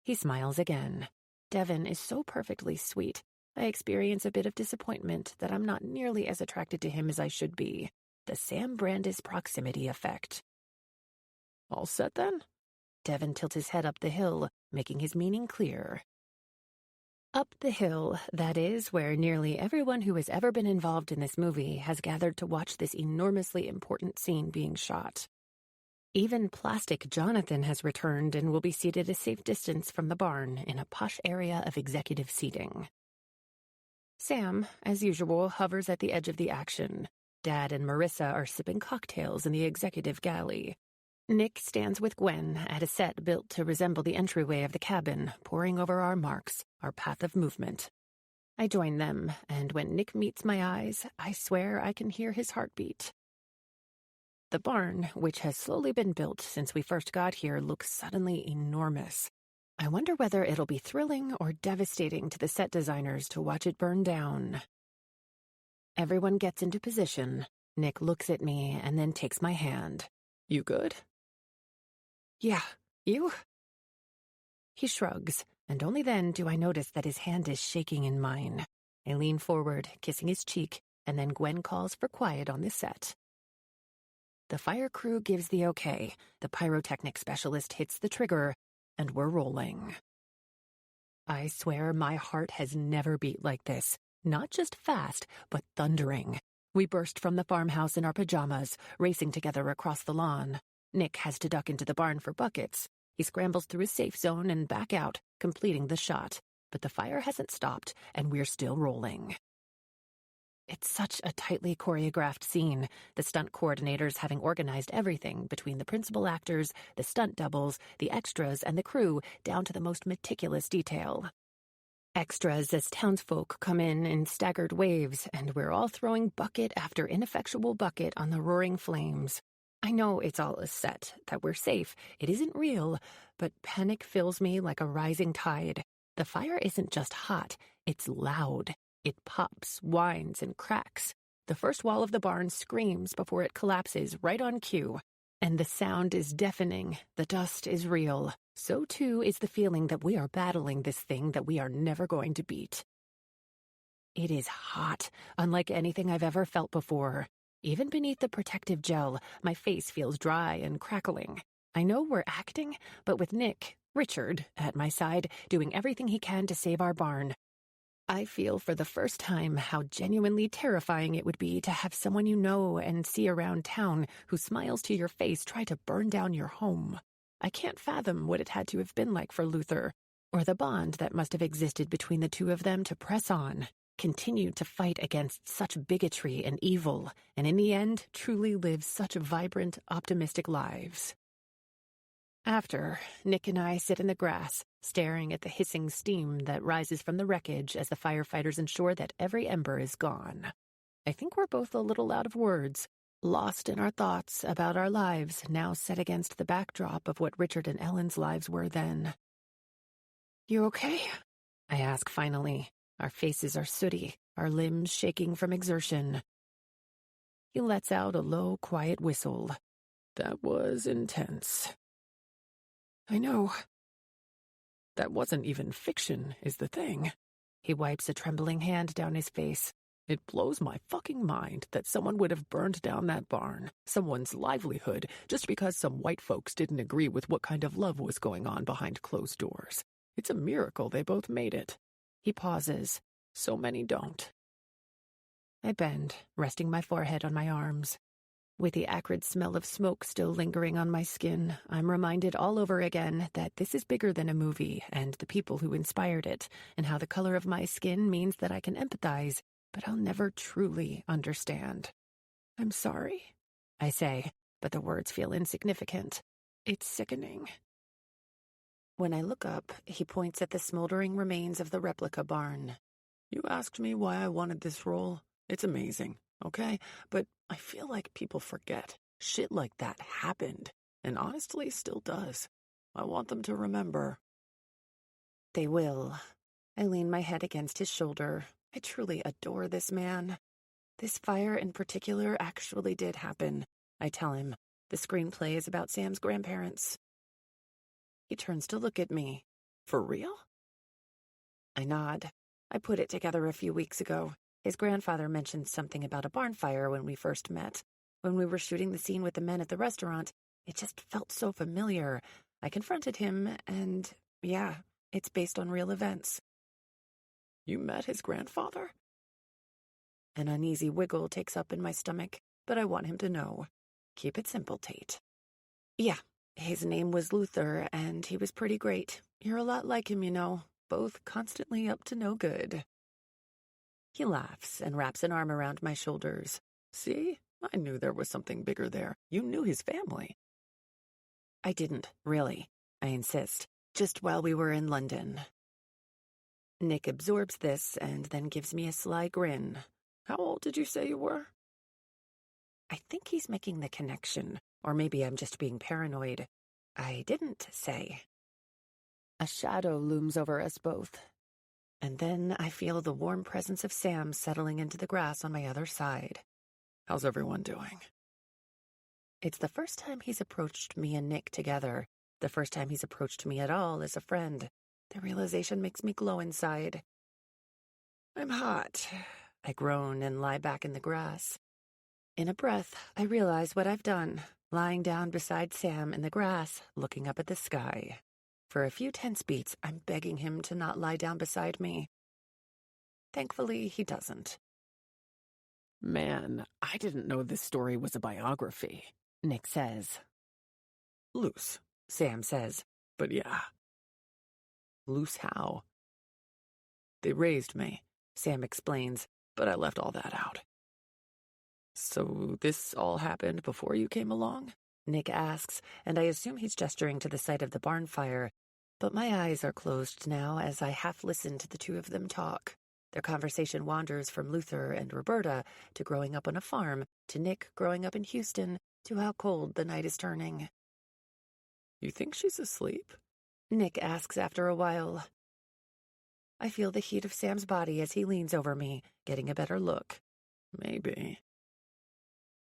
He smiles again. Devin is so perfectly sweet. I experience a bit of disappointment that I'm not nearly as attracted to him as I should be. The Sama Brandisa proximity effect. All set then? Devin tilts his head up the hill, making his meaning clear. Up the hill, that is, where nearly everyone who has ever been involved in this movie has gathered to watch this enormously important scene being shot. Even Plastic Jonathan has returned and will be seated a safe distance from the barn in a posh area of executive seating. Sam, as usual, hovers at the edge of the action. Dad and Marissa are sipping cocktails in the executive galley. Nick stands with Gwen at a set built to resemble the entryway of the cabin, poring over our marks, our path of movement. I join them, and when Nick meets my eyes, I swear I can hear his heartbeat. The barn, which has slowly been built since we first got here, looks suddenly enormous. I wonder whether it'll be thrilling or devastating to the set designers to watch it burn down. Everyone gets into position. Nick looks at me and then takes my hand. You good? Yeah, you? He shrugs, and only then do I notice that his hand is shaking in mine. I lean forward, kissing his cheek, and then Gwen calls for quiet on the set. The fire crew gives the okay, the pyrotechnic specialist hits the trigger, and we're rolling. I swear my heart has never beat like this. Not just fast, but thundering. We burst from the farmhouse in our pajamas, racing together across the lawn. Nick has to duck into the barn for buckets. He scrambles through a safe zone and back out, completing the shot. But the fire hasn't stopped, and we're still rolling. It's such a tightly choreographed scene, the stunt coordinators having organized everything between the principal actors, the stunt doubles, the extras, and the crew, down to the most meticulous detail. Extras as townsfolk come in staggered waves, and we're all throwing bucket after ineffectual bucket on the roaring flames. I know it's all a set, that we're safe, it isn't real, but panic fills me like a rising tide. The fire isn't just hot, it's loud. It pops, whines, and cracks. The first wall of the barn screams before it collapses right on cue. And the sound is deafening, the dust is real. So too is the feeling that we are battling this thing that we are never going to beat. It is hot, unlike anything I've ever felt before. Even beneath the protective gel, my face feels dry and crackling. I know we're acting, but with Richard, at my side, doing everything he can to save our barn. I feel for the first time how genuinely terrifying it would be to have someone you know and see around town who smiles to your face try to burn down your home. I can't fathom what it had to have been like for Luther, or the bond that must have existed between the two of them to press on, continue to fight against such bigotry and evil, and in the end truly live such vibrant, optimistic lives. After, Nick and I sit in the grass, staring at the hissing steam that rises from the wreckage as the firefighters ensure that every ember is gone. I think we're both a little out of words, lost in our thoughts about our lives now set against the backdrop of what Richard and Ellen's lives were then. You okay? I ask finally. Our faces are sooty, our limbs shaking from exertion. He lets out a low, quiet whistle. That was intense. I know. That wasn't even fiction, is the thing. He wipes a trembling hand down his face. It blows my fucking mind that someone would have burned down that barn, someone's livelihood, just because some white folks didn't agree with what kind of love was going on behind closed doors. It's a miracle they both made it. He pauses. So many don't. I bend, resting my forehead on my arms. With the acrid smell of smoke still lingering on my skin, I'm reminded all over again that this is bigger than a movie and the people who inspired it, and how the color of my skin means that I can empathize, but I'll never truly understand. I'm sorry, I say, but the words feel insignificant. It's sickening. When I look up, he points at the smoldering remains of the replica barn. You asked me why I wanted this role. It's amazing, okay? But I feel like people forget. Shit like that happened, and honestly still does. I want them to remember. They will. I lean my head against his shoulder. I truly adore this man. This fire in particular actually did happen, I tell him. The screenplay is about Sam's grandparents. He turns to look at me. For real? I nod. I put it together a few weeks ago. His grandfather mentioned something about a barn fire when we first met. When we were shooting the scene with the men at the restaurant, it just felt so familiar. I confronted him, and yeah, it's based on real events. You met his grandfather? An uneasy wiggle takes up in my stomach, but I want him to know. Keep it simple, Tate. Yeah, his name was Luther, and he was pretty great. You're a lot like him, you know, both constantly up to no good. He laughs and wraps an arm around my shoulders. See? I knew there was something bigger there. You knew his family. I didn't, really. I insist. Just while we were in London. Nick absorbs this and then gives me a sly grin. How old did you say you were? I think he's making the connection, or maybe I'm just being paranoid. I didn't say. A shadow looms over us both. And then I feel the warm presence of Sam settling into the grass on my other side. How's everyone doing? It's the first time he's approached me and Nick together. The first time he's approached me at all as a friend. The realization makes me glow inside. I'm hot. I groan and lie back in the grass. In a breath, I realize what I've done, lying down beside Sam in the grass, looking up at the sky. For a few tense beats, I'm begging him to not lie down beside me. Thankfully, he doesn't. Man, I didn't know this story was a biography, Nick says. Loose, Sam says. But yeah. Loose how? They raised me, Sam explains, but I left all that out. So this all happened before you came along? Nick asks, and I assume he's gesturing to the site of the barn fire. But my eyes are closed now as I half listen to the two of them talk. Their conversation wanders from Luther and Roberta to growing up on a farm, to Nick growing up in Houston, to how cold the night is turning. You think she's asleep? Nick asks after a while. I feel the heat of Sam's body as he leans over me, getting a better look. Maybe.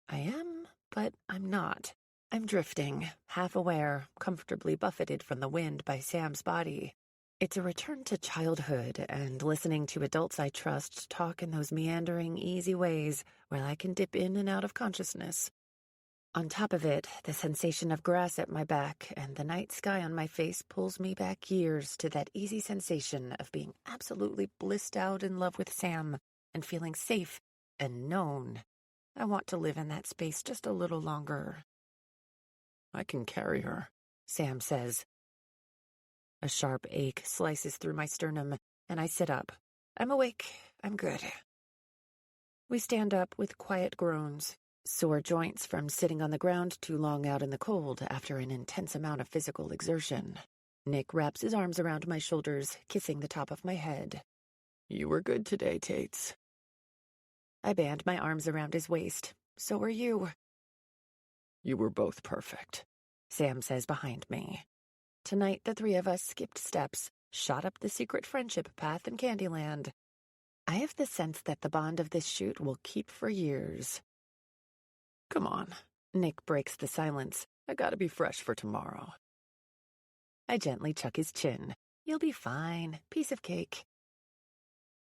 I am, but I'm not. I'm drifting, half aware, comfortably buffeted from the wind by Sam's body. It's a return to childhood and listening to adults I trust talk in those meandering, easy ways where I can dip in and out of consciousness. On top of it, the sensation of grass at my back and the night sky on my face pulls me back years to that easy sensation of being absolutely blissed out in love with Sam and feeling safe and known. I want to live in that space just a little longer. I can carry her, Sam says. A sharp ache slices through my sternum, and I sit up. I'm awake. I'm good. We stand up with quiet groans, sore joints from sitting on the ground too long out in the cold after an intense amount of physical exertion. Nick wraps his arms around my shoulders, kissing the top of my head. You were good today, Tates. I band my arms around his waist. So were you. You were both perfect, Sam says behind me. Tonight, the three of us skipped steps, shot up the secret friendship path in Candyland. I have the sense that the bond of this shoot will keep for years. Come on. Nick breaks the silence. I gotta be fresh for tomorrow. I gently chuck his chin. You'll be fine. Piece of cake.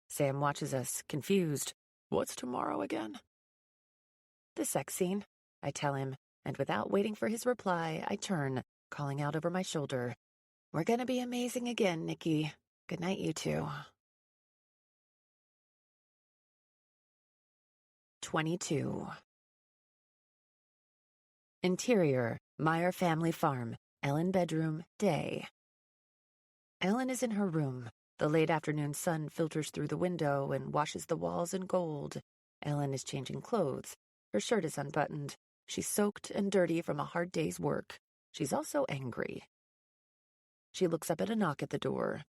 Sam watches us, confused. What's tomorrow again? The sex scene, I tell him, and without waiting for his reply, I turn, calling out over my shoulder. We're gonna be amazing again, Nikki. Good night, you two. 22. Interior, Meyer Family Farm, Ellen bedroom, day. Ellen is in her room. The late afternoon sun filters through the window and washes the walls in gold. Ellen is changing clothes. Her shirt is unbuttoned. She's soaked and dirty from a hard day's work. She's also angry. She looks up at a knock at the door.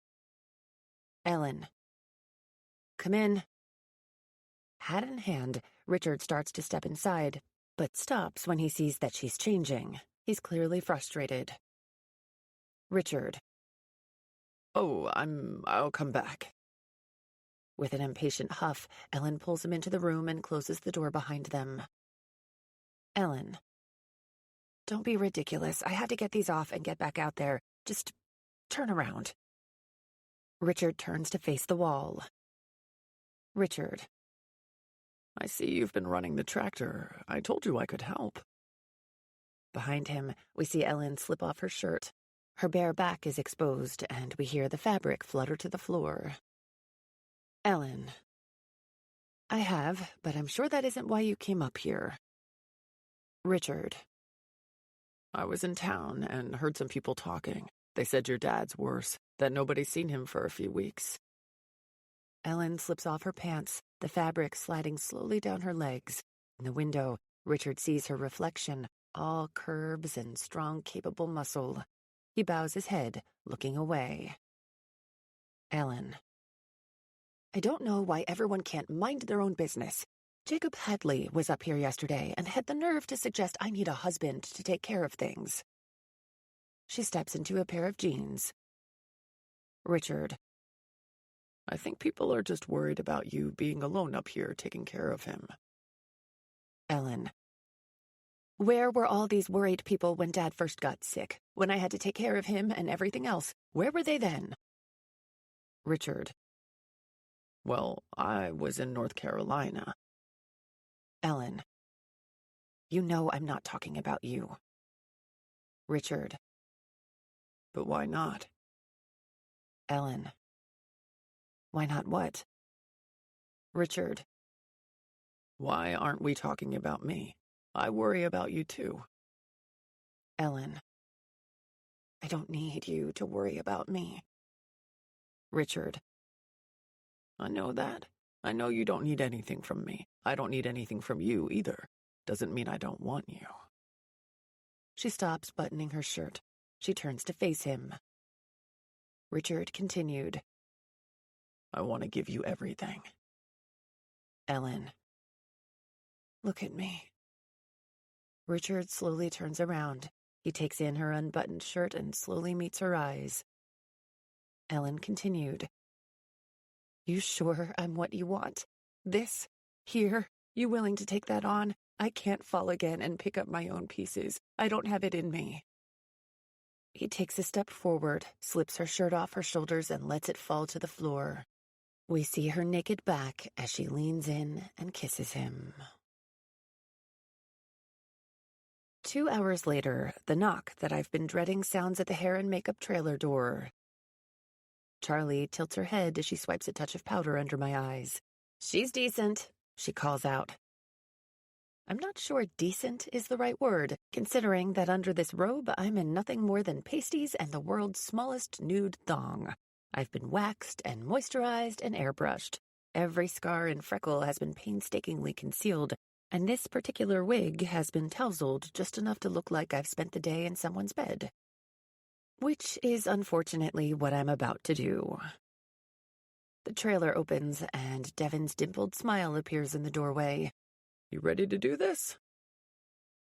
Ellen. Come in. Hat in hand, Richard starts to step inside, but stops when he sees that she's changing. He's clearly frustrated. Richard. Oh, I'll come back. With an impatient huff, Ellen pulls him into the room and closes the door behind them. Ellen. Don't be ridiculous. I had to get these off and get back out there. Just turn around. Richard turns to face the wall. Richard. I see you've been running the tractor. I told you I could help. Behind him, we see Ellen slip off her shirt. Her bare back is exposed, and we hear the fabric flutter to the floor. Ellen. I have, but I'm sure that isn't why you came up here. Richard. I was in town and heard some people talking. They said your dad's worse, that nobody's seen him for a few weeks. Ellen slips off her pants, the fabric sliding slowly down her legs. In the window, Richard sees her reflection, all curves and strong, capable muscle. He bows his head, looking away. Ellen. I don't know why everyone can't mind their own business. Jacob Hadley was up here yesterday and had the nerve to suggest I need a husband to take care of things. She steps into a pair of jeans. Richard. I think people are just worried about you being alone up here taking care of him. Ellen. Where were all these worried people when Dad first got sick? When I had to take care of him and everything else? Where were they then? Richard. Well, I was in North Carolina. Ellen. You know I'm not talking about you. Richard. But why not? Ellen. Why not what? Richard. Why aren't we talking about me? I worry about you too. Ellen. I don't need you to worry about me. Richard. I know that. I know you don't need anything from me. I don't need anything from you either. Doesn't mean I don't want you. She stops buttoning her shirt. She turns to face him. Richard continued. I want to give you everything. Ellen. Look at me. Richard slowly turns around. He takes in her unbuttoned shirt and slowly meets her eyes. Ellen continued. You sure I'm what you want? This? Here? You willing to take that on? I can't fall again and pick up my own pieces. I don't have it in me. He takes a step forward, slips her shirt off her shoulders and lets it fall to the floor. We see her naked back as she leans in and kisses him. 2 hours later, the knock that I've been dreading sounds at the hair and makeup trailer door. Charlie tilts her head as she swipes a touch of powder under my eyes. She's decent, she calls out. I'm not sure decent is the right word, considering that under this robe I'm in nothing more than pasties and the world's smallest nude thong. I've been waxed and moisturized and airbrushed. Every scar and freckle has been painstakingly concealed, and this particular wig has been tousled just enough to look like I've spent the day in someone's bed. Which is unfortunately what I'm about to do. The trailer opens, and Devin's dimpled smile appears in the doorway. You ready to do this?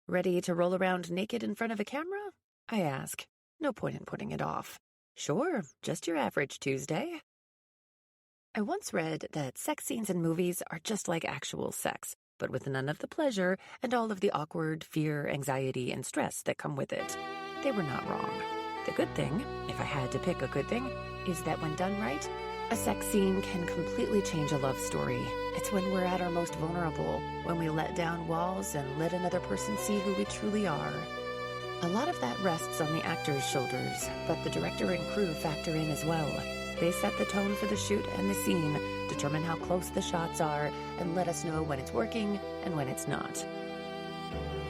Ready to roll around naked in front of a camera? I ask. No point in putting it off. Sure, just your average Tuesday. I once read that sex scenes in movies are just like actual sex, but with none of the pleasure and all of the awkward fear, anxiety, and stress that come with it. They were not wrong. The good thing, if I had to pick a good thing, is that when done right, a sex scene can completely change a love story. It's when we're at our most vulnerable, when we let down walls and let another person see who we truly are. A lot of that rests on the actor's shoulders, but the director and crew factor in as well. They set the tone for the shoot and the scene, determine how close the shots are, and let us know when it's working and when it's not.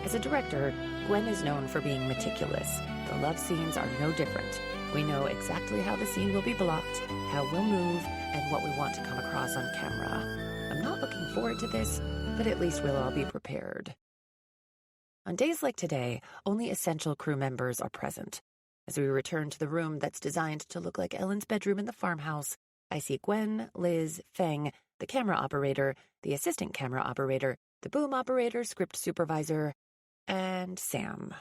As a director, Gwen is known for being meticulous. The love scenes are no different. We know exactly how the scene will be blocked, how we'll move, and what we want to come across on camera. I'm not looking forward to this, but at least we'll all be prepared. On days like today, only essential crew members are present. As we return to the room that's designed to look like Ellen's bedroom in the farmhouse, I see Gwen, Liz, Feng, the camera operator, the assistant camera operator, the boom operator, script supervisor, and Sam.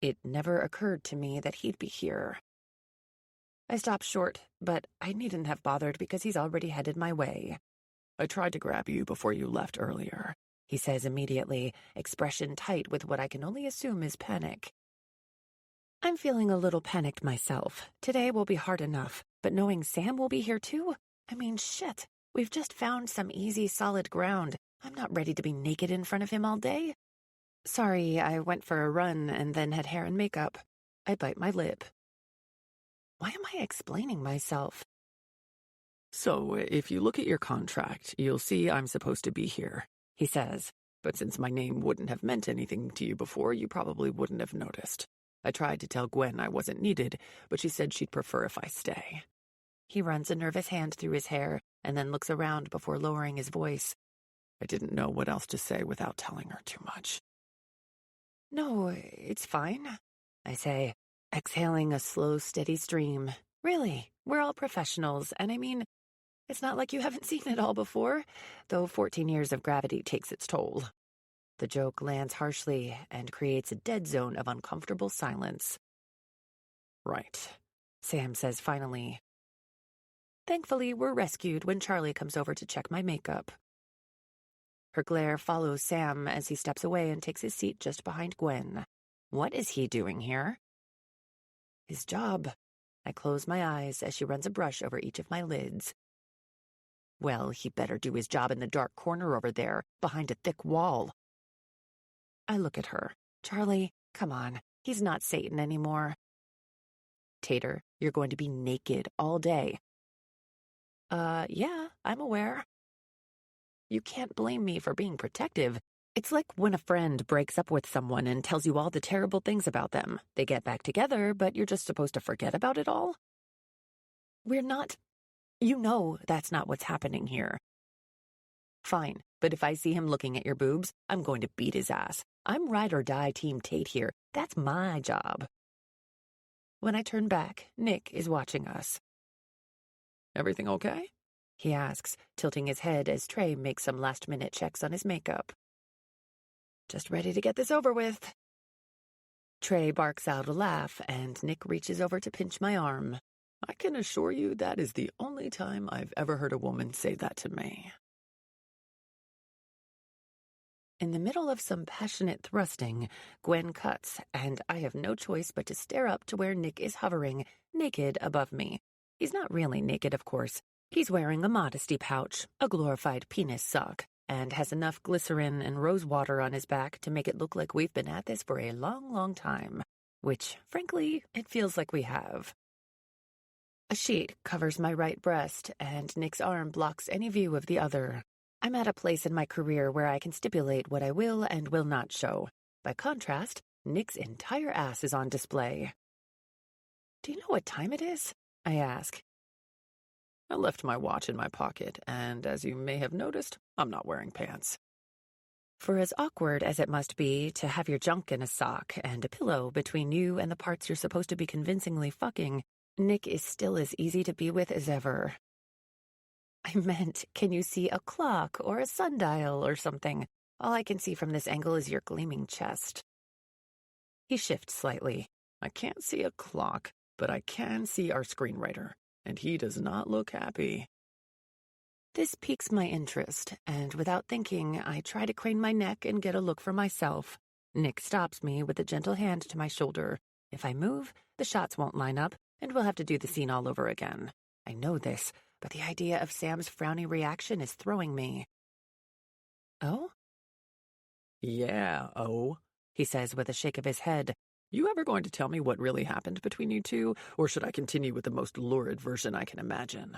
It never occurred to me that he'd be here. I stopped short, but I needn't have bothered because he's already headed my way. I tried to grab you before you left earlier, he says immediately, expression tight with what I can only assume is panic. I'm feeling a little panicked myself. Today will be hard enough, but knowing Sam will be here too? I mean, shit. We've just found some easy, solid ground. I'm not ready to be naked in front of him all day. Sorry, I went for a run and then had hair and makeup. I bite my lip. Why am I explaining myself? So, if you look at your contract, you'll see I'm supposed to be here, he says. But since my name wouldn't have meant anything to you before, you probably wouldn't have noticed. I tried to tell Gwen I wasn't needed, but she said she'd prefer if I stay. He runs a nervous hand through his hair and then looks around before lowering his voice. I didn't know what else to say without telling her too much. No, it's fine, I say, exhaling a slow, steady stream. Really, we're all professionals, and I mean, it's not like you haven't seen it all before, though 14 years of gravity takes its toll. The joke lands harshly and creates a dead zone of uncomfortable silence. Right, Sam says finally. Thankfully, we're rescued when Charlie comes over to check my makeup. Her glare follows Sam as he steps away and takes his seat just behind Gwen. What is he doing here? His job. I close my eyes as she runs a brush over each of my lids. Well, he better do his job in the dark corner over there, behind a thick wall. I look at her. Charlie, come on. He's not Satan anymore. Tater, you're going to be naked all day. Yeah, I'm aware. You can't blame me for being protective. It's like when a friend breaks up with someone and tells you all the terrible things about them. They get back together, but you're just supposed to forget about it all? We're not. You know that's not what's happening here. Fine, but if I see him looking at your boobs, I'm going to beat his ass. I'm ride or die Team Tate here. That's my job. When I turn back, Nick is watching us. Everything okay? He asks, tilting his head as Trey makes some last-minute checks on his makeup. Just ready to get this over with. Trey barks out a laugh, and Nick reaches over to pinch my arm. I can assure you that is the only time I've ever heard a woman say that to me. In the middle of some passionate thrusting, Gwen cuts, and I have no choice but to stare up to where Nick is hovering, naked above me. He's not really naked, of course. He's wearing a modesty pouch, a glorified penis sock, and has enough glycerin and rose water on his back to make it look like we've been at this for a long, long time. Which, frankly, it feels like we have. A sheet covers my right breast, and Nick's arm blocks any view of the other. I'm at a place in my career where I can stipulate what I will and will not show. By contrast, Nick's entire ass is on display. Do you know what time it is? I ask. I left my watch in my pocket, and as you may have noticed, I'm not wearing pants. For as awkward as it must be to have your junk in a sock and a pillow between you and the parts you're supposed to be convincingly fucking, Nick is still as easy to be with as ever. I meant, can you see a clock or a sundial or something? All I can see from this angle is your gleaming chest. He shifts slightly. I can't see a clock, but I can see our screenwriter, and he does not look happy. This piques my interest, and without thinking, I try to crane my neck and get a look for myself. Nick stops me with a gentle hand to my shoulder. If I move, the shots won't line up, and we'll have to do the scene all over again. I know this, but the idea of Sam's frowny reaction is throwing me. Oh? Yeah, oh, he says with a shake of his head. You ever going to tell me what really happened between you two, or should I continue with the most lurid version I can imagine?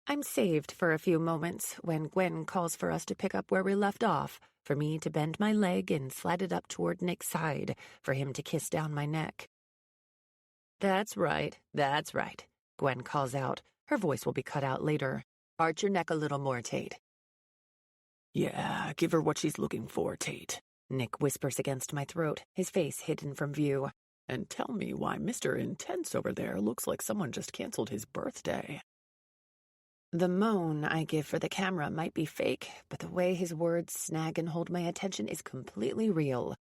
I'm saved for a few moments when Gwen calls for us to pick up where we left off, for me to bend my leg and slide it up toward Nick's side, for him to kiss down my neck. That's right, Gwen calls out. Her voice will be cut out later. Arch your neck a little more, Tate. Yeah, give her what she's looking for, Tate. Nick whispers against my throat, his face hidden from view. And tell me why Mr. Intense over there looks like someone just canceled his birthday. The moan I give for the camera might be fake, but the way his words snag and hold my attention is completely real.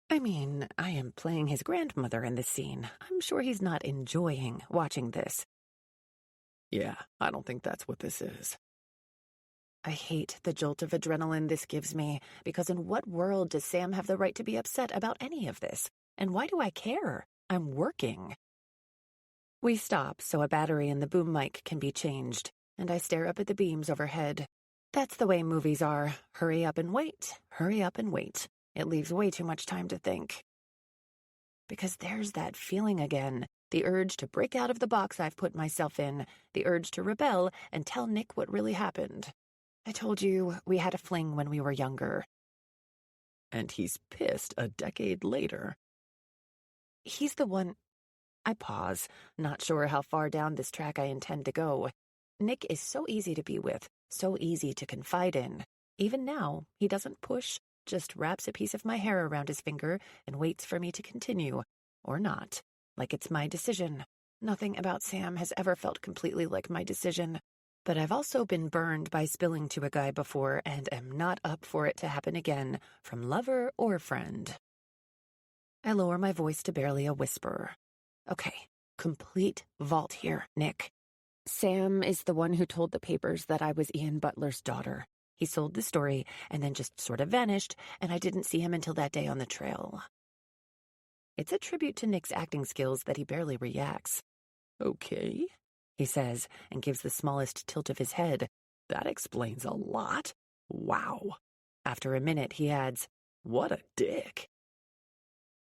I mean, I am playing his grandmother in this scene. I'm sure he's not enjoying watching this. Yeah, I don't think that's what this is. I hate the jolt of adrenaline this gives me, because in what world does Sam have the right to be upset about any of this? And why do I care? I'm working. We stop so a battery in the boom mic can be changed, and I stare up at the beams overhead. That's the way movies are. Hurry up and wait. Hurry up and wait. It leaves way too much time to think. Because there's that feeling again, the urge to break out of the box I've put myself in, the urge to rebel and tell Nick what really happened. I told you we had a fling when we were younger. And he's pissed a decade later. He's the one... I pause, not sure how far down this track I intend to go. Nick is so easy to be with, so easy to confide in. Even now, he doesn't push, just wraps a piece of my hair around his finger and waits for me to continue. Or not. Like it's my decision. Nothing about Sam has ever felt completely like my decision. But I've also been burned by spilling to a guy before and am not up for it to happen again, from lover or friend. I lower my voice to barely a whisper. Okay, complete vault here, Nick. Sam is the one who told the papers that I was Ian Butler's daughter. He sold the story and then just sort of vanished, and I didn't see him until that day on the trail. It's a tribute to Nick's acting skills that he barely reacts. Okay, he says, and gives the smallest tilt of his head. That explains a lot. Wow. After a minute, he adds, what a dick.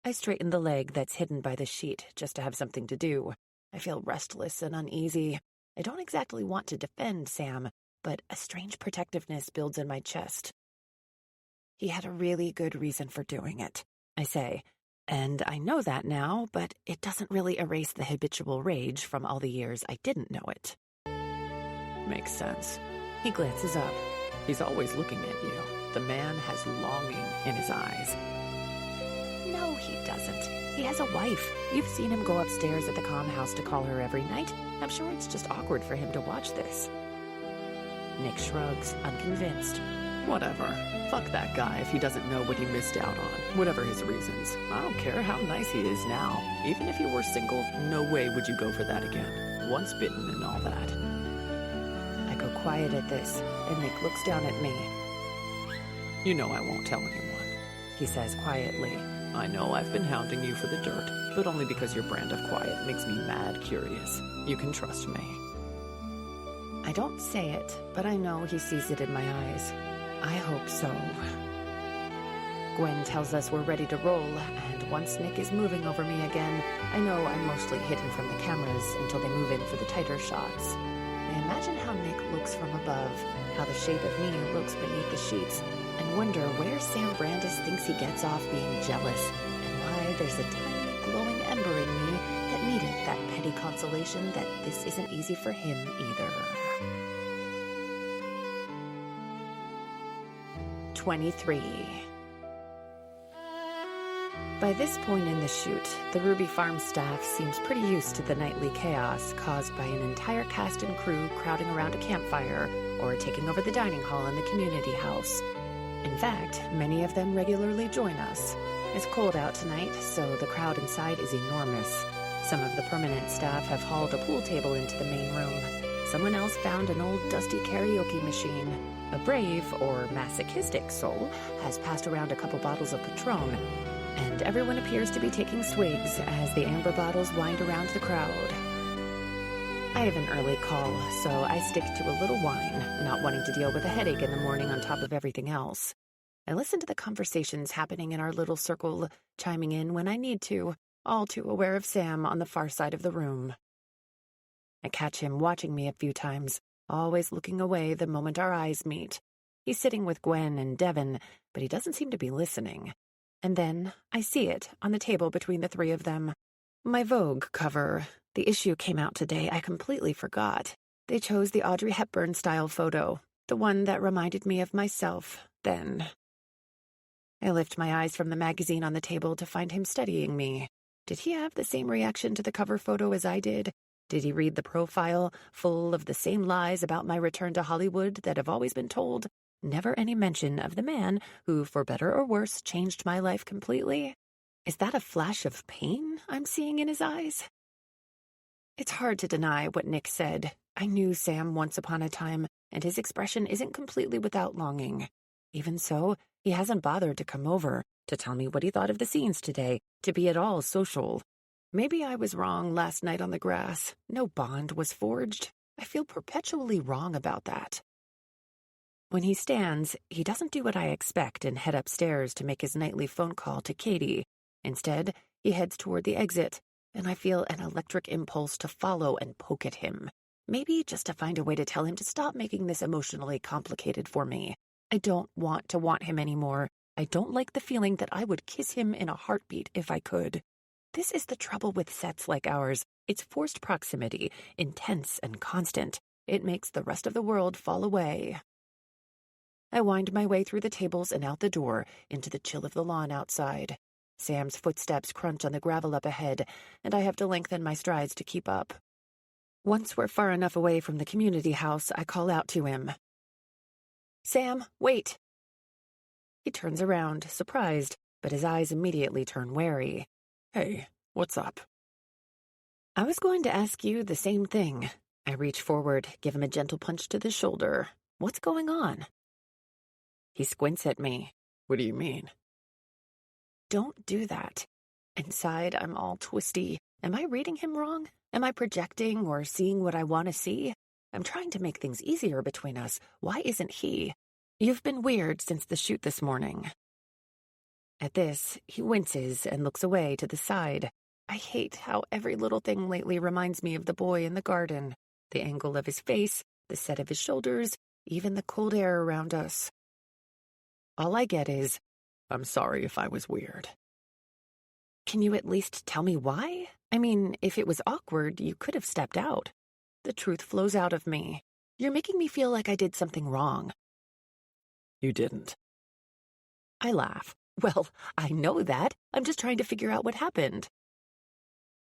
I straighten the leg that's hidden by the sheet just to have something to do. I feel restless and uneasy. I don't exactly want to defend Sam, but a strange protectiveness builds in my chest. He had a really good reason for doing it, I say. And I know that now, but it doesn't really erase the habitual rage from all the years I didn't know it. Makes sense. He glances up. He's always looking at you. The man has longing in his eyes. No, he doesn't. He has a wife. You've seen him go upstairs at the comm house to call her every night. I'm sure it's just awkward for him to watch this. Nick shrugs, unconvinced. Whatever. Fuck that guy if he doesn't know what he missed out on, whatever his reasons. I don't care how nice he is now. Even if you were single, no way would you go for that again. Once bitten and all that. I go quiet at this, and Nick looks down at me. You know I won't tell anyone, he says quietly. I know I've been hounding you for the dirt, but only because your brand of quiet makes me mad curious. You can trust me. I don't say it, but I know he sees it in my eyes. I hope so. Gwen tells us we're ready to roll, and once Nick is moving over me again, I know I'm mostly hidden from the cameras until they move in for the tighter shots. I imagine how Nick looks from above, how the shape of me looks beneath the sheets, and wonder where Sam Brandis thinks he gets off being jealous, and why there's a tiny glowing ember in me that needed that petty consolation that this isn't easy for him either. 23. By this point in the shoot, the Ruby Farm staff seems pretty used to the nightly chaos caused by an entire cast and crew crowding around a campfire or taking over the dining hall in the community house. In fact, many of them regularly join us. It's cold out tonight, so the crowd inside is enormous. Some of the permanent staff have hauled a pool table into the main room. Someone else found an old dusty karaoke machine. A brave, or masochistic soul has passed around a couple bottles of Patron, and everyone appears to be taking swigs as the amber bottles wind around the crowd. I have an early call, so I stick to a little wine, not wanting to deal with a headache in the morning on top of everything else. I listen to the conversations happening in our little circle, chiming in when I need to, all too aware of Sam on the far side of the room. I catch him watching me a few times, always looking away the moment our eyes meet. He's sitting with Gwen and Devin, but he doesn't seem to be listening. And then I see it on the table between the three of them. My Vogue cover. The issue came out today. I completely forgot. They chose the Audrey Hepburn-style photo, the one that reminded me of myself then. I lift my eyes from the magazine on the table to find him studying me. Did he have the same reaction to the cover photo as I did? Did he read the profile, full of the same lies about my return to Hollywood that have always been told? Never any mention of the man who, for better or worse, changed my life completely? Is that a flash of pain I'm seeing in his eyes? It's hard to deny what Nick said. I knew Sam once upon a time, and his expression isn't completely without longing. Even so, he hasn't bothered to come over, to tell me what he thought of the scenes today, to be at all social. Maybe I was wrong last night on the grass. No bond was forged. I feel perpetually wrong about that. When he stands, he doesn't do what I expect and head upstairs to make his nightly phone call to Katie. Instead, he heads toward the exit, and I feel an electric impulse to follow and poke at him. Maybe just to find a way to tell him to stop making this emotionally complicated for me. I don't want to want him anymore. I don't like the feeling that I would kiss him in a heartbeat if I could. This is the trouble with sets like ours. It's forced proximity, intense and constant. It makes the rest of the world fall away. I wind my way through the tables and out the door into the chill of the lawn outside. Sam's footsteps crunch on the gravel up ahead, and I have to lengthen my strides to keep up. Once we're far enough away from the community house, I call out to him. "Sam, wait!" He turns around, surprised, but his eyes immediately turn wary. Hey, what's up? I was going to ask you the same thing. I reach forward, give him a gentle punch to the shoulder. What's going on? He squints at me. What do you mean? Don't do that. Inside, I'm all twisty. Am I reading him wrong? Am I projecting or seeing what I want to see? I'm trying to make things easier between us. Why isn't he? You've been weird since the shoot this morning. At this, he winces and looks away to the side. I hate how every little thing lately reminds me of the boy in the garden. The angle of his face, the set of his shoulders, even the cold air around us. All I get is, I'm sorry if I was weird. Can you at least tell me why? I mean, if it was awkward, you could have stepped out. The truth flows out of me. You're making me feel like I did something wrong. You didn't. I laugh. Well, I know that. I'm just trying to figure out what happened.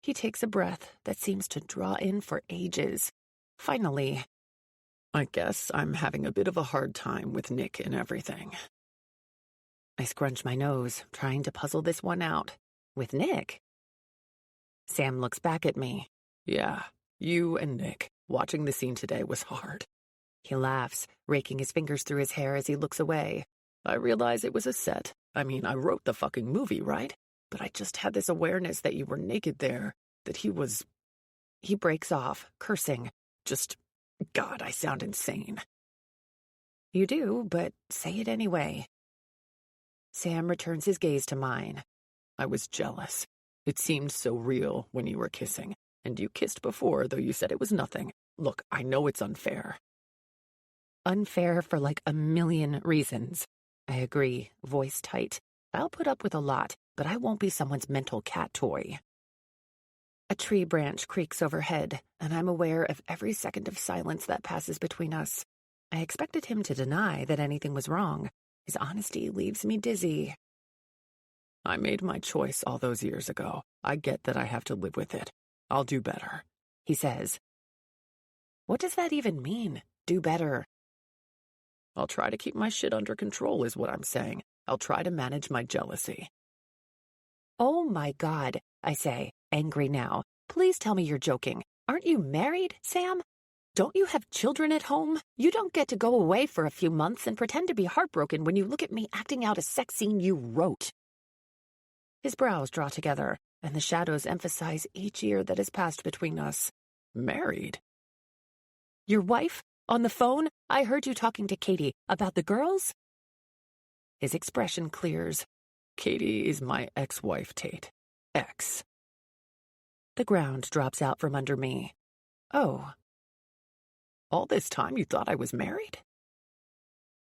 He takes a breath that seems to draw in for ages. Finally, I guess I'm having a bit of a hard time with Nick and everything. I scrunch my nose, trying to puzzle this one out. With Nick? Sam looks back at me. Yeah, you and Nick. Watching the scene today was hard. He laughs, raking his fingers through his hair as he looks away. I realize it was a set. I mean, I wrote the fucking movie, right? But I just had this awareness that you were naked there, that he was... He breaks off, cursing. God, I sound insane. You do, but say it anyway. Sam returns his gaze to mine. I was jealous. It seemed so real when you were kissing, and you kissed before, though you said it was nothing. Look, I know it's unfair. Unfair for like a million reasons. I agree, voice tight. I'll put up with a lot, but I won't be someone's mental cat toy. A tree branch creaks overhead, and I'm aware of every second of silence that passes between us. I expected him to deny that anything was wrong. His honesty leaves me dizzy. I made my choice all those years ago. I get that I have to live with it. I'll do better, he says. What does that even mean, do better? I'll try to keep my shit under control is what I'm saying. I'll try to manage my jealousy. Oh my God, I say, angry now. Please tell me you're joking. Aren't you married, Sam? Don't you have children at home? You don't get to go away for a few months and pretend to be heartbroken when you look at me acting out a sex scene you wrote. His brows draw together, and the shadows emphasize each year that has passed between us. Married? Your wife? On the phone? I heard you talking to Katie about the girls? His expression clears. Katie is my ex-wife, Tate. Ex. The ground drops out from under me. Oh. All this time you thought I was married?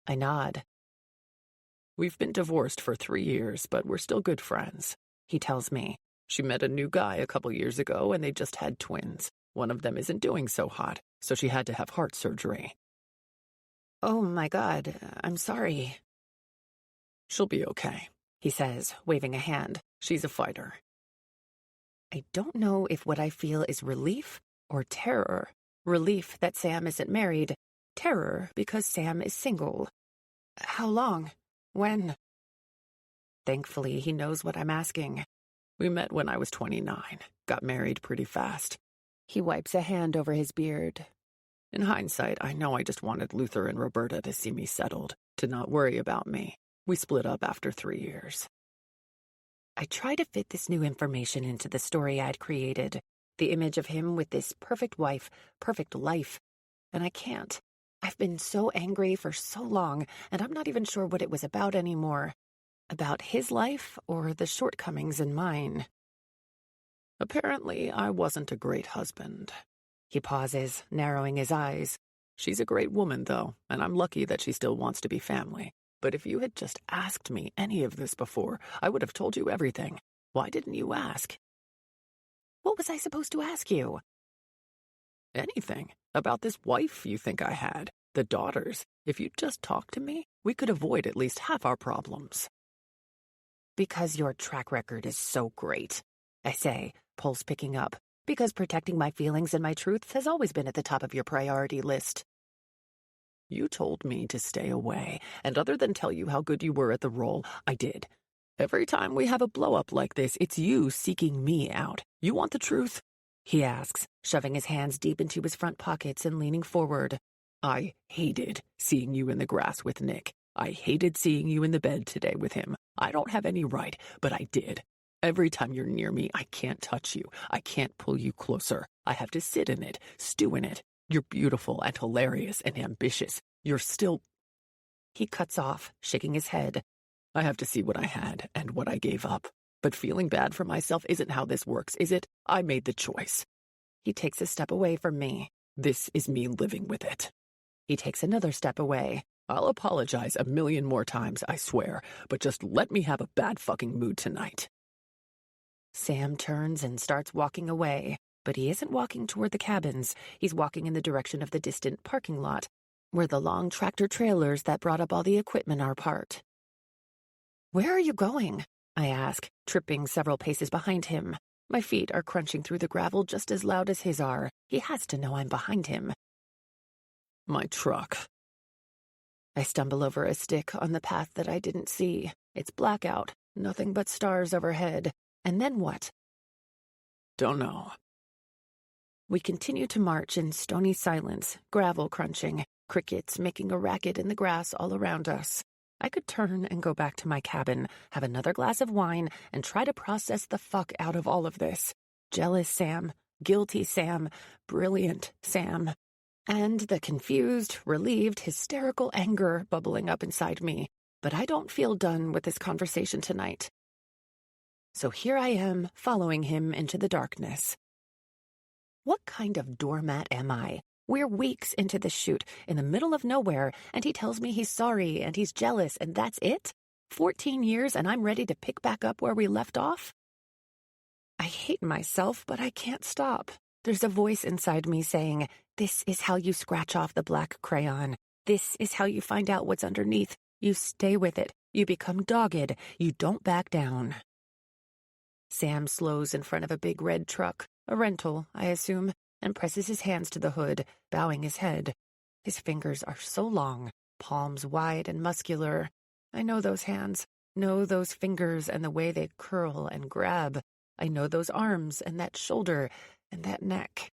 I nod. We've been divorced for 3 years, but we're still good friends, he tells me. She met a new guy a couple years ago, and they just had twins. One of them isn't doing so hot, so she had to have heart surgery. Oh my God, I'm sorry. She'll be okay, he says, waving a hand. She's a fighter. I don't know if what I feel is relief or terror. Relief that Sam isn't married. Terror because Sam is single. How long? When? Thankfully, he knows what I'm asking. We met when I was 29. Got married pretty fast. He wipes a hand over his beard. In hindsight, I know I just wanted Luther and Roberta to see me settled, to not worry about me. We split up after 3 years. I try to fit this new information into the story I'd created. The image of him with this perfect wife, perfect life. And I can't. I've been so angry for so long, and I'm not even sure what it was about anymore. About his life or the shortcomings in mine. Apparently, I wasn't a great husband. He pauses, narrowing his eyes. She's a great woman, though, and I'm lucky that she still wants to be family. But if you had just asked me any of this before, I would have told you everything. Why didn't you ask? What was I supposed to ask you? Anything. About this wife you think I had. The daughters. If you'd just talked to me, we could avoid at least half our problems. Because your track record is so great, I say, pulse picking up. Because protecting my feelings and my truths has always been at the top of your priority list. You told me to stay away, and other than tell you how good you were at the role, I did. Every time we have a blow-up like this, it's you seeking me out. You want the truth? He asks, shoving his hands deep into his front pockets and leaning forward. I hated seeing you in the grass with Nick. I hated seeing you in the bed today with him. I don't have any right, but I did. Every time you're near me, I can't touch you. I can't pull you closer. I have to sit in it, stew in it. You're beautiful and hilarious and ambitious. You're still... He cuts off, shaking his head. I have to see what I had and what I gave up. But feeling bad for myself isn't how this works, is it? I made the choice. He takes a step away from me. This is me living with it. He takes another step away. I'll apologize 1,000,000 more times, I swear, but just let me have a bad fucking mood tonight. Sam turns and starts walking away, but he isn't walking toward the cabins. He's walking in the direction of the distant parking lot, where the long tractor trailers that brought up all the equipment are parked. Where are you going? I ask, tripping several paces behind him. My feet are crunching through the gravel just as loud as his are. He has to know I'm behind him. My truck. I stumble over a stick on the path that I didn't see. It's blackout, nothing but stars overhead. And then what? Don't know. We continue to march in stony silence, gravel crunching, crickets making a racket in the grass all around us. I could turn and go back to my cabin, have another glass of wine, and try to process the fuck out of all of this. Jealous Sam, guilty Sam, brilliant Sam. And the confused, relieved, hysterical anger bubbling up inside me. But I don't feel done with this conversation tonight. So here I am, following him into the darkness. What kind of doormat am I? We're weeks into this shoot, in the middle of nowhere, and he tells me he's sorry and he's jealous, and that's it? 14 years and I'm ready to pick back up where we left off? I hate myself, but I can't stop. There's a voice inside me saying, this is how you scratch off the black crayon. This is how you find out what's underneath. You stay with it. You become dogged. You don't back down. Sam slows in front of a big red truck, a rental, I assume, and presses his hands to the hood, bowing his head. His fingers are so long, palms wide and muscular. I know those hands, know those fingers and the way they curl and grab. I know those arms and that shoulder and that neck.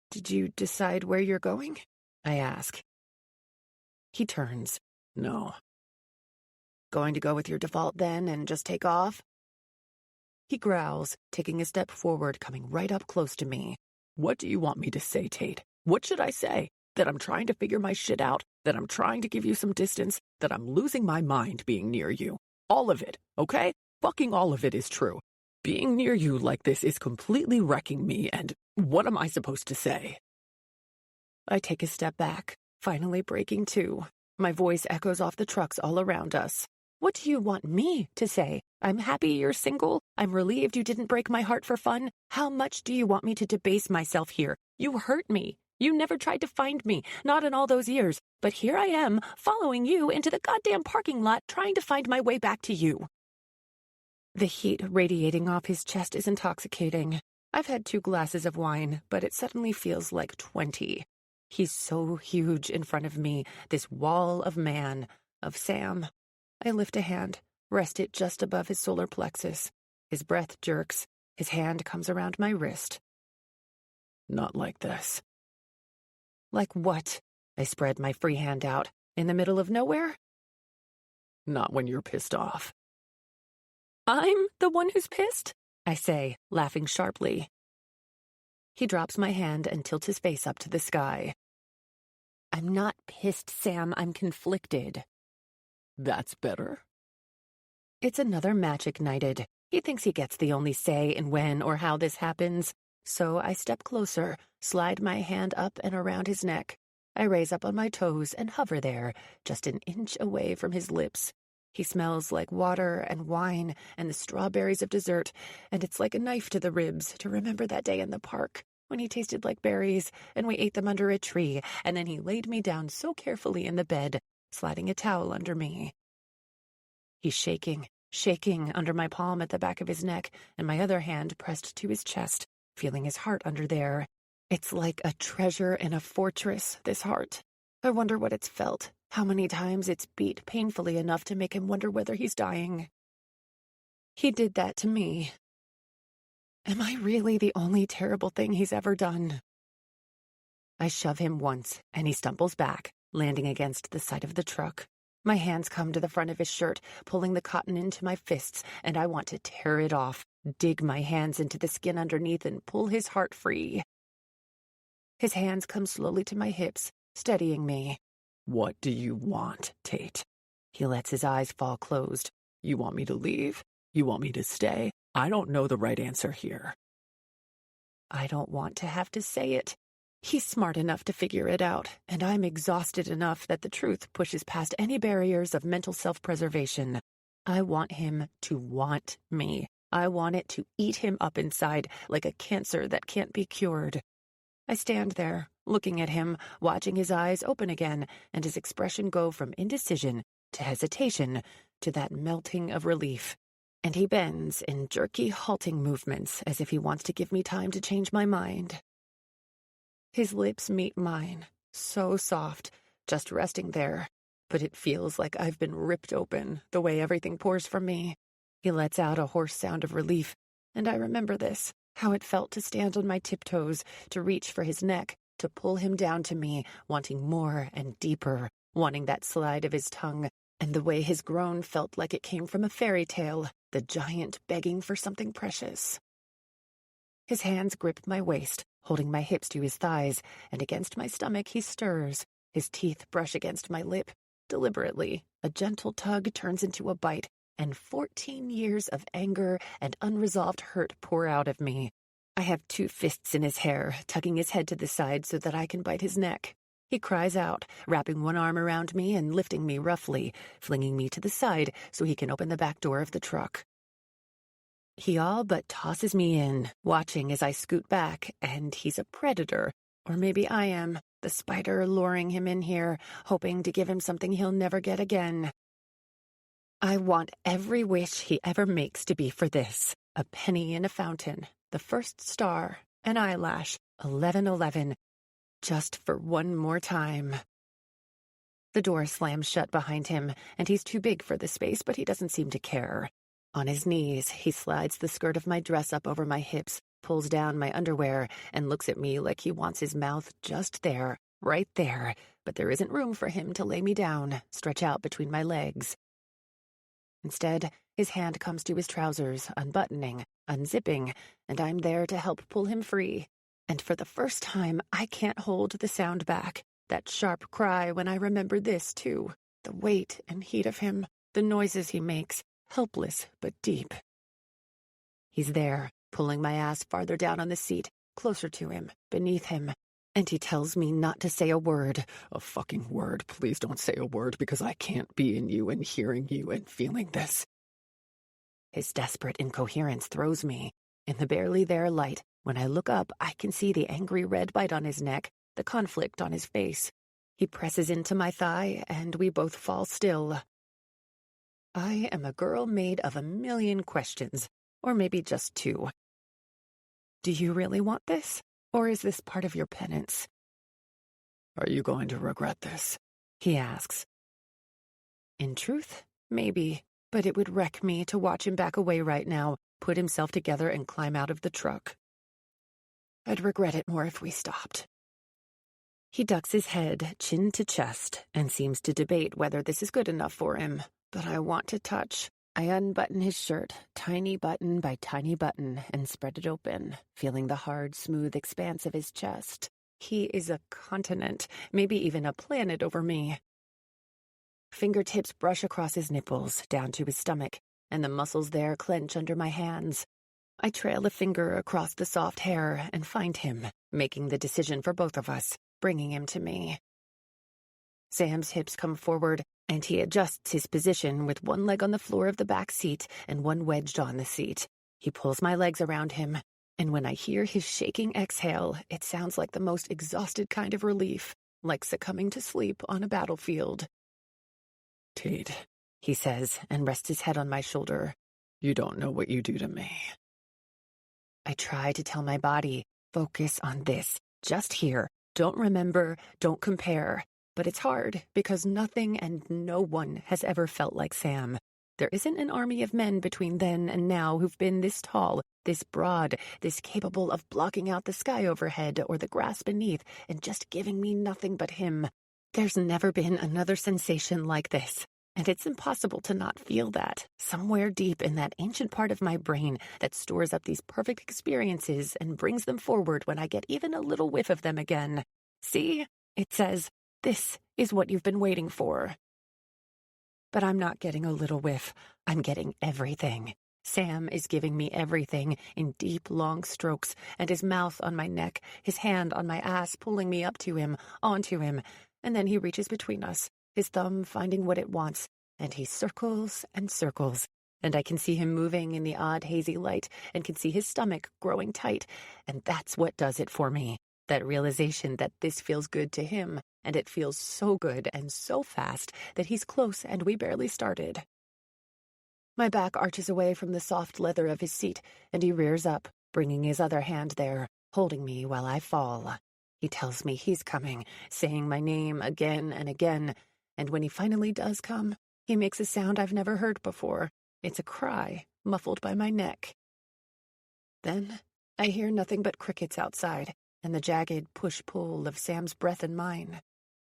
Did you decide where you're going? I ask. He turns. No. Going to go with your default then and just take off? He growls, taking a step forward, coming right up close to me. What do you want me to say, Tate? What should I say? That I'm trying to figure my shit out? That I'm trying to give you some distance? That I'm losing my mind being near you? All of it, okay? Fucking all of it is true. Being near you like this is completely wrecking me, and what am I supposed to say? I take a step back, finally breaking too. My voice echoes off the trucks all around us. What do you want me to say? I'm happy you're single. I'm relieved you didn't break my heart for fun. How much do you want me to debase myself here? You hurt me. You never tried to find me, not in all those years. But here I am, following you into the goddamn parking lot, trying to find my way back to you. The heat radiating off his chest is intoxicating. I've had 2 glasses of wine, but it suddenly feels like 20. He's so huge in front of me, this wall of man, of Sam. I lift a hand, rest it just above his solar plexus. His breath jerks. His hand comes around my wrist. Not like this. Like what? I spread my free hand out. In the middle of nowhere? Not when you're pissed off. I'm the one who's pissed? I say, laughing sharply. He drops my hand and tilts his face up to the sky. I'm not pissed, Sam. I'm conflicted. That's better. It's another match ignited. He thinks he gets the only say in when or how this happens. So I step closer, slide my hand up and around his neck. I raise up on my toes and hover there, just an inch away from his lips. He smells like water and wine and the strawberries of dessert, and it's like a knife to the ribs to remember that day in the park when he tasted like berries and we ate them under a tree, and then he laid me down so carefully in the bed, sliding a towel under me. He's shaking under my palm at the back of his neck and my other hand pressed to his chest, feeling his heart under there. It's like a treasure in a fortress, this heart. I wonder what it's felt, how many times it's beat painfully enough to make him wonder whether he's dying. He did that to me. Am I really the only terrible thing he's ever done? I shove him once, and he stumbles back, landing against the side of the truck. My hands come to the front of his shirt, pulling the cotton into my fists, and I want to tear it off, dig my hands into the skin underneath, and pull his heart free. His hands come slowly to my hips, steadying me. What do you want, Tate? He lets his eyes fall closed. You want me to leave? You want me to stay? I don't know the right answer here. I don't want to have to say it. He's smart enough to figure it out, and I'm exhausted enough that the truth pushes past any barriers of mental self-preservation. I want him to want me. I want it to eat him up inside like a cancer that can't be cured. I stand there, looking at him, watching his eyes open again, and his expression go from indecision to hesitation to that melting of relief. And he bends in jerky, halting movements as if he wants to give me time to change my mind. His lips meet mine, so soft, just resting there, but it feels like I've been ripped open, the way everything pours from me. He lets out a hoarse sound of relief, and I remember this, how it felt to stand on my tiptoes, to reach for his neck, to pull him down to me, wanting more and deeper, wanting that slide of his tongue, and the way his groan felt like it came from a fairy tale, the giant begging for something precious. His hands grip my waist, holding my hips to his thighs, and against my stomach he stirs. His teeth brush against my lip. Deliberately, a gentle tug turns into a bite, and 14 years of anger and unresolved hurt pour out of me. I have 2 fists in his hair, tugging his head to the side so that I can bite his neck. He cries out, wrapping one arm around me and lifting me roughly, flinging me to the side so he can open the back door of the truck. He all but tosses me in, watching as I scoot back, and he's a predator. Or maybe I am, the spider luring him in here, hoping to give him something he'll never get again. I want every wish he ever makes to be for this. A penny in a fountain, the first star, an eyelash, 1111, just for one more time. The door slams shut behind him, and he's too big for the space, but he doesn't seem to care. On his knees, he slides the skirt of my dress up over my hips, pulls down my underwear, and looks at me like he wants his mouth just there, right there, but there isn't room for him to lay me down, stretch out between my legs. Instead, his hand comes to his trousers, unbuttoning, unzipping, and I'm there to help pull him free. And for the first time, I can't hold the sound back. That sharp cry when I remember this, too. The weight and heat of him, the noises he makes, helpless but deep. He's there, pulling my ass farther down on the seat, closer to him, beneath him. And he tells me not to say a word. A fucking word. Please don't say a word, because I can't be in you and hearing you and feeling this. His desperate incoherence throws me. In the barely there light, when I look up, I can see the angry red bite on his neck, the conflict on his face. He presses into my thigh, and we both fall still. I am a girl made of a million questions, or maybe just two. Do you really want this, or is this part of your penance? Are you going to regret this? He asks. In truth, maybe, but it would wreck me to watch him back away right now, put himself together and climb out of the truck. I'd regret it more if we stopped. He ducks his head, chin to chest, and seems to debate whether this is good enough for him, but I want to touch. I unbutton his shirt, tiny button by tiny button, and spread it open, feeling the hard, smooth expanse of his chest. He is a continent, maybe even a planet over me. Fingertips brush across his nipples, down to his stomach, and the muscles there clench under my hands. I trail a finger across the soft hair and find him, making the decision for both of us, bringing him to me. Sam's hips come forward, and he adjusts his position with one leg on the floor of the back seat and one wedged on the seat. He pulls my legs around him, and when I hear his shaking exhale, it sounds like the most exhausted kind of relief, like succumbing to sleep on a battlefield. Tate, he says, and rests his head on my shoulder. You don't know what you do to me. I try to tell my body, focus on this, just here. Don't remember, don't compare. But it's hard, because nothing and no one has ever felt like Sam. There isn't an army of men between then and now who've been this tall, this broad, this capable of blocking out the sky overhead or the grass beneath and just giving me nothing but him. There's never been another sensation like this, and it's impossible to not feel that, somewhere deep in that ancient part of my brain that stores up these perfect experiences and brings them forward when I get even a little whiff of them again. See? It says, this is what you've been waiting for. But I'm not getting a little whiff. I'm getting everything. Sam is giving me everything in deep, long strokes, and his mouth on my neck, his hand on my ass pulling me up to him, onto him, and then he reaches between us, his thumb finding what it wants, and he circles and circles, and I can see him moving in the odd hazy light and can see his stomach growing tight, and that's what does it for me. That realization that this feels good to him, and it feels so good and so fast that he's close and we barely started. My back arches away from the soft leather of his seat, and he rears up, bringing his other hand there, holding me while I fall. He tells me he's coming, saying my name again and again, and when he finally does come, he makes a sound I've never heard before. It's a cry, muffled by my neck. Then I hear nothing but crickets outside, and the jagged push-pull of Sam's breath in mine.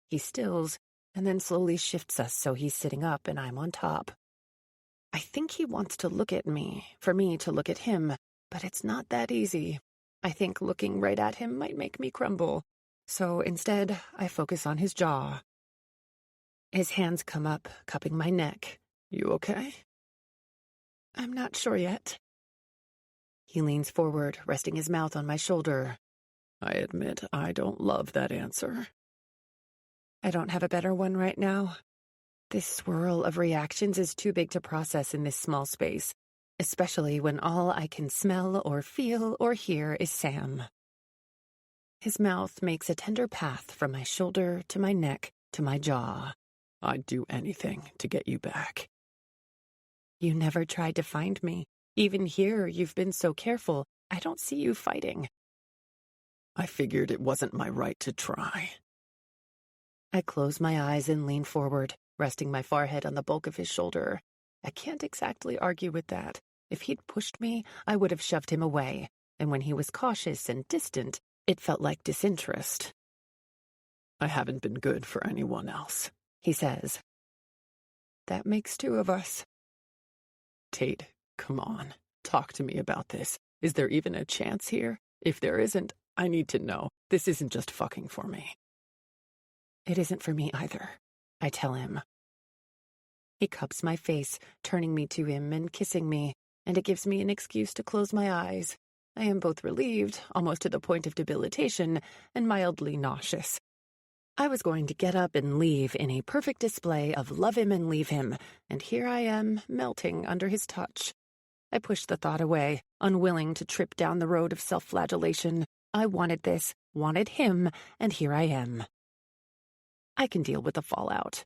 He stills, and then slowly shifts us so he's sitting up and I'm on top. I think he wants to look at me, for me to look at him, but it's not that easy. I think looking right at him might make me crumble, so instead I focus on his jaw. His hands come up, cupping my neck. You okay? I'm not sure yet. He leans forward, resting his mouth on my shoulder. I admit I don't love that answer. I don't have a better one right now. This swirl of reactions is too big to process in this small space, especially when all I can smell or feel or hear is Sam. His mouth makes a tender path from my shoulder to my neck to my jaw. I'd do anything to get you back. You never tried to find me. Even here, you've been so careful. I don't see you fighting. I figured it wasn't my right to try. I close my eyes and lean forward, resting my forehead on the bulk of his shoulder. I can't exactly argue with that. If he'd pushed me, I would have shoved him away, and when he was cautious and distant, it felt like disinterest. I haven't been good for anyone else, he says. That makes two of us. Tate, come on. Talk to me about this. Is there even a chance here? If there isn't, I need to know. This isn't just fucking for me. It isn't for me either, I tell him. He cups my face, turning me to him and kissing me, and it gives me an excuse to close my eyes. I am both relieved, almost to the point of debilitation, and mildly nauseous. I was going to get up and leave in a perfect display of love him and leave him, and here I am, melting under his touch. I pushed the thought away, unwilling to trip down the road of self-flagellation. I wanted this, wanted him, and here I am. I can deal with the fallout.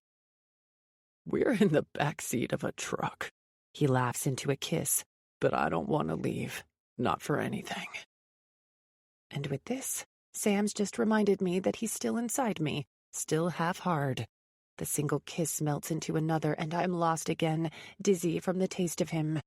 We're in the back seat of a truck. He laughs into a kiss. But I don't want to leave. Not for anything. And with this, Sam's just reminded me that he's still inside me, still half hard. The single kiss melts into another, and I'm lost again, dizzy from the taste of him.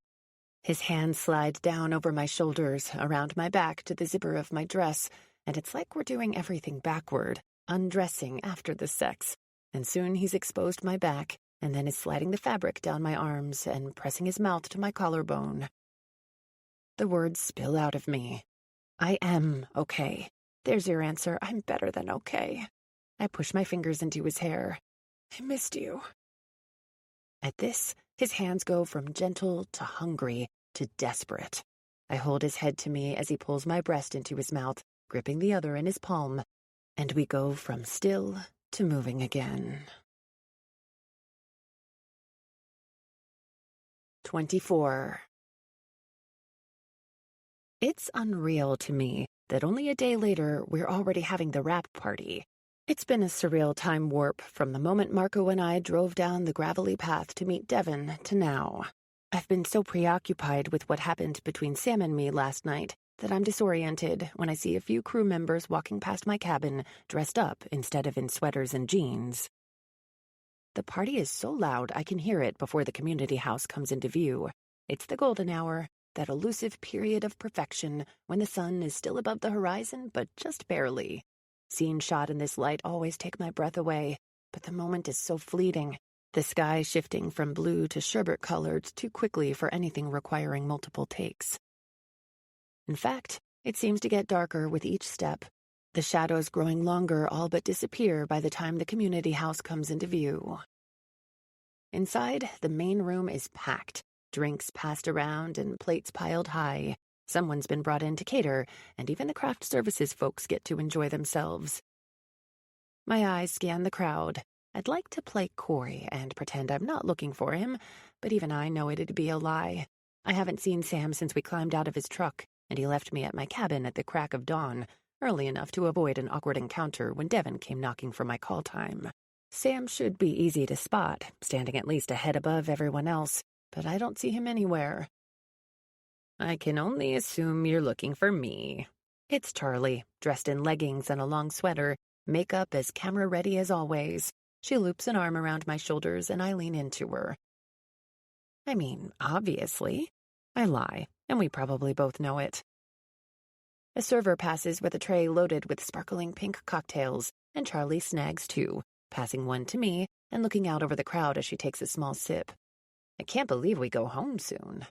His hand slides down over my shoulders, around my back to the zipper of my dress, and it's like we're doing everything backward, undressing after the sex. And soon he's exposed my back, and then is sliding the fabric down my arms and pressing his mouth to my collarbone. The words spill out of me. I am okay. There's your answer. I'm better than okay. I push my fingers into his hair. I missed you. At this, his hands go from gentle to hungry to desperate. I hold his head to me as he pulls my breast into his mouth, gripping the other in his palm, and we go from still to moving again. 24. It's unreal to me that only a day later we're already having the wrap party. It's been a surreal time warp from the moment Marco and I drove down the gravelly path to meet Devon to now. I've been so preoccupied with what happened between Sam and me last night that I'm disoriented when I see a few crew members walking past my cabin dressed up instead of in sweaters and jeans. The party is so loud I can hear it before the community house comes into view. It's the golden hour, that elusive period of perfection when the sun is still above the horizon, but just barely. Scenes shot in this light always take my breath away, but the moment is so fleeting. The sky shifting from blue to sherbet-colored too quickly for anything requiring multiple takes. In fact, it seems to get darker with each step. The shadows growing longer all but disappear by the time the community house comes into view. Inside, the main room is packed. Drinks passed around and plates piled high. Someone's been brought in to cater, and even the craft services folks get to enjoy themselves. My eyes scan the crowd. I'd like to play coy and pretend I'm not looking for him, but even I know it'd be a lie. I haven't seen Sam since we climbed out of his truck, and he left me at my cabin at the crack of dawn, early enough to avoid an awkward encounter when Devon came knocking for my call time. Sam should be easy to spot, standing at least a head above everyone else, but I don't see him anywhere. I can only assume you're looking for me. It's Charlie, dressed in leggings and a long sweater, makeup as camera-ready as always. She loops an arm around my shoulders and I lean into her. I mean, obviously. I lie, and we probably both know it. A server passes with a tray loaded with sparkling pink cocktails, and Charlie snags two, passing one to me and looking out over the crowd as she takes a small sip. I can't believe we go home soon.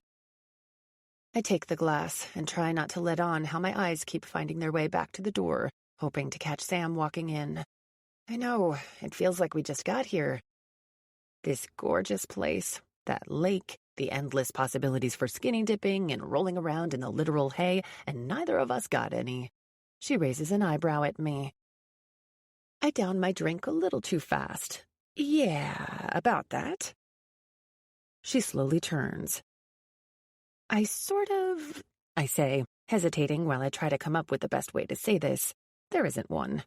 I take the glass and try not to let on how my eyes keep finding their way back to the door, hoping to catch Sam walking in. I know, it feels like we just got here. This gorgeous place, that lake, the endless possibilities for skinny dipping and rolling around in the literal hay, and neither of us got any. She raises an eyebrow at me. I down my drink a little too fast. Yeah, about that. She slowly turns. I say, hesitating while I try to come up with the best way to say this. There isn't one.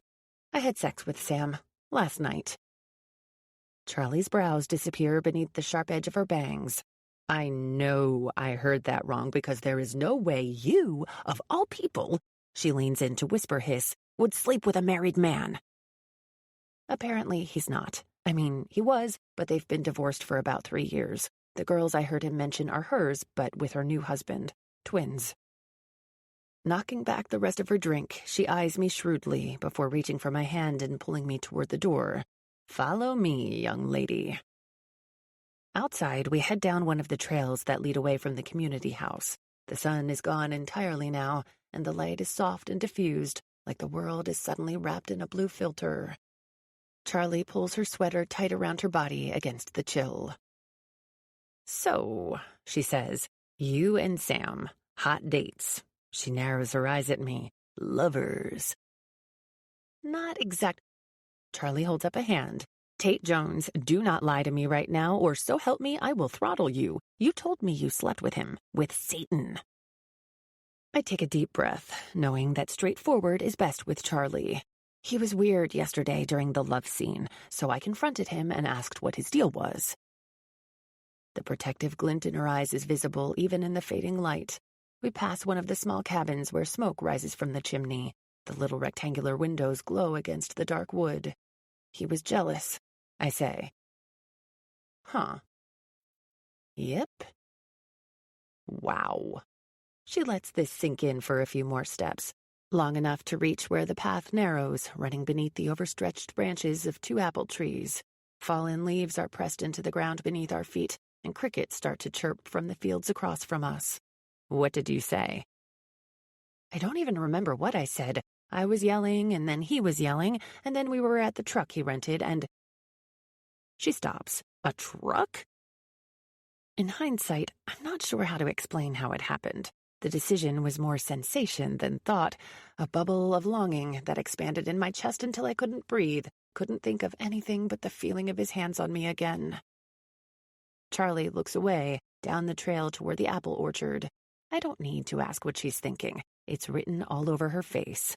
I had sex with Sam last night. Charlie's brows disappear beneath the sharp edge of her bangs. I know I heard that wrong because there is no way you, of all people, she leans in to whisper hiss, would sleep with a married man. Apparently he's not. I mean, he was, but they've been divorced for about 3 years. The girls I heard him mention are hers, but with her new husband. Twins. Knocking back the rest of her drink, she eyes me shrewdly before reaching for my hand and pulling me toward the door. Follow me, young lady. Outside, we head down one of the trails that lead away from the community house. The sun is gone entirely now, and the light is soft and diffused, like the world is suddenly wrapped in a blue filter. Charlie pulls her sweater tight around her body against the chill. So, she says, You and Sam, hot dates. She narrows her eyes at me. Lovers. Not exact. Charlie holds up a hand. Tate Jones, do not lie to me right now, or so help me, I will throttle you. You told me you slept with him, with Satan. I take a deep breath, knowing that straightforward is best with Charlie. He was weird yesterday during the love scene, so I confronted him and asked what his deal was. The protective glint in her eyes is visible even in the fading light. We pass one of the small cabins where smoke rises from the chimney. The little rectangular windows glow against the dark wood. He was jealous, I say. Huh. Yep. Wow. She lets this sink in for a few more steps, long enough to reach where the path narrows, running beneath the overstretched branches of 2 apple trees. Fallen leaves are pressed into the ground beneath our feet, and crickets start to chirp from the fields across from us. What did you say? I don't even remember what I said. I was yelling, and then he was yelling, and then we were at the truck he rented, and... She stops. A truck? In hindsight, I'm not sure how to explain how it happened. The decision was more sensation than thought, a bubble of longing that expanded in my chest until I couldn't breathe, couldn't think of anything but the feeling of his hands on me again. Charlie looks away, down the trail toward the apple orchard. I don't need to ask what she's thinking. It's written all over her face.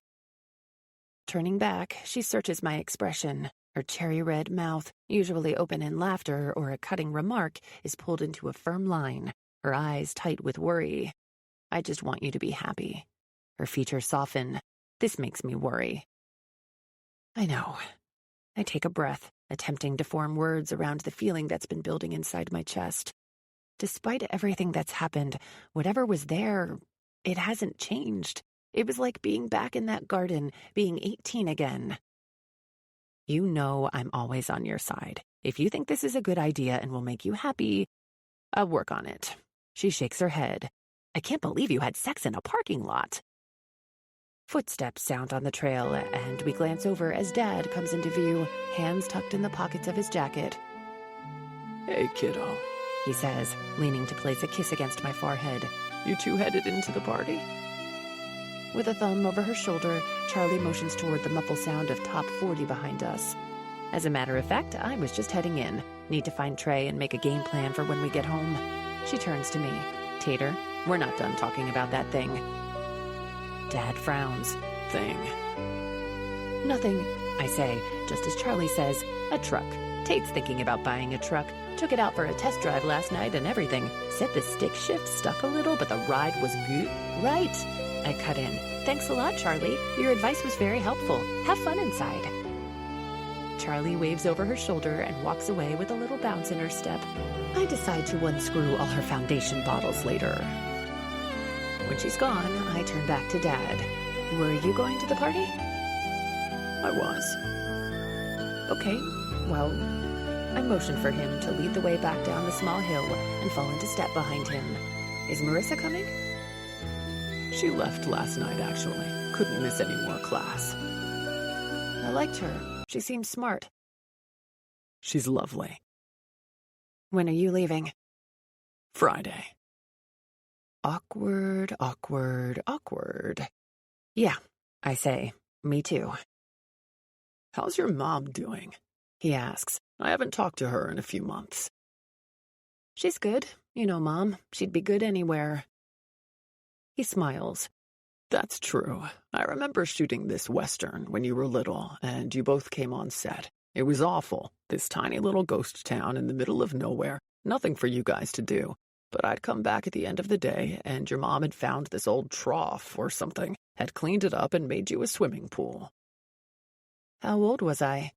Turning back, she searches my expression. Her cherry-red mouth, usually open in laughter or a cutting remark, is pulled into a firm line, her eyes tight with worry. I just want you to be happy. Her features soften. This makes me worry. I know. I take a breath, attempting to form words around the feeling that's been building inside my chest. Despite everything that's happened, whatever was there, it hasn't changed. It was like being back in that garden, being 18 again. You know I'm always on your side. If you think this is a good idea and will make you happy, I'll work on it. She shakes her head. I can't believe you had sex in a parking lot. Footsteps sound on the trail, and we glance over as Dad comes into view, hands tucked in the pockets of his jacket. Hey, kiddo, He says, leaning to place a kiss against my forehead. you two headed into the party? With a thumb over her shoulder, Charlie motions toward the muffled sound of Top 40 behind us. As a matter of fact, I was just heading in. Need to find Trey and make a game plan for when we get home. She turns to me. Tater, we're not done talking about that thing. Dad frowns. Thing. Nothing, I say, just as Charlie says, a truck. Tate's thinking about buying a truck. Took it out for a test drive last night and everything. Said the stick shift stuck a little, but the ride was good. Right. I cut in. Thanks a lot, Charlie. Your advice was very helpful. Have fun inside. Charlie waves over her shoulder and walks away with a little bounce in her step. I decide to unscrew all her foundation bottles later. When she's gone, I turn back to Dad. Were you going to the party? I was. Okay, well, I motion for him to lead the way back down the small hill and fall into step behind him. Is Marissa coming? She left last night, actually. Couldn't miss any more class. I liked her. She seemed smart. She's lovely. When are you leaving? Friday. Awkward, awkward, awkward. Yeah, I say. Me too. How's your mom doing? He asks. I haven't talked to her in a few months. She's good. You know, Mom. She'd be good anywhere. He smiles. That's true. I remember shooting this Western when you were little, and you both came on set. It was awful. This tiny little ghost town in the middle of nowhere. Nothing for you guys to do. But I'd come back at the end of the day, and your mom had found this old trough or something, had cleaned it up and made you a swimming pool. How old was I?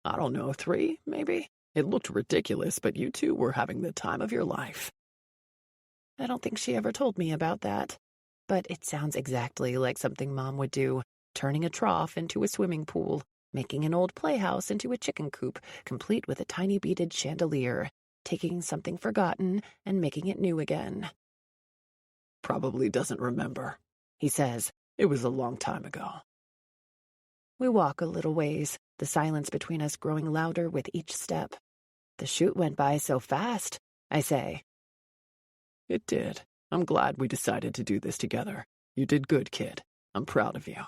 I don't know, 3, maybe? It looked ridiculous, but you two were having the time of your life. I don't think she ever told me about that. But it sounds exactly like something Mom would do, turning a trough into a swimming pool, making an old playhouse into a chicken coop, complete with a tiny beaded chandelier, taking something forgotten and making it new again. Probably doesn't remember, he says. It was a long time ago. We walk a little ways, the silence between us growing louder with each step. The shoot went by so fast, I say. It did. I'm glad we decided to do this together. You did good, kid. I'm proud of you.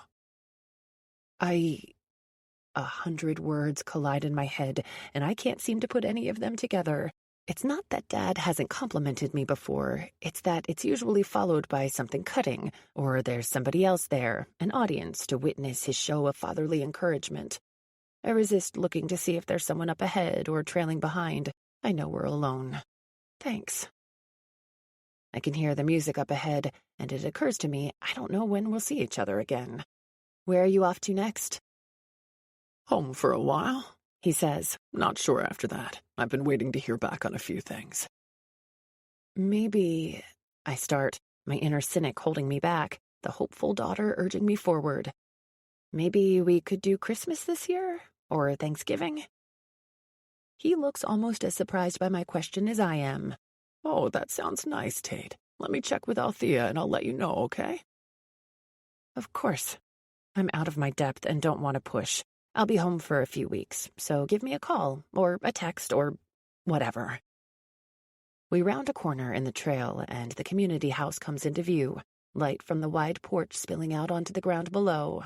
100 words collide in my head, and I can't seem to put any of them together. It's not that Dad hasn't complimented me before. It's that it's usually followed by something cutting, or there's somebody else there, an audience, to witness his show of fatherly encouragement. I resist looking to see if there's someone up ahead or trailing behind. I know we're alone. Thanks. I can hear the music up ahead, and it occurs to me I don't know when we'll see each other again. Where are you off to next? Home for a while, he says. Not sure after that. I've been waiting to hear back on a few things. Maybe, I start, my inner cynic holding me back, the hopeful daughter urging me forward. Maybe we could do Christmas this year? Or Thanksgiving? He looks almost as surprised by my question as I am. Oh, that sounds nice, Tate. Let me check with Althea and I'll let you know, okay? Of course. I'm out of my depth and don't want to push. I'll be home for a few weeks, so give me a call, or a text, or whatever. We round a corner in the trail, and the community house comes into view, light from the wide porch spilling out onto the ground below.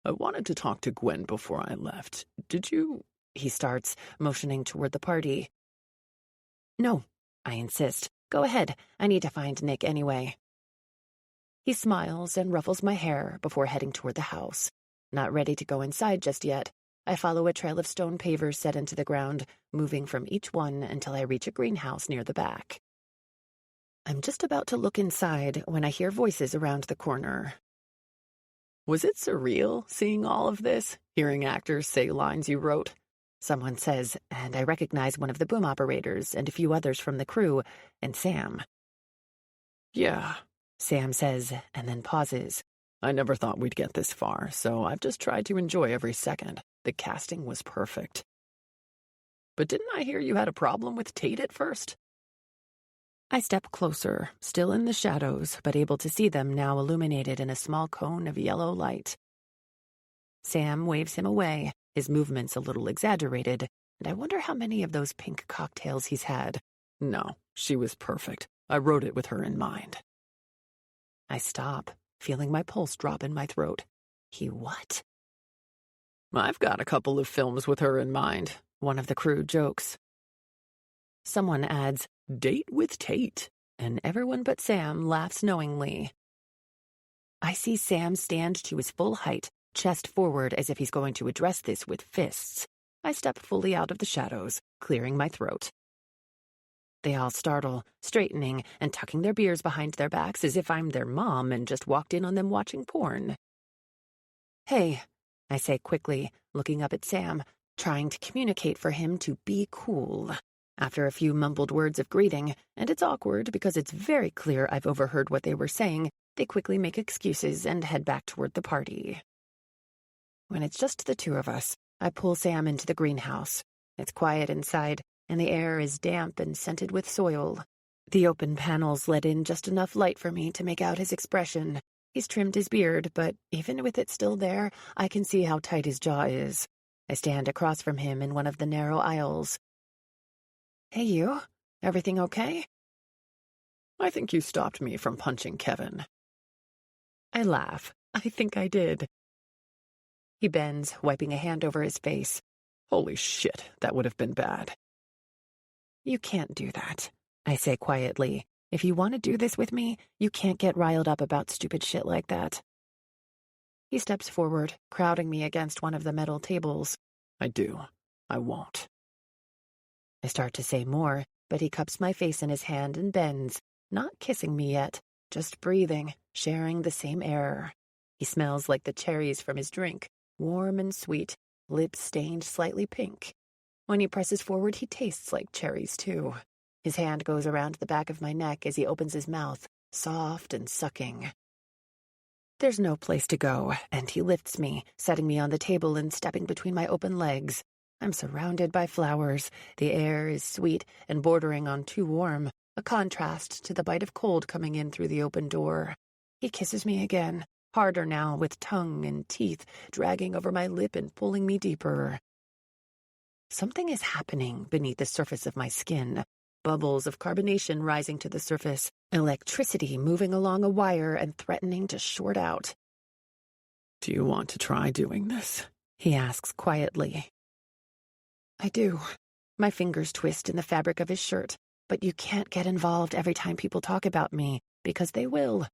I wanted to talk to Gwen before I left. Did you? He starts, motioning toward the party. No, I insist. Go ahead. I need to find Nick anyway. He smiles and ruffles my hair before heading toward the house. Not ready to go inside just yet. I follow a trail of stone pavers set into the ground, moving from each one until I reach a greenhouse near the back. I'm just about to look inside when I hear voices around the corner. Was it surreal, seeing all of this? Hearing actors say lines you wrote? Someone says, and I recognize one of the boom operators and a few others from the crew, and Sam. Yeah, Sam says, and then pauses. I never thought we'd get this far, so I've just tried to enjoy every second. The casting was perfect. But didn't I hear you had a problem with Tate at first? I step closer, still in the shadows, but able to see them now illuminated in a small cone of yellow light. Sam waves him away, his movements a little exaggerated, and I wonder how many of those pink cocktails he's had. No, she was perfect. I wrote it with her in mind. I stop, feeling my pulse drop in my throat. He what? I've got a couple of films with her in mind, one of the crew jokes. Someone adds, Date with Tate, and everyone but Sam laughs knowingly. I see Sam stand to his full height, chest forward as if he's going to address this with fists. I step fully out of the shadows, clearing my throat. They all startle, straightening and tucking their beers behind their backs as if I'm their mom and just walked in on them watching porn. Hey, I say quickly, looking up at Sam, trying to communicate for him to be cool. After a few mumbled words of greeting, and it's awkward because it's very clear I've overheard what they were saying, they quickly make excuses and head back toward the party. When it's just the two of us, I pull Sam into the greenhouse. It's quiet inside, and the air is damp and scented with soil. The open panels let in just enough light for me to make out his expression. He's trimmed his beard, but even with it still there, I can see how tight his jaw is. I stand across from him in one of the narrow aisles. Hey, you. Everything okay? I think you stopped me from punching Kevin. I laugh. I think I did. He bends, wiping a hand over his face. Holy shit, that would have been bad. You can't do that, I say quietly. If you want to do this with me, you can't get riled up about stupid shit like that. He steps forward, crowding me against one of the metal tables. I do. I won't. I start to say more, but he cups my face in his hand and bends, not kissing me yet, just breathing, sharing the same air. He smells like the cherries from his drink, warm and sweet, lips stained slightly pink. When he presses forward, he tastes like cherries, too. His hand goes around the back of my neck as he opens his mouth, soft and sucking. There's no place to go, and he lifts me, setting me on the table and stepping between my open legs. I'm surrounded by flowers. The air is sweet and bordering on too warm, a contrast to the bite of cold coming in through the open door. He kisses me again, harder now, with tongue and teeth dragging over my lip and pulling me deeper. Something is happening beneath the surface of my skin. bubbles of carbonation rising to the surface, electricity moving along a wire and threatening to short out. "Do you want to try doing this?" he asks quietly. I do. My fingers twist in the fabric of his shirt, but you can't get involved every time people talk about me, because they will.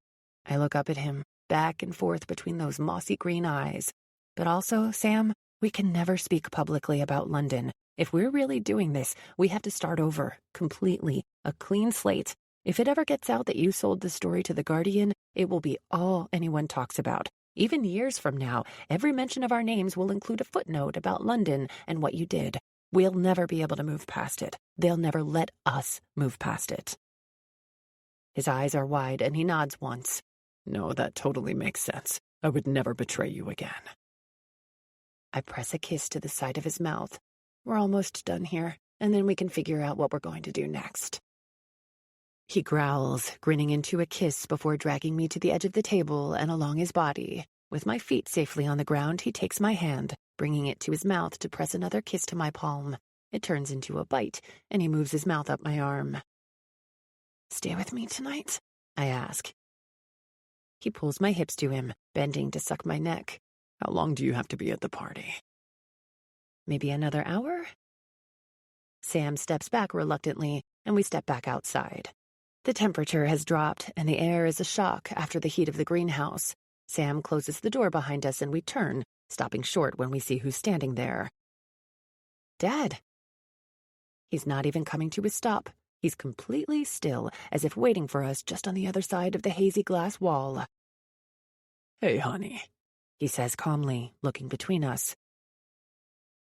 I look up at him, back and forth between those mossy green eyes. But also, Sam, we can never speak publicly about London. If we're really doing this, we have to start over, completely, a clean slate. If it ever gets out that you sold the story to The Guardian, it will be all anyone talks about. Even years from now, every mention of our names will include a footnote about London and what you did. We'll never be able to move past it. They'll never let us move past it. His eyes are wide, and he nods once. "No, that totally makes sense. I would never betray you again." I press a kiss to the side of his mouth. We're almost done here, and then we can figure out what we're going to do next. He growls, grinning into a kiss before dragging me to the edge of the table and along his body. With my feet safely on the ground, he takes my hand, bringing it to his mouth to press another kiss to my palm. It turns into a bite, and he moves his mouth up my arm. "Stay with me tonight?" I ask. He pulls my hips to him, bending to suck my neck. "How long do you have to be at the party?" "Maybe another hour?" Sam steps back reluctantly, and we step back outside. The temperature has dropped, and the air is a shock after the heat of the greenhouse. Sam closes the door behind us, and we turn, stopping short when we see who's standing there. "Dad." He's not even coming to a stop. He's completely still, as if waiting for us just on the other side of the hazy glass wall. "Hey, honey," he says calmly, looking between us.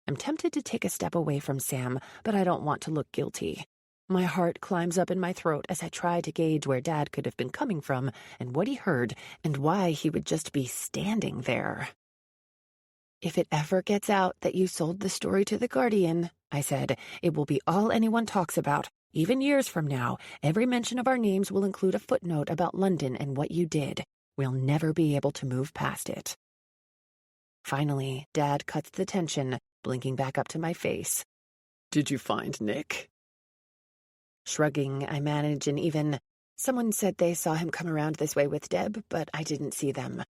I'm tempted to take a step away from Sam, but I don't want to look guilty. My heart climbs up in my throat as I try to gauge where Dad could have been coming from and what he heard and why he would just be standing there. "If it ever gets out that you sold the story to The Guardian," I said, "it will be all anyone talks about. Even years from now, every mention of our names will include a footnote about London and what you did. We'll never be able to move past it." Finally, Dad cuts the tension, blinking back up to my face. "Did you find Nick?" Shrugging, I manage an even, "Someone said they saw him come around this way with Deb, but I didn't see them."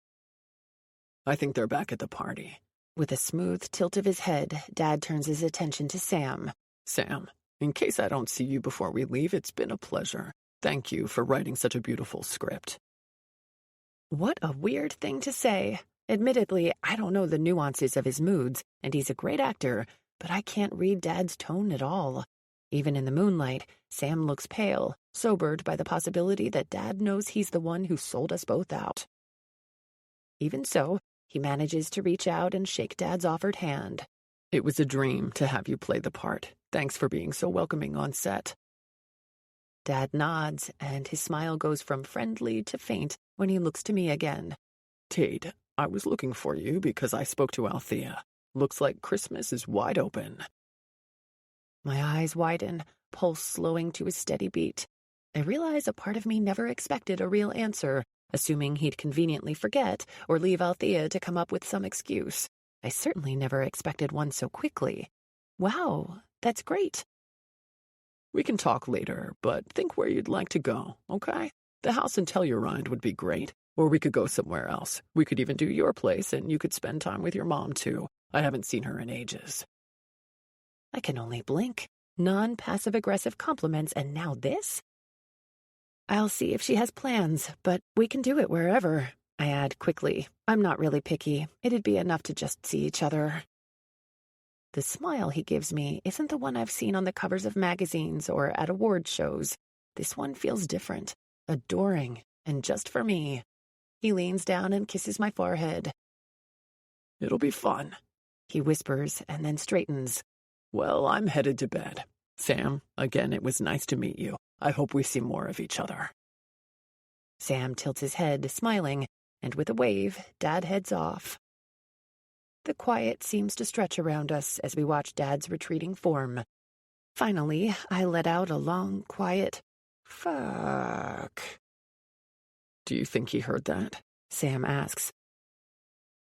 "I think they're back at the party." With a smooth tilt of his head, Dad turns his attention to Sam. "Sam, in case I don't see you before we leave, it's been a pleasure. Thank you for writing such a beautiful script." What a weird thing to say. Admittedly, I don't know the nuances of his moods, and he's a great actor, but I can't read Dad's tone at all. Even in the moonlight, Sam looks pale, sobered by the possibility that Dad knows he's the one who sold us both out. Even so, he manages to reach out and shake Dad's offered hand. "It was a dream to have you play the part. Thanks for being so welcoming on set." Dad nods, and his smile goes from friendly to faint when he looks to me again. "Tate, I was looking for you because I spoke to Althea. Looks like Christmas is wide open." My eyes widen, pulse slowing to a steady beat. I realize a part of me never expected a real answer, assuming he'd conveniently forget or leave Althea to come up with some excuse. I certainly never expected one so quickly. Wow, that's great. "We can talk later, but think where you'd like to go, okay? The house in Telluride would be great, or we could go somewhere else. We could even do your place, and you could spend time with your mom, too. I haven't seen her in ages." I can only blink. Non-passive-aggressive compliments, and now this? I'll see if she has plans, but we can do it wherever. I add quickly. I'm not really picky. It'd be enough to just see each other. The smile he gives me isn't the one I've seen on the covers of magazines or at award shows. This one feels different, adoring, and just for me. He leans down and kisses my forehead. "It'll be fun," he whispers and then straightens. "Well, I'm headed to bed. Sam, again, it was nice to meet you. I hope we see more of each other." Sam tilts his head, smiling, and with a wave, Dad heads off. The quiet seems to stretch around us as we watch Dad's retreating form. Finally, I let out a long, quiet, "Fuck." "Do you think he heard that?" Sam asks.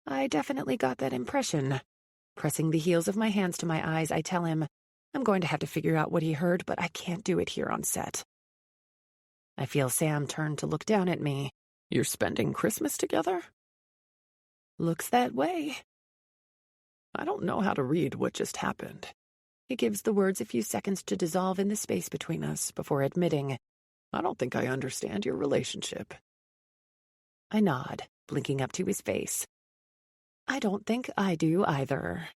I definitely got that impression. Pressing the heels of my hands to my eyes, I tell him, I'm going to have to figure out what he heard, but I can't do it here on set. I feel Sam turn to look down at me. You're spending Christmas together? Looks that way. I don't know how to read what just happened. He gives the words a few seconds to dissolve in the space between us before admitting, I don't think I understand your relationship. I nod, blinking up to his face. I don't think I do either.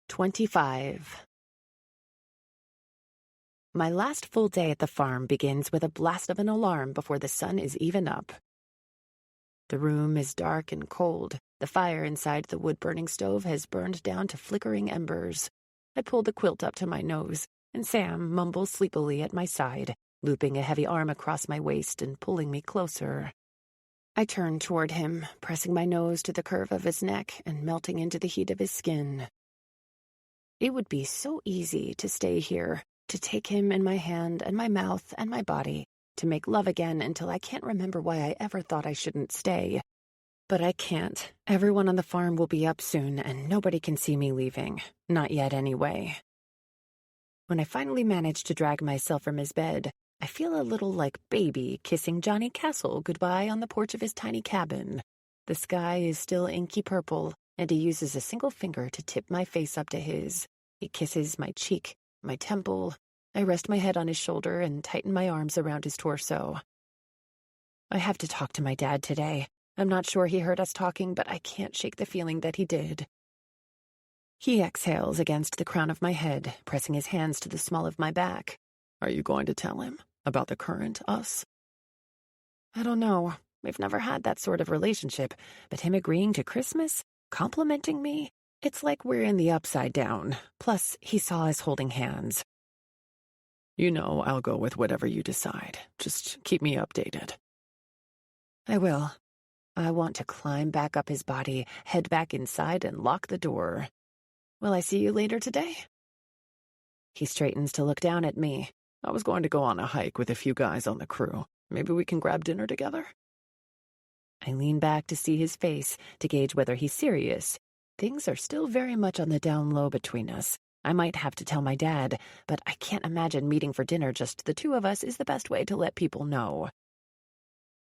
25. My last full day at the farm begins with a blast of an alarm before the sun is even up. The room is dark and cold. The fire inside the wood-burning stove has burned down to flickering embers. I pull the quilt up to my nose, and Sam mumbles sleepily at my side, looping a heavy arm across my waist and pulling me closer. I turn toward him, pressing my nose to the curve of his neck and melting into the heat of his skin. It would be so easy to stay here, to take him in my hand and my mouth and my body, to make love again until I can't remember why I ever thought I shouldn't stay. But I can't. Everyone on the farm will be up soon, and nobody can see me leaving. Not yet, anyway. When I finally manage to drag myself from his bed, I feel a little like Baby kissing Johnny Castle goodbye on the porch of his tiny cabin. The sky is still inky purple, and he uses a single finger to tip my face up to his. He kisses my cheek, my temple. I rest my head on his shoulder and tighten my arms around his torso. I have to talk to my dad today. I'm not sure he heard us talking, but I can't shake the feeling that he did. He exhales against the crown of my head, pressing his hands to the small of my back. Are you going to tell him about the current us? I don't know. We've never had that sort of relationship, but him agreeing to Christmas, complimenting me, it's like we're in the upside down. Plus, he saw us holding hands. You know I'll go with whatever you decide. Just keep me updated. I will. I want to climb back up his body, head back inside, and lock the door. Will I see you later today? He straightens to look down at me. I was going to go on a hike with a few guys on the crew. Maybe we can grab dinner together? I lean back to see his face, to gauge whether he's serious. Things are still very much on the down low between us. I might have to tell my dad, but I can't imagine meeting for dinner just the two of us is the best way to let people know.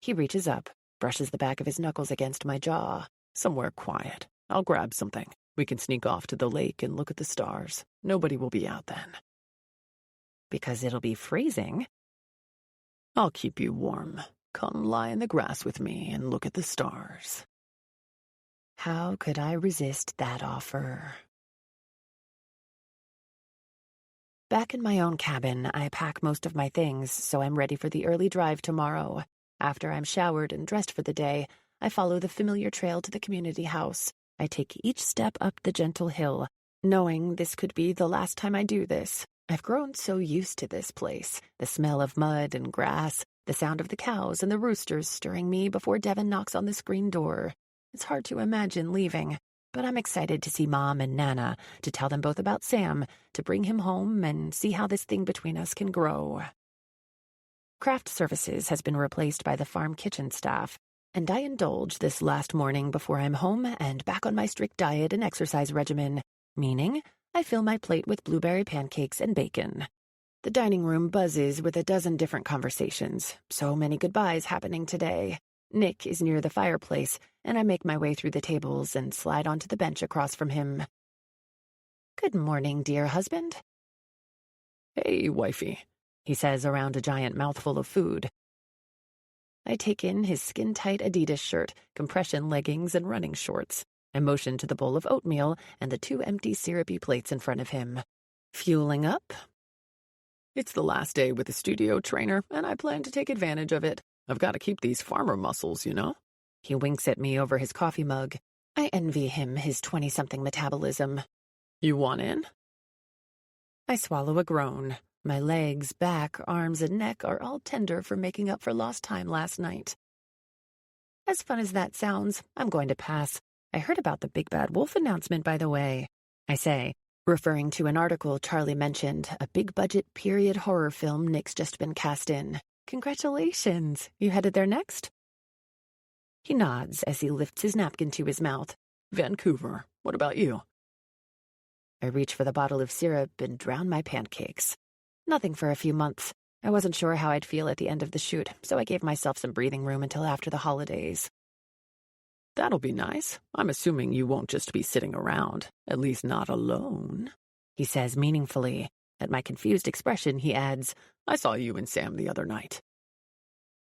He reaches up, brushes the back of his knuckles against my jaw. Somewhere quiet. I'll grab something. We can sneak off to the lake and look at the stars. Nobody will be out then. Because it'll be freezing. I'll keep you warm. Come lie in the grass with me and look at the stars. How could I resist that offer? Back in my own cabin, I pack most of my things, so I'm ready for the early drive tomorrow. After I'm showered and dressed for the day, I follow the familiar trail to the community house. I take each step up the gentle hill, knowing this could be the last time I do this. I've grown so used to this place, the smell of mud and grass, the sound of the cows and the roosters stirring me before Devin knocks on the screen door. It's hard to imagine leaving, but I'm excited to see Mom and Nana, to tell them both about Sam, to bring him home and see how this thing between us can grow. Craft services has been replaced by the farm kitchen staff, and I indulge this last morning before I'm home and back on my strict diet and exercise regimen, meaning I fill my plate with blueberry pancakes and bacon. The dining room buzzes with a dozen different conversations, so many goodbyes happening today. Nick is near the fireplace, and I make my way through the tables and slide onto the bench across from him. Good morning, dear husband. Hey, wifey, he says around a giant mouthful of food. I take in his skin-tight Adidas shirt, compression leggings, and running shorts. I motion to the bowl of oatmeal and the 2 empty syrupy plates in front of him. Fueling up? It's the last day with the studio trainer, and I plan to take advantage of it. I've got to keep these farmer muscles, you know? He winks at me over his coffee mug. I envy him his 20-something metabolism. You want in? I swallow a groan. My legs, back, arms, and neck are all tender for making up for lost time last night. As fun as that sounds, I'm going to pass. I heard about the Big Bad Wolf announcement, by the way, I say, referring to an article Charlie mentioned, a big-budget period horror film Nick's just been cast in. Congratulations! You headed there next? He nods as he lifts his napkin to his mouth. Vancouver. What about you? I reach for the bottle of syrup and drown my pancakes. Nothing for a few months. I wasn't sure how I'd feel at the end of the shoot, so I gave myself some breathing room until after the holidays. That'll be nice. I'm assuming you won't just be sitting around, at least not alone, he says meaningfully. At my confused expression, he adds, I saw you and Sam the other night.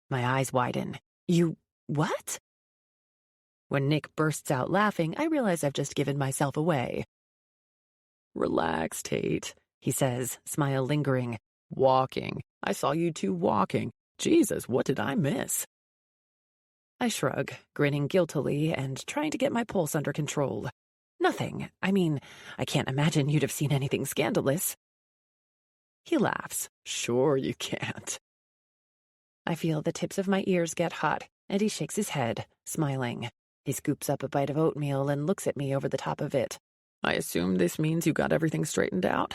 My eyes widen. You what? When Nick bursts out laughing, I realize I've just given myself away. Relax, Tate, he says, smile lingering. Walking. I saw you two walking. Jesus, what did I miss? I shrug, grinning guiltily and trying to get my pulse under control. Nothing. I mean, I can't imagine you'd have seen anything scandalous. He laughs. Sure you can't. I feel the tips of my ears get hot, and he shakes his head, smiling. He scoops up a bite of oatmeal and looks at me over the top of it. I assume this means you got everything straightened out?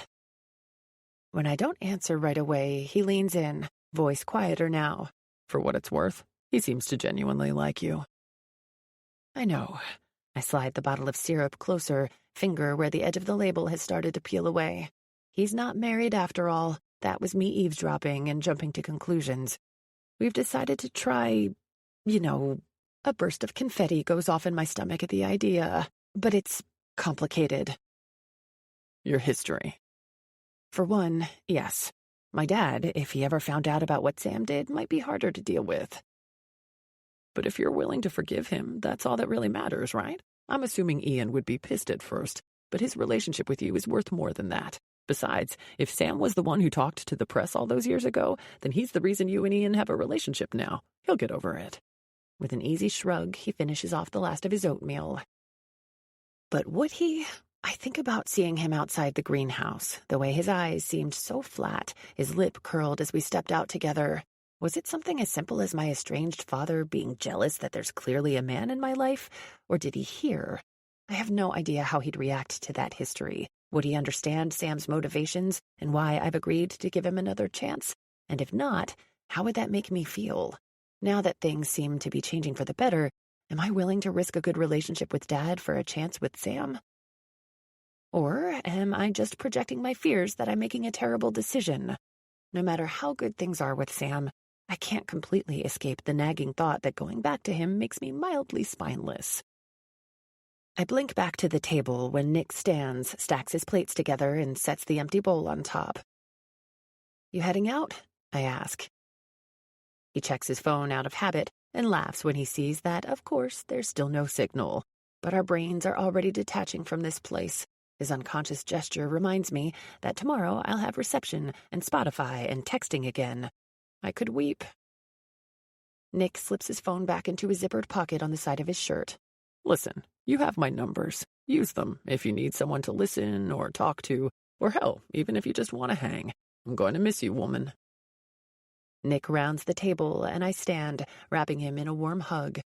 When I don't answer right away, he leans in, voice quieter now. For what it's worth, he seems to genuinely like you. I know. I slide the bottle of syrup closer, finger where the edge of the label has started to peel away. He's not married after all. That was me eavesdropping and jumping to conclusions. We've decided to try, a burst of confetti goes off in my stomach at the idea, but it's complicated. Your history. For one, yes. My dad, if he ever found out about what Sam did, might be harder to deal with. But if you're willing to forgive him, that's all that really matters, right? I'm assuming Ian would be pissed at first, but his relationship with you is worth more than that. Besides, if Sam was the one who talked to the press all those years ago, then he's the reason you and Ian have a relationship now. He'll get over it. With an easy shrug, he finishes off the last of his oatmeal. But would he? I think about seeing him outside the greenhouse, the way his eyes seemed so flat, his lip curled as we stepped out together. Was it something as simple as my estranged father being jealous that there's clearly a man in my life? Or did he hear? I have no idea how he'd react to that history. Would he understand Sam's motivations and why I've agreed to give him another chance? And if not, how would that make me feel? Now that things seem to be changing for the better, am I willing to risk a good relationship with Dad for a chance with Sam? Or am I just projecting my fears that I'm making a terrible decision? No matter how good things are with Sam, I can't completely escape the nagging thought that going back to him makes me mildly spineless. I blink back to the table when Nick stands, stacks his plates together, and sets the empty bowl on top. You heading out? I ask. He checks his phone out of habit and laughs when he sees that, of course, there's still no signal. But our brains are already detaching from this place. His unconscious gesture reminds me that tomorrow I'll have reception and Spotify and texting again. I could weep. Nick slips his phone back into his zippered pocket on the side of his shirt. Listen, you have my numbers. Use them if you need someone to listen or talk to, or hell, even if you just want to hang. I'm going to miss you, woman. Nick rounds the table, and I stand, wrapping him in a warm hug.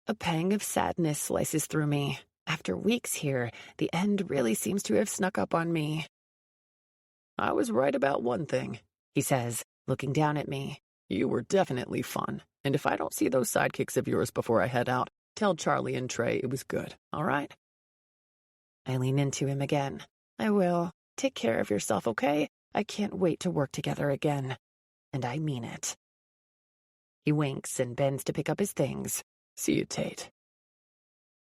A pang of sadness slices through me. After weeks here, the end really seems to have snuck up on me. I was right about one thing, he says, looking down at me. You were definitely fun, and if I don't see those sidekicks of yours before I head out, tell Charlie and Trey it was good, all right? I lean into him again. I will. Take care of yourself, okay? I can't wait to work together again. And I mean it. He winks and bends to pick up his things. See you, Tate.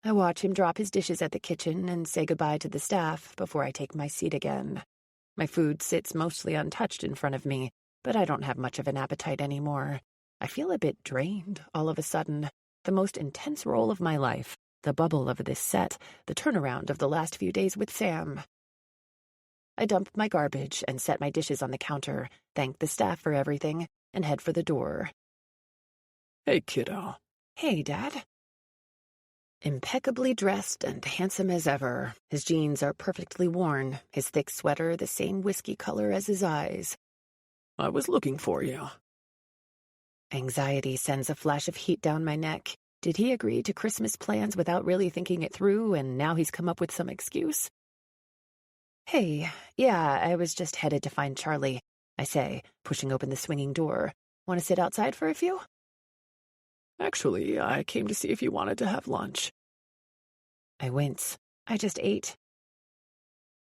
I watch him drop his dishes at the kitchen and say goodbye to the staff before I take my seat again. My food sits mostly untouched in front of me, but I don't have much of an appetite anymore. I feel a bit drained all of a sudden. The most intense role of my life, the bubble of this set, the turnaround of the last few days with Sam. I dump my garbage and set my dishes on the counter, thank the staff for everything, and head for the door. Hey, kiddo. Hey, Dad. Impeccably dressed and handsome as ever, his jeans are perfectly worn, his thick sweater the same whiskey color as his eyes. I was looking for you. Anxiety sends a flash of heat down my neck. Did he agree to Christmas plans without really thinking it through, and now he's come up with some excuse? Hey, yeah, I was just headed to find Charlie, I say, pushing open the swinging door. Want to sit outside for a few? Actually, I came to see if you wanted to have lunch. I wince. I just ate.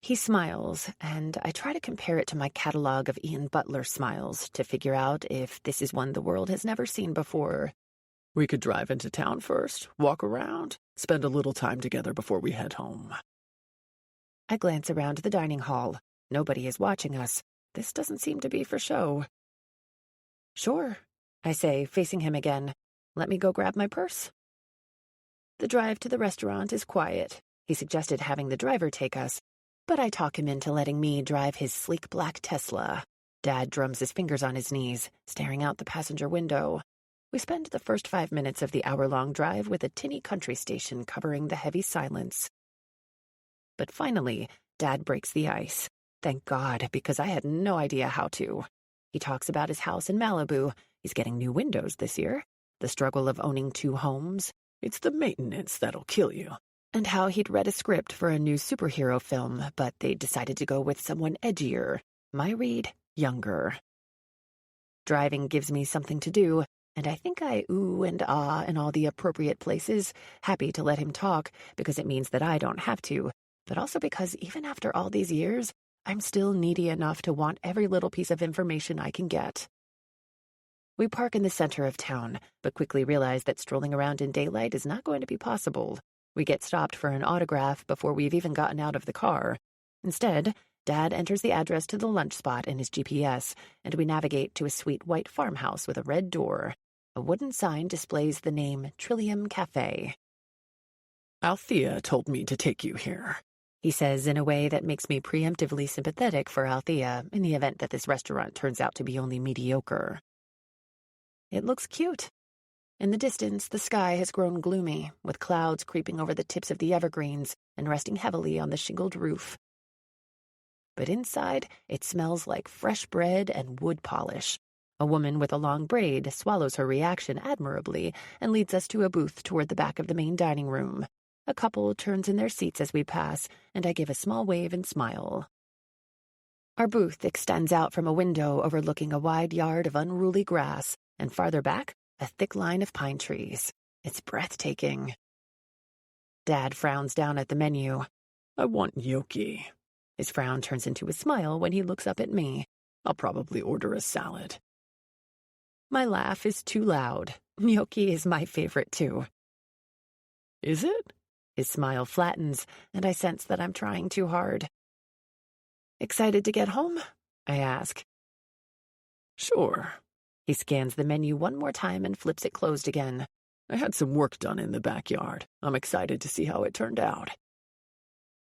He smiles, and I try to compare it to my catalog of Ian Butler smiles to figure out if this is one the world has never seen before. We could drive into town first, walk around, spend a little time together before we head home. I glance around the dining hall. Nobody is watching us. This doesn't seem to be for show. Sure, I say, facing him again. Let me go grab my purse. The drive to the restaurant is quiet. He suggested having the driver take us, but I talk him into letting me drive his sleek black Tesla. Dad drums his fingers on his knees, staring out the passenger window. We spend the first 5 minutes of the hour-long drive with a tinny country station covering the heavy silence. But finally, Dad breaks the ice. Thank God, because I had no idea how to. He talks about his house in Malibu. He's getting new windows this year. The struggle of owning 2 homes. It's the maintenance that'll kill you. And how he'd read a script for a new superhero film, but they decided to go with someone edgier. My read, younger. Driving gives me something to do, and I think I ooh and ah in all the appropriate places, happy to let him talk, because it means that I don't have to, but also because even after all these years, I'm still needy enough to want every little piece of information I can get. We park in the center of town, but quickly realize that strolling around in daylight is not going to be possible. We get stopped for an autograph before we've even gotten out of the car. Instead, Dad enters the address to the lunch spot in his GPS, and we navigate to a sweet white farmhouse with a red door. A wooden sign displays the name Trillium Cafe. Althea told me to take you here, he says in a way that makes me preemptively sympathetic for Althea in the event that this restaurant turns out to be only mediocre. It looks cute. In the distance, the sky has grown gloomy, with clouds creeping over the tips of the evergreens and resting heavily on the shingled roof. But inside, it smells like fresh bread and wood polish. A woman with a long braid swallows her reaction admirably and leads us to a booth toward the back of the main dining room. A couple turns in their seats as we pass, and I give a small wave and smile. Our booth extends out from a window overlooking a wide yard of unruly grass, and farther back, a thick line of pine trees. It's breathtaking. Dad frowns down at the menu. I want gnocchi. His frown turns into a smile when he looks up at me. I'll probably order a salad. My laugh is too loud. Gnocchi is my favorite, too. Is it? His smile flattens, and I sense that I'm trying too hard. Excited to get home? I ask. Sure. He scans the menu one more time and flips it closed again. I had some work done in the backyard. I'm excited to see how it turned out.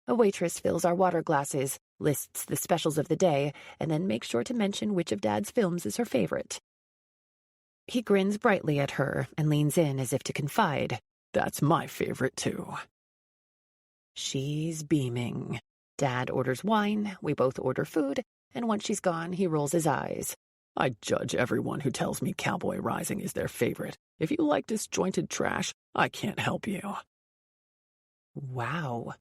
A waitress fills our water glasses, lists the specials of the day, and then makes sure to mention which of Dad's films is her favorite. He grins brightly at her and leans in as if to confide. That's my favorite, too. She's beaming. Dad orders wine, we both order food, and once she's gone, he rolls his eyes. I judge everyone who tells me Cowboy Rising is their favorite. If you like disjointed trash, I can't help you. Wow.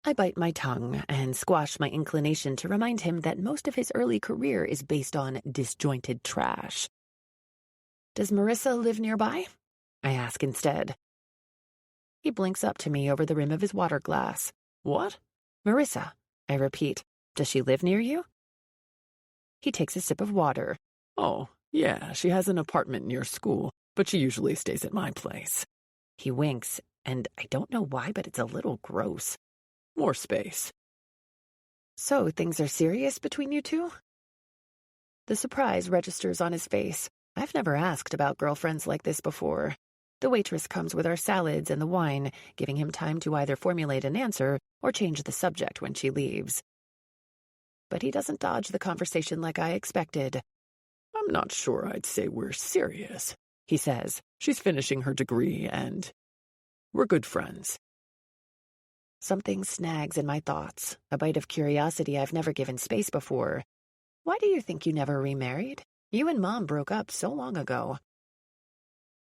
I bite my tongue and squash my inclination to remind him that most of his early career is based on disjointed trash. Does Marissa live nearby? I ask instead. He blinks up to me over the rim of his water glass. What? Marissa, I repeat. Does she live near you? He takes a sip of water. Oh, yeah, she has an apartment near school, but she usually stays at my place. He winks, and I don't know why, but it's a little gross. More space. So things are serious between you two? The surprise registers on his face. I've never asked about girlfriends like this before. The waitress comes with our salads and the wine, giving him time to either formulate an answer or change the subject when she leaves. But he doesn't dodge the conversation like I expected. I'm not sure I'd say we're serious, he says. She's finishing her degree and we're good friends. Something snags in my thoughts, a bite of curiosity I've never given space before. Why do you think you never remarried? You and Mom broke up so long ago.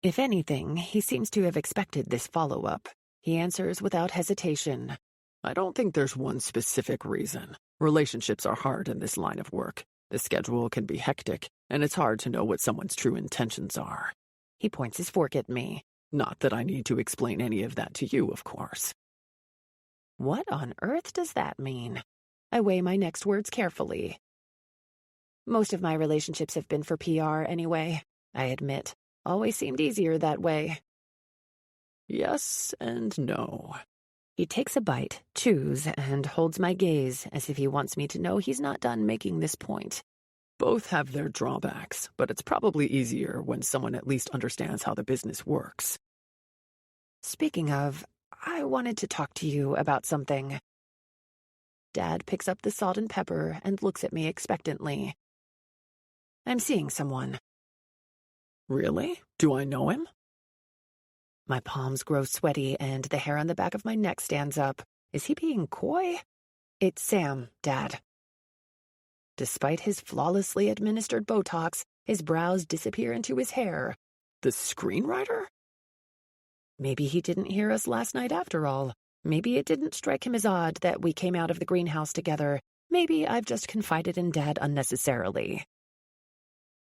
If anything, he seems to have expected this follow-up. He answers without hesitation. I don't think there's one specific reason. Relationships are hard in this line of work. The schedule can be hectic, and it's hard to know what someone's true intentions are. He points his fork at me. Not that I need to explain any of that to you, of course. What on earth does that mean? I weigh my next words carefully. Most of my relationships have been for PR anyway, I admit. Always seemed easier that way. Yes and no. He takes a bite, chews, and holds my gaze as if he wants me to know he's not done making this point. Both have their drawbacks, but it's probably easier when someone at least understands how the business works. Speaking of, I wanted to talk to you about something. Dad picks up the salt and pepper and looks at me expectantly. I'm seeing someone. Really? Do I know him? My palms grow sweaty and the hair on the back of my neck stands up. Is he being coy? It's Sam, Dad. Despite his flawlessly administered Botox, his brows disappear into his hair. The screenwriter? Maybe he didn't hear us last night after all. Maybe it didn't strike him as odd that we came out of the greenhouse together. Maybe I've just confided in Dad unnecessarily.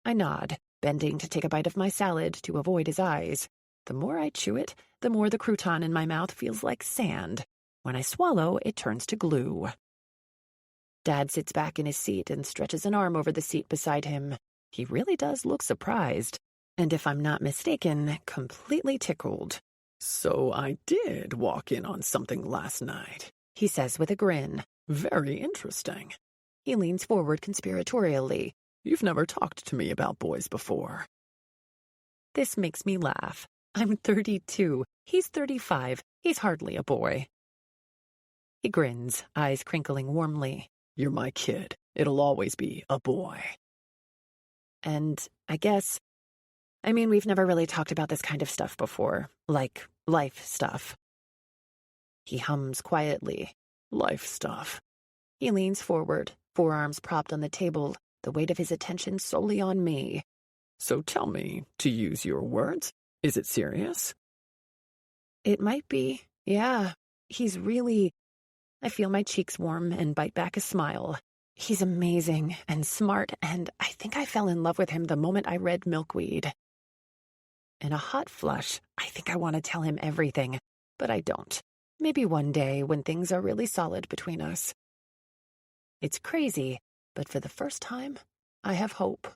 I nod, bending to take a bite of my salad to avoid his eyes. The more I chew it, the more the crouton in my mouth feels like sand. When I swallow, it turns to glue. Dad sits back in his seat and stretches an arm over the seat beside him. He really does look surprised, and if I'm not mistaken, completely tickled. So I did walk in on something last night, he says with a grin. Very interesting. He leans forward conspiratorially. You've never talked to me about boys before. This makes me laugh. I'm 32. He's 35. He's hardly a boy. He grins, eyes crinkling warmly. You're my kid. It'll always be a boy. And we've never really talked about this kind of stuff before, like life stuff. He hums quietly. Life stuff. He leans forward, forearms propped on the table, the weight of his attention solely on me. So tell me, to use your words, is it serious? It might be, yeah. I feel my cheeks warm and bite back a smile. He's amazing and smart, and I think I fell in love with him the moment I read Milkweed. In a hot flush, I think I want to tell him everything, but I don't. Maybe one day when things are really solid between us. It's crazy, but for the first time, I have hope.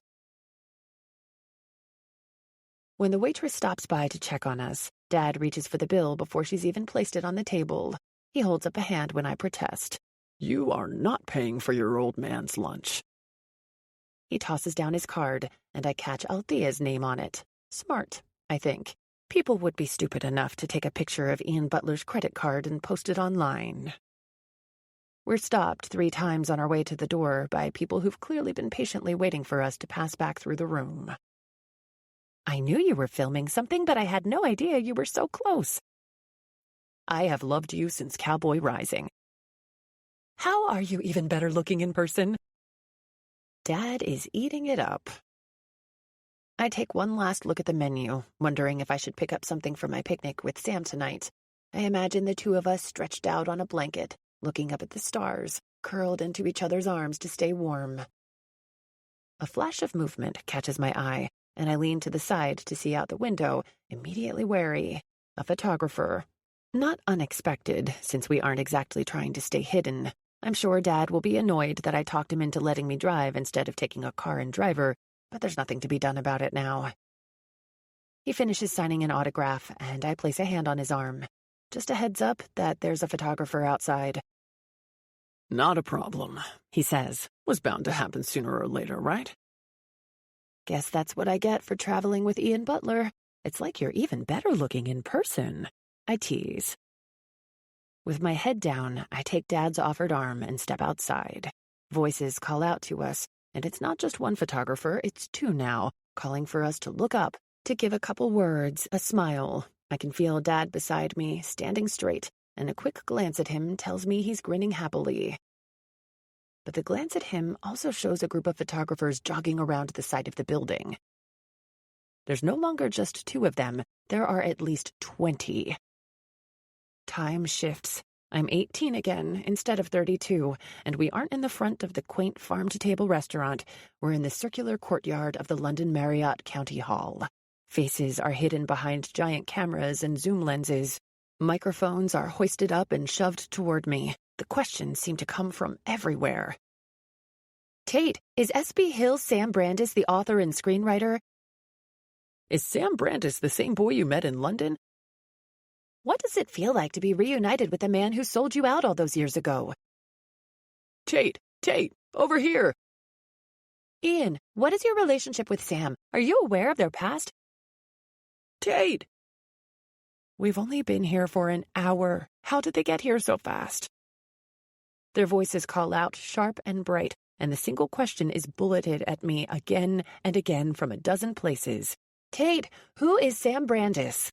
When the waitress stops by to check on us, Dad reaches for the bill before she's even placed it on the table. He holds up a hand when I protest. You are not paying for your old man's lunch. He tosses down his card, and I catch Althea's name on it. Smart, I think. People would be stupid enough to take a picture of Ian Butler's credit card and post it online. We're stopped 3 times on our way to the door by people who've clearly been patiently waiting for us to pass back through the room. I knew you were filming something, but I had no idea you were so close. I have loved you since Cowboy Rising. How are you even better looking in person? Dad is eating it up. I take one last look at the menu, wondering if I should pick up something for my picnic with Sam tonight. I imagine the two of us stretched out on a blanket, looking up at the stars, curled into each other's arms to stay warm. A flash of movement catches my eye, and I lean to the side to see out the window, immediately wary. A photographer. Not unexpected, since we aren't exactly trying to stay hidden. I'm sure Dad will be annoyed that I talked him into letting me drive instead of taking a car and driver, but there's nothing to be done about it now. He finishes signing an autograph, and I place a hand on his arm. Just a heads up that there's a photographer outside. Not a problem, he says. Was bound to happen sooner or later, right? Guess that's what I get for traveling with Ian Butler. It's like you're even better looking in person, I tease. With my head down, I take Dad's offered arm and step outside. Voices call out to us, and it's not just one photographer, it's 2 now, calling for us to look up, to give a couple words, a smile. I can feel Dad beside me, standing straight, and a quick glance at him tells me he's grinning happily. But the glance at him also shows a group of photographers jogging around the side of the building. There's no longer just 2 of them, there are at least 20. Time shifts. I'm 18 again, instead of 32, and we aren't in the front of the quaint farm-to-table restaurant. We're in the circular courtyard of the London Marriott County Hall. Faces are hidden behind giant cameras and zoom lenses. Microphones are hoisted up and shoved toward me. The questions seem to come from everywhere. Tate, is S.B. Hill's Sam Brandis the author and screenwriter? Is Sam Brandis the same boy you met in London? What does it feel like to be reunited with the man who sold you out all those years ago? Tate, over here! Ian, what is your relationship with Sam? Are you aware of their past? Tate! We've only been here for an hour. How did they get here so fast? Their voices call out sharp and bright, and the single question is bulleted at me again and again from a dozen places. Tate, who is Sam Brandis?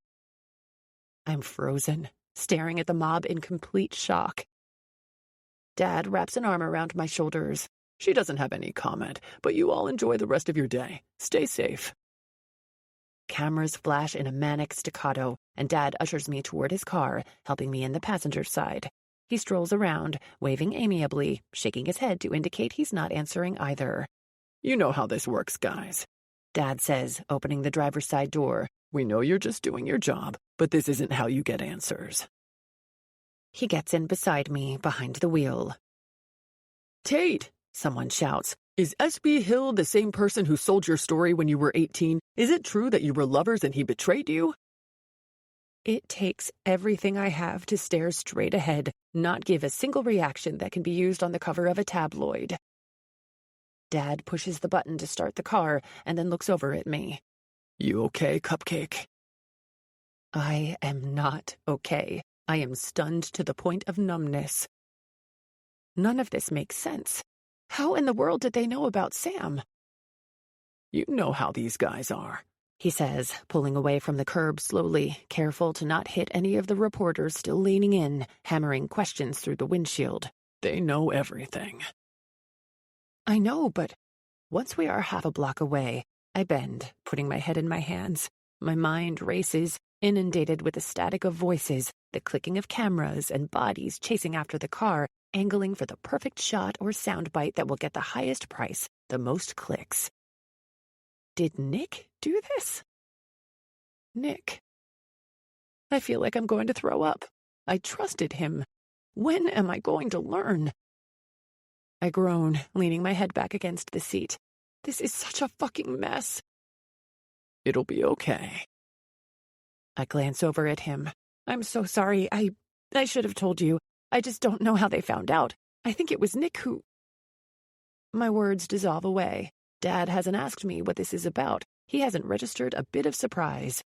I'm frozen, staring at the mob in complete shock. Dad wraps an arm around my shoulders. She doesn't have any comment, but you all enjoy the rest of your day. Stay safe. Cameras flash in a manic staccato, and Dad ushers me toward his car, helping me in the passenger side. He strolls around, waving amiably, shaking his head to indicate he's not answering either. You know how this works, guys. Dad says, opening the driver's side door. We know you're just doing your job, but this isn't how you get answers. He gets in beside me, behind the wheel. Tate, someone shouts. Is S.B. Hill the same person who sold your story when you were 18? Is it true that you were lovers and he betrayed you? It takes everything I have to stare straight ahead, not give a single reaction that can be used on the cover of a tabloid. Dad pushes the button to start the car and then looks over at me. You okay, Cupcake? I am not okay. I am stunned to the point of numbness. None of this makes sense. How in the world did they know about Sam? You know how these guys are, he says, pulling away from the curb slowly, careful to not hit any of the reporters still leaning in, hammering questions through the windshield. They know everything. I know, but once we are half a block away, I bend, putting my head in my hands. My mind races, inundated with the static of voices, the clicking of cameras and bodies chasing after the car, angling for the perfect shot or soundbite that will get the highest price, the most clicks. Did Nick do this? Nick. I feel like I'm going to throw up. I trusted him. When am I going to learn? I groan, leaning my head back against the seat. This is such a fucking mess. It'll be okay. I glance over at him. I'm so sorry. I should have told you. I just don't know how they found out. I think it was Nick who... My words dissolve away. Dad hasn't asked me what this is about. He hasn't registered a bit of surprise.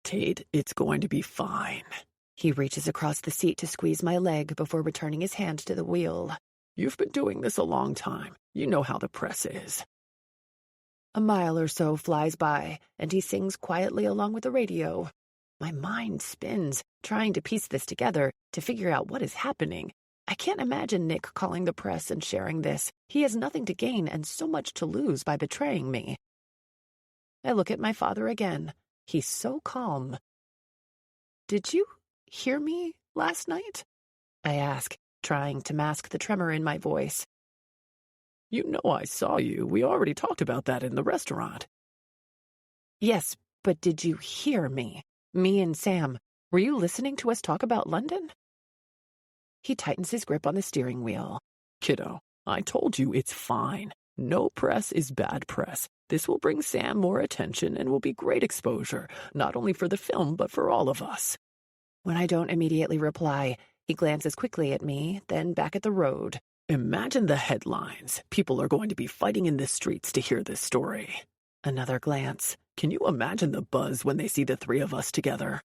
Tate, it's going to be fine. He reaches across the seat to squeeze my leg before returning his hand to the wheel. You've been doing this a long time. You know how the press is. A mile or so flies by, and he sings quietly along with the radio. My mind spins, trying to piece this together, to figure out what is happening. I can't imagine Nick calling the press and sharing this. He has nothing to gain and so much to lose by betraying me. I look at my father again. He's so calm. Did you hear me last night? I ask, trying to mask the tremor in my voice. You know I saw you. We already talked about that in the restaurant. Yes, but did you hear me? Me and Sam. Were you listening to us talk about London? He tightens his grip on the steering wheel. Kiddo, I told you it's fine. No press is bad press. This will bring Sam more attention and will be great exposure, not only for the film, but for all of us. When I don't immediately reply, he glances quickly at me, then back at the road. Imagine the headlines. People are going to be fighting in the streets to hear this story. Another glance. Can you imagine the buzz when they see the three of us together?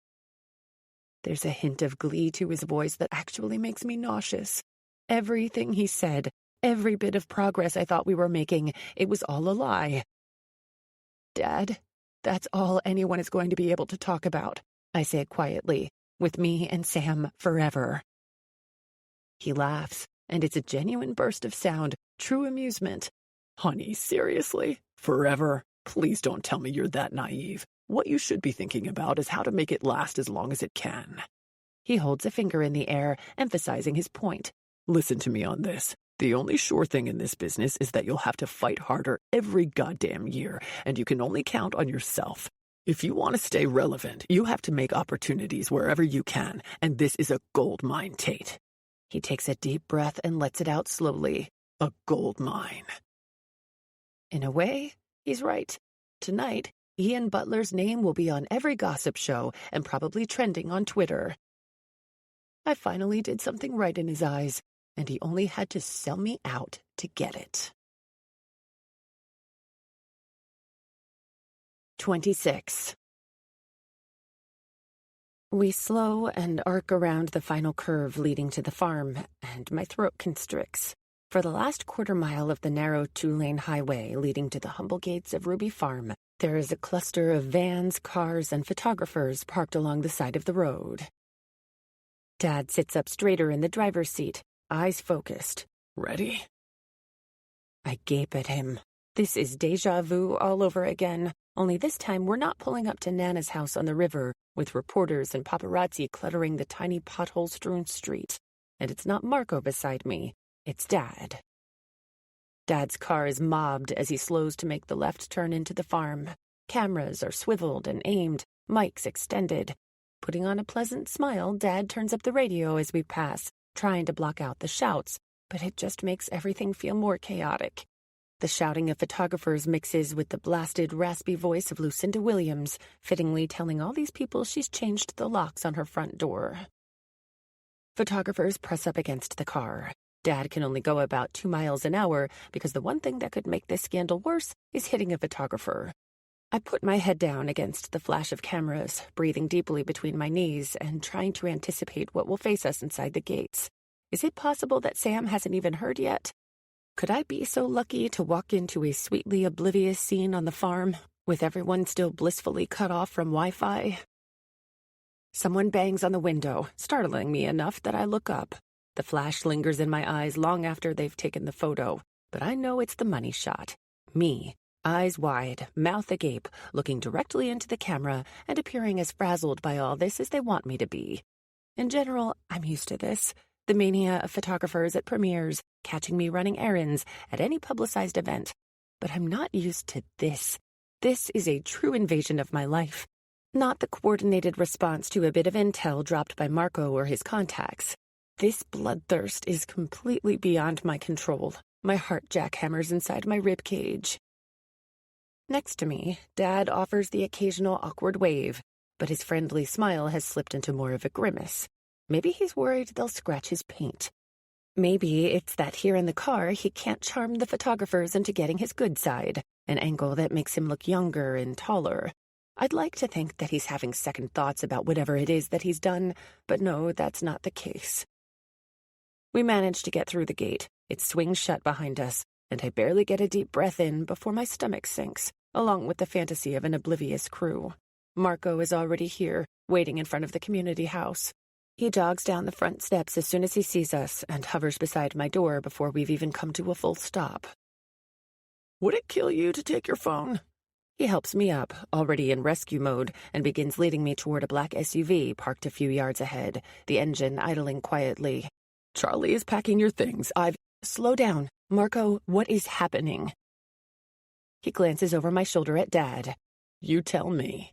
There's a hint of glee to his voice that actually makes me nauseous. Everything he said, every bit of progress I thought we were making, it was all a lie. Dad, that's all anyone is going to be able to talk about, I say quietly, with me and Sam forever. He laughs, and it's a genuine burst of sound, true amusement. Honey, seriously? Forever? Please don't tell me you're that naive. What you should be thinking about is how to make it last as long as it can. He holds a finger in the air, emphasizing his point. Listen to me on this. The only sure thing in this business is that you'll have to fight harder every goddamn year, and you can only count on yourself. If you want to stay relevant, you have to make opportunities wherever you can, and this is a gold mine, Tate. He takes a deep breath and lets it out slowly. A gold mine. In a way, he's right. Tonight, Ian Butler's name will be on every gossip show and probably trending on Twitter. I finally did something right in his eyes, and he only had to sell me out to get it. 26. We slow and arc around the final curve leading to the farm, and my throat constricts. For the last quarter mile of the narrow two-lane highway leading to the humble gates of Ruby Farm, there is a cluster of vans, cars, and photographers parked along the side of the road. Dad sits up straighter in the driver's seat, eyes focused. Ready? I gape at him. This is déjà vu all over again, only this time we're not pulling up to Nana's house on the river with reporters and paparazzi cluttering the tiny pothole-strewn street. And it's not Marco beside me, it's Dad. Dad's car is mobbed as he slows to make the left turn into the farm. Cameras are swiveled and aimed, mics extended. Putting on a pleasant smile, Dad turns up the radio as we pass, trying to block out the shouts, but it just makes everything feel more chaotic. The shouting of photographers mixes with the blasted, raspy voice of Lucinda Williams, fittingly telling all these people she's changed the locks on her front door. Photographers press up against the car. Dad can only go about 2 miles an hour because the one thing that could make this scandal worse is hitting a photographer. I put my head down against the flash of cameras, breathing deeply between my knees and trying to anticipate what will face us inside the gates. Is it possible that Sam hasn't even heard yet? Could I be so lucky to walk into a sweetly oblivious scene on the farm, with everyone still blissfully cut off from Wi-Fi? Someone bangs on the window, startling me enough that I look up. The flash lingers in my eyes long after they've taken the photo, but I know it's the money shot. Me, eyes wide, mouth agape, looking directly into the camera and appearing as frazzled by all this as they want me to be. In general, I'm used to this. The mania of photographers at premieres, catching me running errands at any publicized event. But I'm not used to this. This is a true invasion of my life. Not the coordinated response to a bit of intel dropped by Marco or his contacts. This bloodthirst is completely beyond my control. My heart jackhammers inside my ribcage. Next to me, Dad offers the occasional awkward wave, but his friendly smile has slipped into more of a grimace. Maybe he's worried they'll scratch his paint. Maybe it's that here in the car he can't charm the photographers into getting his good side, an angle that makes him look younger and taller. I'd like to think that he's having second thoughts about whatever it is that he's done, but no, that's not the case. We manage to get through the gate. It swings shut behind us, and I barely get a deep breath in before my stomach sinks, along with the fantasy of an oblivious crew. Marco is already here, waiting in front of the community house. He jogs down the front steps as soon as he sees us and hovers beside my door before we've even come to a full stop. Would it kill you to take your phone? He helps me up, already in rescue mode, and begins leading me toward a black SUV parked a few yards ahead, the engine idling quietly. Charlie is packing your things. Slow down. Marco, what is happening? He glances over my shoulder at Dad. You tell me.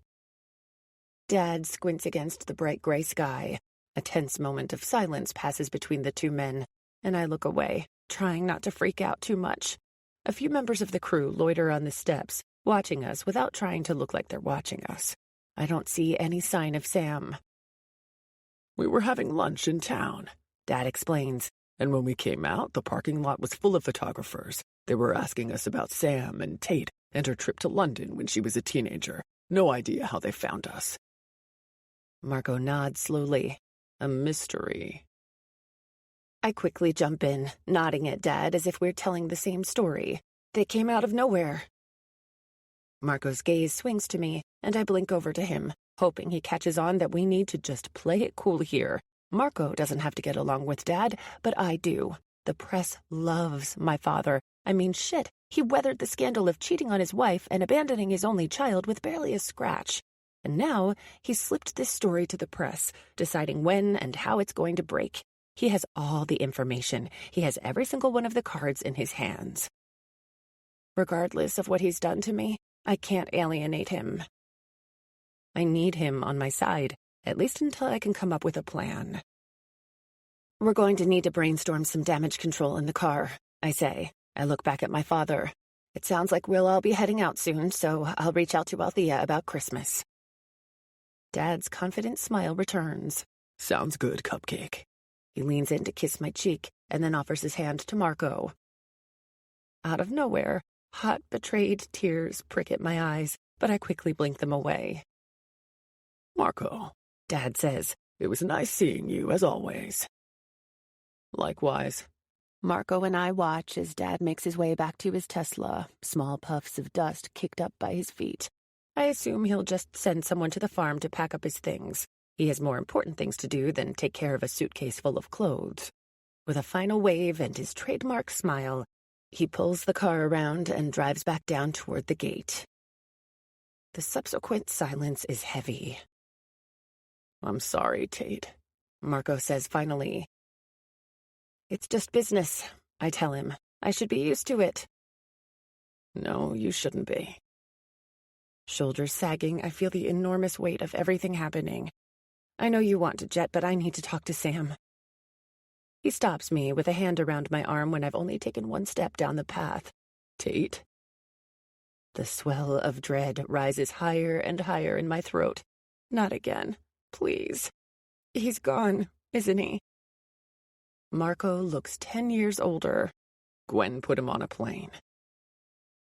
Dad squints against the bright gray sky. A tense moment of silence passes between the two men, and I look away, trying not to freak out too much. A few members of the crew loiter on the steps, watching us without trying to look like they're watching us. I don't see any sign of Sam. We were having lunch in town, Dad explains. And when we came out, the parking lot was full of photographers. They were asking us about Sam and Tate and her trip to London when she was a teenager. No idea how they found us. Marco nods slowly. A mystery. I quickly jump in, nodding at Dad as if we're telling the same story. They came out of nowhere. Marco's gaze swings to me, and I blink over to him, hoping he catches on that we need to just play it cool here. Marco doesn't have to get along with Dad, but I do. The press loves my father. I mean, shit, he weathered the scandal of cheating on his wife and abandoning his only child with barely a scratch. And now he's slipped this story to the press, deciding when and how it's going to break. He has all the information. He has every single one of the cards in his hands. Regardless of what he's done to me, I can't alienate him. I need him on my side, at least until I can come up with a plan. We're going to need to brainstorm some damage control in the car, I say. I look back at my father. It sounds like we'll all be heading out soon, so I'll reach out to Althea about Christmas. Dad's confident smile returns. Sounds good, Cupcake. He leans in to kiss my cheek and then offers his hand to Marco. Out of nowhere, hot, betrayed tears prick at my eyes, but I quickly blink them away. Marco, Dad says. It was nice seeing you, as always. Likewise. Marco and I watch as Dad makes his way back to his Tesla, small puffs of dust kicked up by his feet. I assume he'll just send someone to the farm to pack up his things. He has more important things to do than take care of a suitcase full of clothes. With a final wave and his trademark smile, he pulls the car around and drives back down toward the gate. The subsequent silence is heavy. I'm sorry, Tate, Marco says finally. It's just business, I tell him. I should be used to it. No, you shouldn't be. Shoulders sagging, I feel the enormous weight of everything happening. I know you want to jet, but I need to talk to Sam. He stops me with a hand around my arm when I've only taken one step down the path. Tate? The swell of dread rises higher and higher in my throat. Not again. Please. He's gone, isn't he? Marco looks 10 years older. Gwen put him on a plane.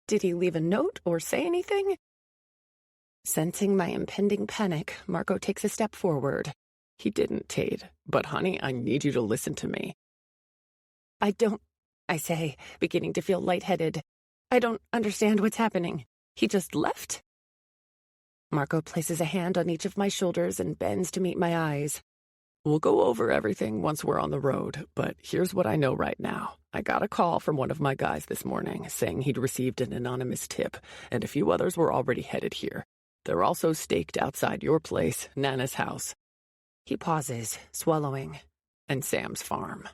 Did he leave a note or say anything? Sensing my impending panic, Marco takes a step forward. He didn't, Tate. But honey, I need you to listen to me. I say, beginning to feel lightheaded. I don't understand what's happening. He just left? Marco places a hand on each of my shoulders and bends to meet my eyes. We'll go over everything once we're on the road, but here's what I know right now. I got a call from one of my guys this morning saying he'd received an anonymous tip, and a few others were already headed here. They're also staked outside your place, Nana's house. He pauses, swallowing. And Sam's farm.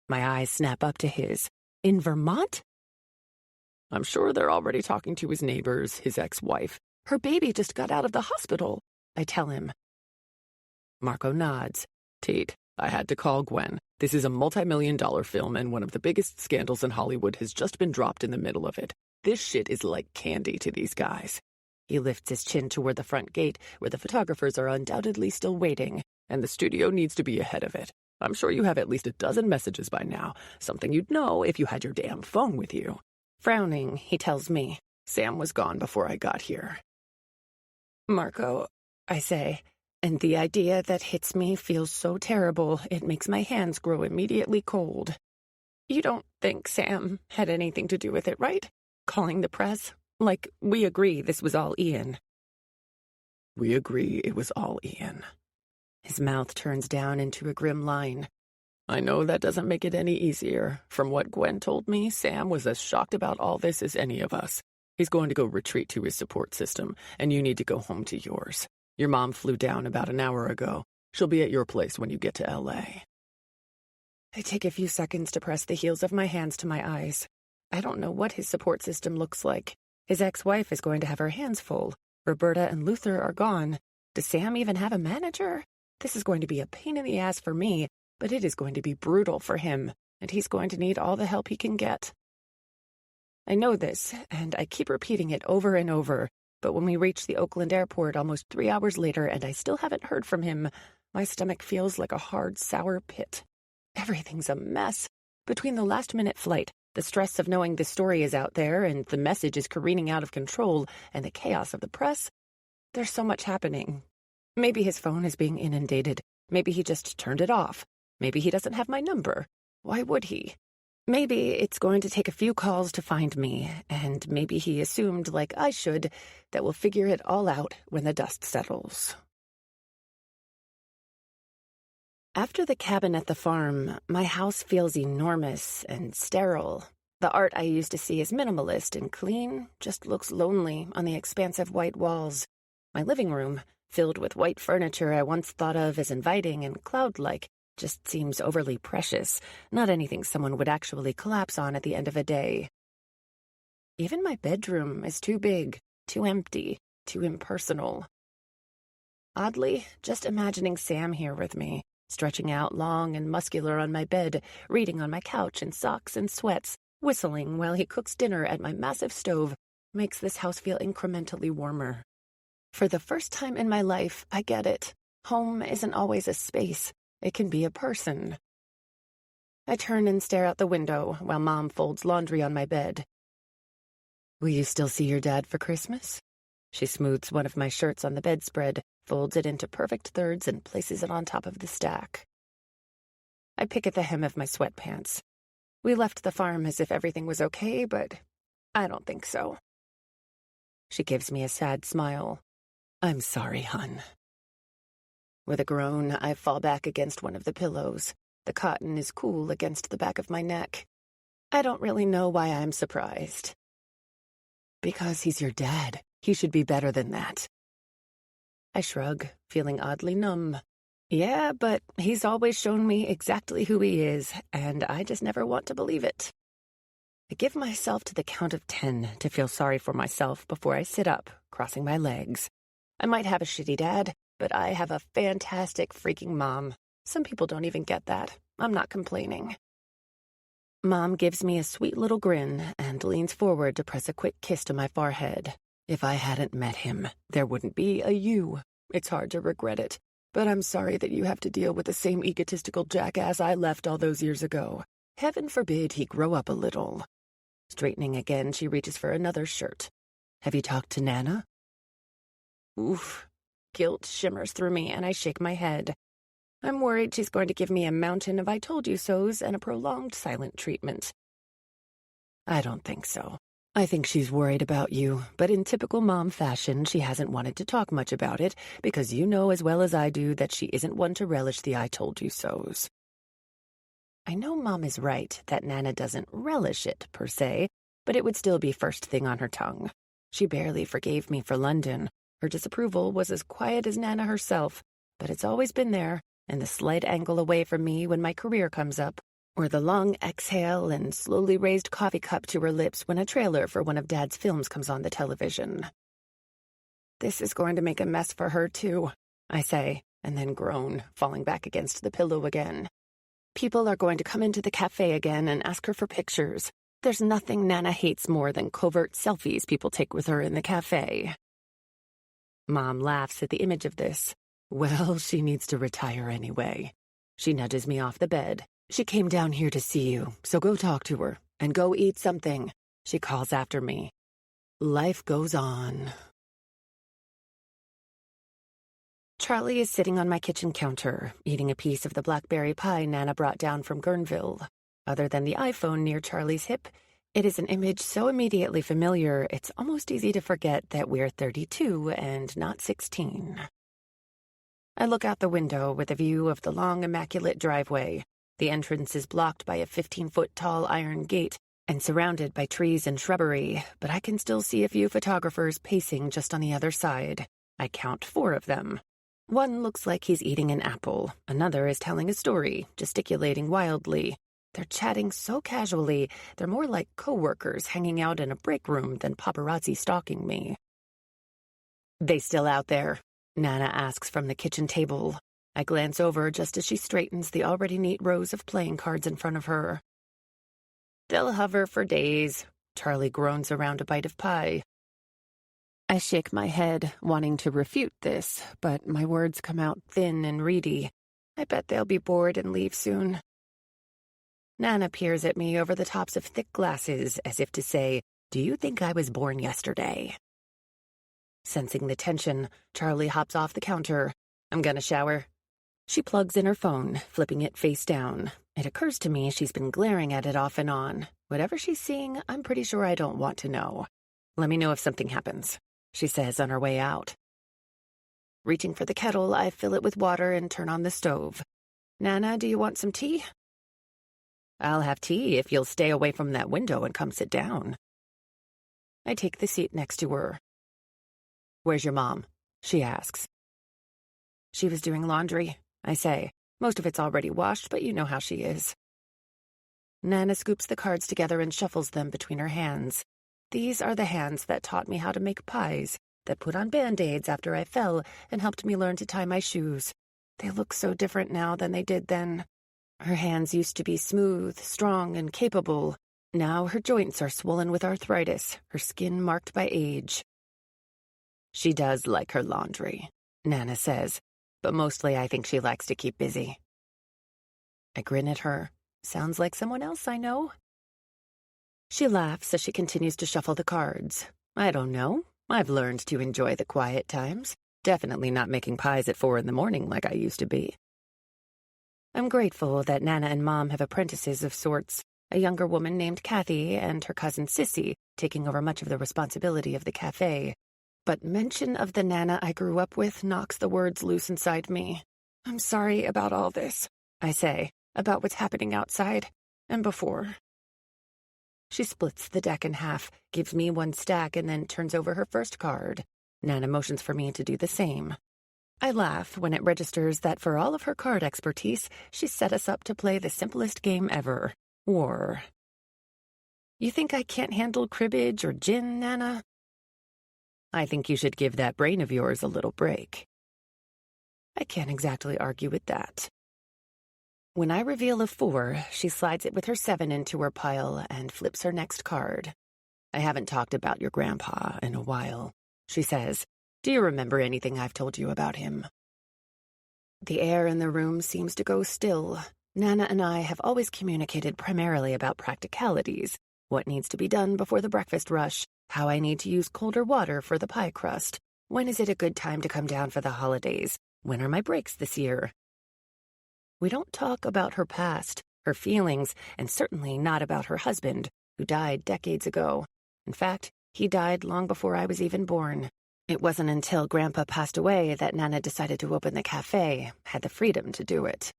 My eyes snap up to his. In Vermont? I'm sure they're already talking to his neighbors, his ex-wife. Her baby just got out of the hospital, I tell him. Marco nods. Tate, I had to call Gwen. This is a multi-million-dollar film, and one of the biggest scandals in Hollywood has just been dropped in the middle of it. This shit is like candy to these guys. He lifts his chin toward the front gate, where the photographers are undoubtedly still waiting. And the studio needs to be ahead of it. I'm sure you have at least a dozen messages by now, something you'd know if you had your damn phone with you. Frowning, he tells me. Sam was gone before I got here. Marco, I say, and the idea that hits me feels so terrible it makes my hands grow immediately cold. You don't think Sam had anything to do with it, right? Calling the press? Like, we agree this was all Ian. We agree it was all Ian. His mouth turns down into a grim line. I know that doesn't make it any easier. From what Gwen told me, Sam was as shocked about all this as any of us. He's going to go retreat to his support system, and you need to go home to yours. Your mom flew down about an hour ago. She'll be at your place when you get to L.A. I take a few seconds to press the heels of my hands to my eyes. I don't know what his support system looks like. His ex-wife is going to have her hands full. Roberta and Luther are gone. Does Sam even have a manager? This is going to be a pain in the ass for me, but it is going to be brutal for him, and he's going to need all the help he can get. I know this, and I keep repeating it over and over, but when we reach the Oakland airport almost 3 hours later and I still haven't heard from him, my stomach feels like a hard, sour pit. Everything's a mess. Between the last-minute flight, the stress of knowing the story is out there and the message is careening out of control, and the chaos of the press, there's so much happening. Maybe his phone is being inundated. Maybe he just turned it off. Maybe he doesn't have my number. Why would he? Maybe it's going to take a few calls to find me, and maybe he assumed, like I should, that we'll figure it all out when the dust settles. After the cabin at the farm, my house feels enormous and sterile. The art I used to see as minimalist and clean just looks lonely on the expansive white walls. My living room, filled with white furniture I once thought of as inviting and cloud-like, just seems overly precious, not anything someone would actually collapse on at the end of a day. Even my bedroom is too big, too empty. too impersonal. Oddly, just imagining Sam here with me, stretching out long and muscular on my bed, reading on my couch in socks and sweats, whistling while he cooks dinner at my massive stove, makes this house feel incrementally warmer. For the first time in my life, I get it. Home isn't always a space. It can be a person. I turn and stare out the window while Mom folds laundry on my bed. Will you still see your dad for Christmas? She smooths one of my shirts on the bedspread, folds it into perfect thirds, and places it on top of the stack. I pick at the hem of my sweatpants. We left the farm as if everything was okay, but I don't think so. She gives me a sad smile. I'm sorry, hon. With a groan, I fall back against one of the pillows. The cotton is cool against the back of my neck. I don't really know why I'm surprised. Because he's your dad. He should be better than that. I shrug, feeling oddly numb. Yeah, but he's always shown me exactly who he is, and I just never want to believe it. I give myself to the count of 10 to feel sorry for myself before I sit up, crossing my legs. I might have a shitty dad, but I have a fantastic freaking mom. Some people don't even get that. I'm not complaining. Mom gives me a sweet little grin and leans forward to press a quick kiss to my forehead. If I hadn't met him, there wouldn't be a you. It's hard to regret it, but I'm sorry that you have to deal with the same egotistical jackass I left all those years ago. Heaven forbid he grow up a little. Straightening again, she reaches for another shirt. Have you talked to Nana? Oof. Guilt shimmers through me, and I shake my head. I'm worried she's going to give me a mountain of I told you so's and a prolonged silent treatment. I don't think so. I think she's worried about you, but in typical mom fashion, she hasn't wanted to talk much about it because you know as well as I do that she isn't one to relish the I told you so's. I know Mom is right that Nana doesn't relish it, per se, but it would still be first thing on her tongue. She barely forgave me for London. Her disapproval was as quiet as Nana herself, but it's always been there, and the slight angle away from me when my career comes up, or the long exhale and slowly raised coffee cup to her lips when a trailer for one of Dad's films comes on the television. This is going to make a mess for her, too, I say, and then groan, falling back against the pillow again. People are going to come into the cafe again and ask her for pictures. There's nothing Nana hates more than covert selfies people take with her in the cafe. Mom laughs at the image of this. Well, she needs to retire anyway. She nudges me off the bed. She came down here to see you, so go talk to her, and go eat something. She calls after me. Life goes on. Charlie is sitting on my kitchen counter, eating a piece of the blackberry pie Nana brought down from Guerneville. Other than the iPhone near Charlie's hip, it is an image so immediately familiar, it's almost easy to forget that we're 32 and not 16. I look out the window with a view of the long, immaculate driveway. The entrance is blocked by a 15-foot-tall iron gate and surrounded by trees and shrubbery, but I can still see a few photographers pacing just on the other side. I count 4 of them. One looks like he's eating an apple. Another is telling a story, gesticulating wildly. They're chatting so casually, they're more like co-workers hanging out in a break room than paparazzi stalking me. They still out there? Nana asks from the kitchen table. I glance over just as she straightens the already neat rows of playing cards in front of her. They'll hover for days. Charlie groans around a bite of pie. I shake my head, wanting to refute this, but my words come out thin and reedy. I bet they'll be bored and leave soon. Nana peers at me over the tops of thick glasses, as if to say, "Do you think I was born yesterday?" Sensing the tension, Charlie hops off the counter. I'm gonna shower. She plugs in her phone, flipping it face down. It occurs to me she's been glaring at it off and on. Whatever she's seeing, I'm pretty sure I don't want to know. Let me know if something happens, she says on her way out. Reaching for the kettle, I fill it with water and turn on the stove. Nana, do you want some tea? I'll have tea if you'll stay away from that window and come sit down. I take the seat next to her. Where's your mom? She asks. She was doing laundry, I say. Most of it's already washed, but you know how she is. Nana scoops the cards together and shuffles them between her hands. These are the hands that taught me how to make pies, that put on Band-Aids after I fell and helped me learn to tie my shoes. They look so different now than they did then. Her hands used to be smooth, strong, and capable. Now her joints are swollen with arthritis, her skin marked by age. She does like her laundry, Nana says, but mostly I think she likes to keep busy. I grin at her. Sounds like someone else I know. She laughs as she continues to shuffle the cards. I don't know. I've learned to enjoy the quiet times. Definitely not making pies at 4 a.m. like I used to be. I'm grateful that Nana and Mom have apprentices of sorts, a younger woman named Kathy and her cousin Sissy taking over much of the responsibility of the cafe. But mention of the Nana I grew up with knocks the words loose inside me. I'm sorry about all this, I say, about what's happening outside and before. She splits the deck in half, gives me one stack, and then turns over her first card. Nana motions for me to do the same. I laugh when it registers that for all of her card expertise, she set us up to play the simplest game ever, War. You think I can't handle cribbage or gin, Nana? I think you should give that brain of yours a little break. I can't exactly argue with that. When I reveal a 4, she slides it with her 7 into her pile and flips her next card. I haven't talked about your grandpa in a while, she says. Do you remember anything I've told you about him? The air in the room seems to go still. Nana and I have always communicated primarily about practicalities, what needs to be done before the breakfast rush, how I need to use colder water for the pie crust, when is it a good time to come down for the holidays, when are my breaks this year? We don't talk about her past, her feelings, and certainly not about her husband, who died decades ago. In fact, he died long before I was even born. It wasn't until Grandpa passed away that Nana decided to open the cafe, had the freedom to do it.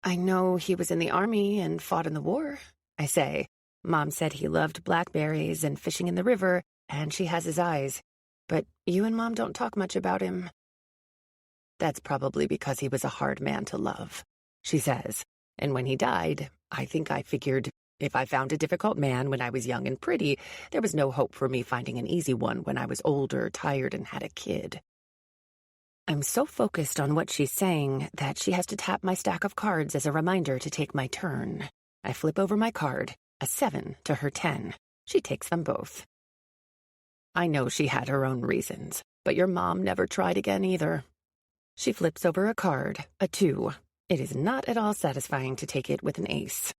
I know he was in the army and fought in the war, I say. Mom said he loved blackberries and fishing in the river, and she has his eyes. But you and Mom don't talk much about him. That's probably because he was a hard man to love, she says. And when he died, I think I figured if I found a difficult man when I was young and pretty, there was no hope for me finding an easy one when I was older, tired, and had a kid. I'm so focused on what she's saying that she has to tap my stack of cards as a reminder to take my turn. I flip over my card, a 7 to her 10. She takes them both. I know she had her own reasons, but your mom never tried again either. She flips over a card, a 2. It is not at all satisfying to take it with an ace.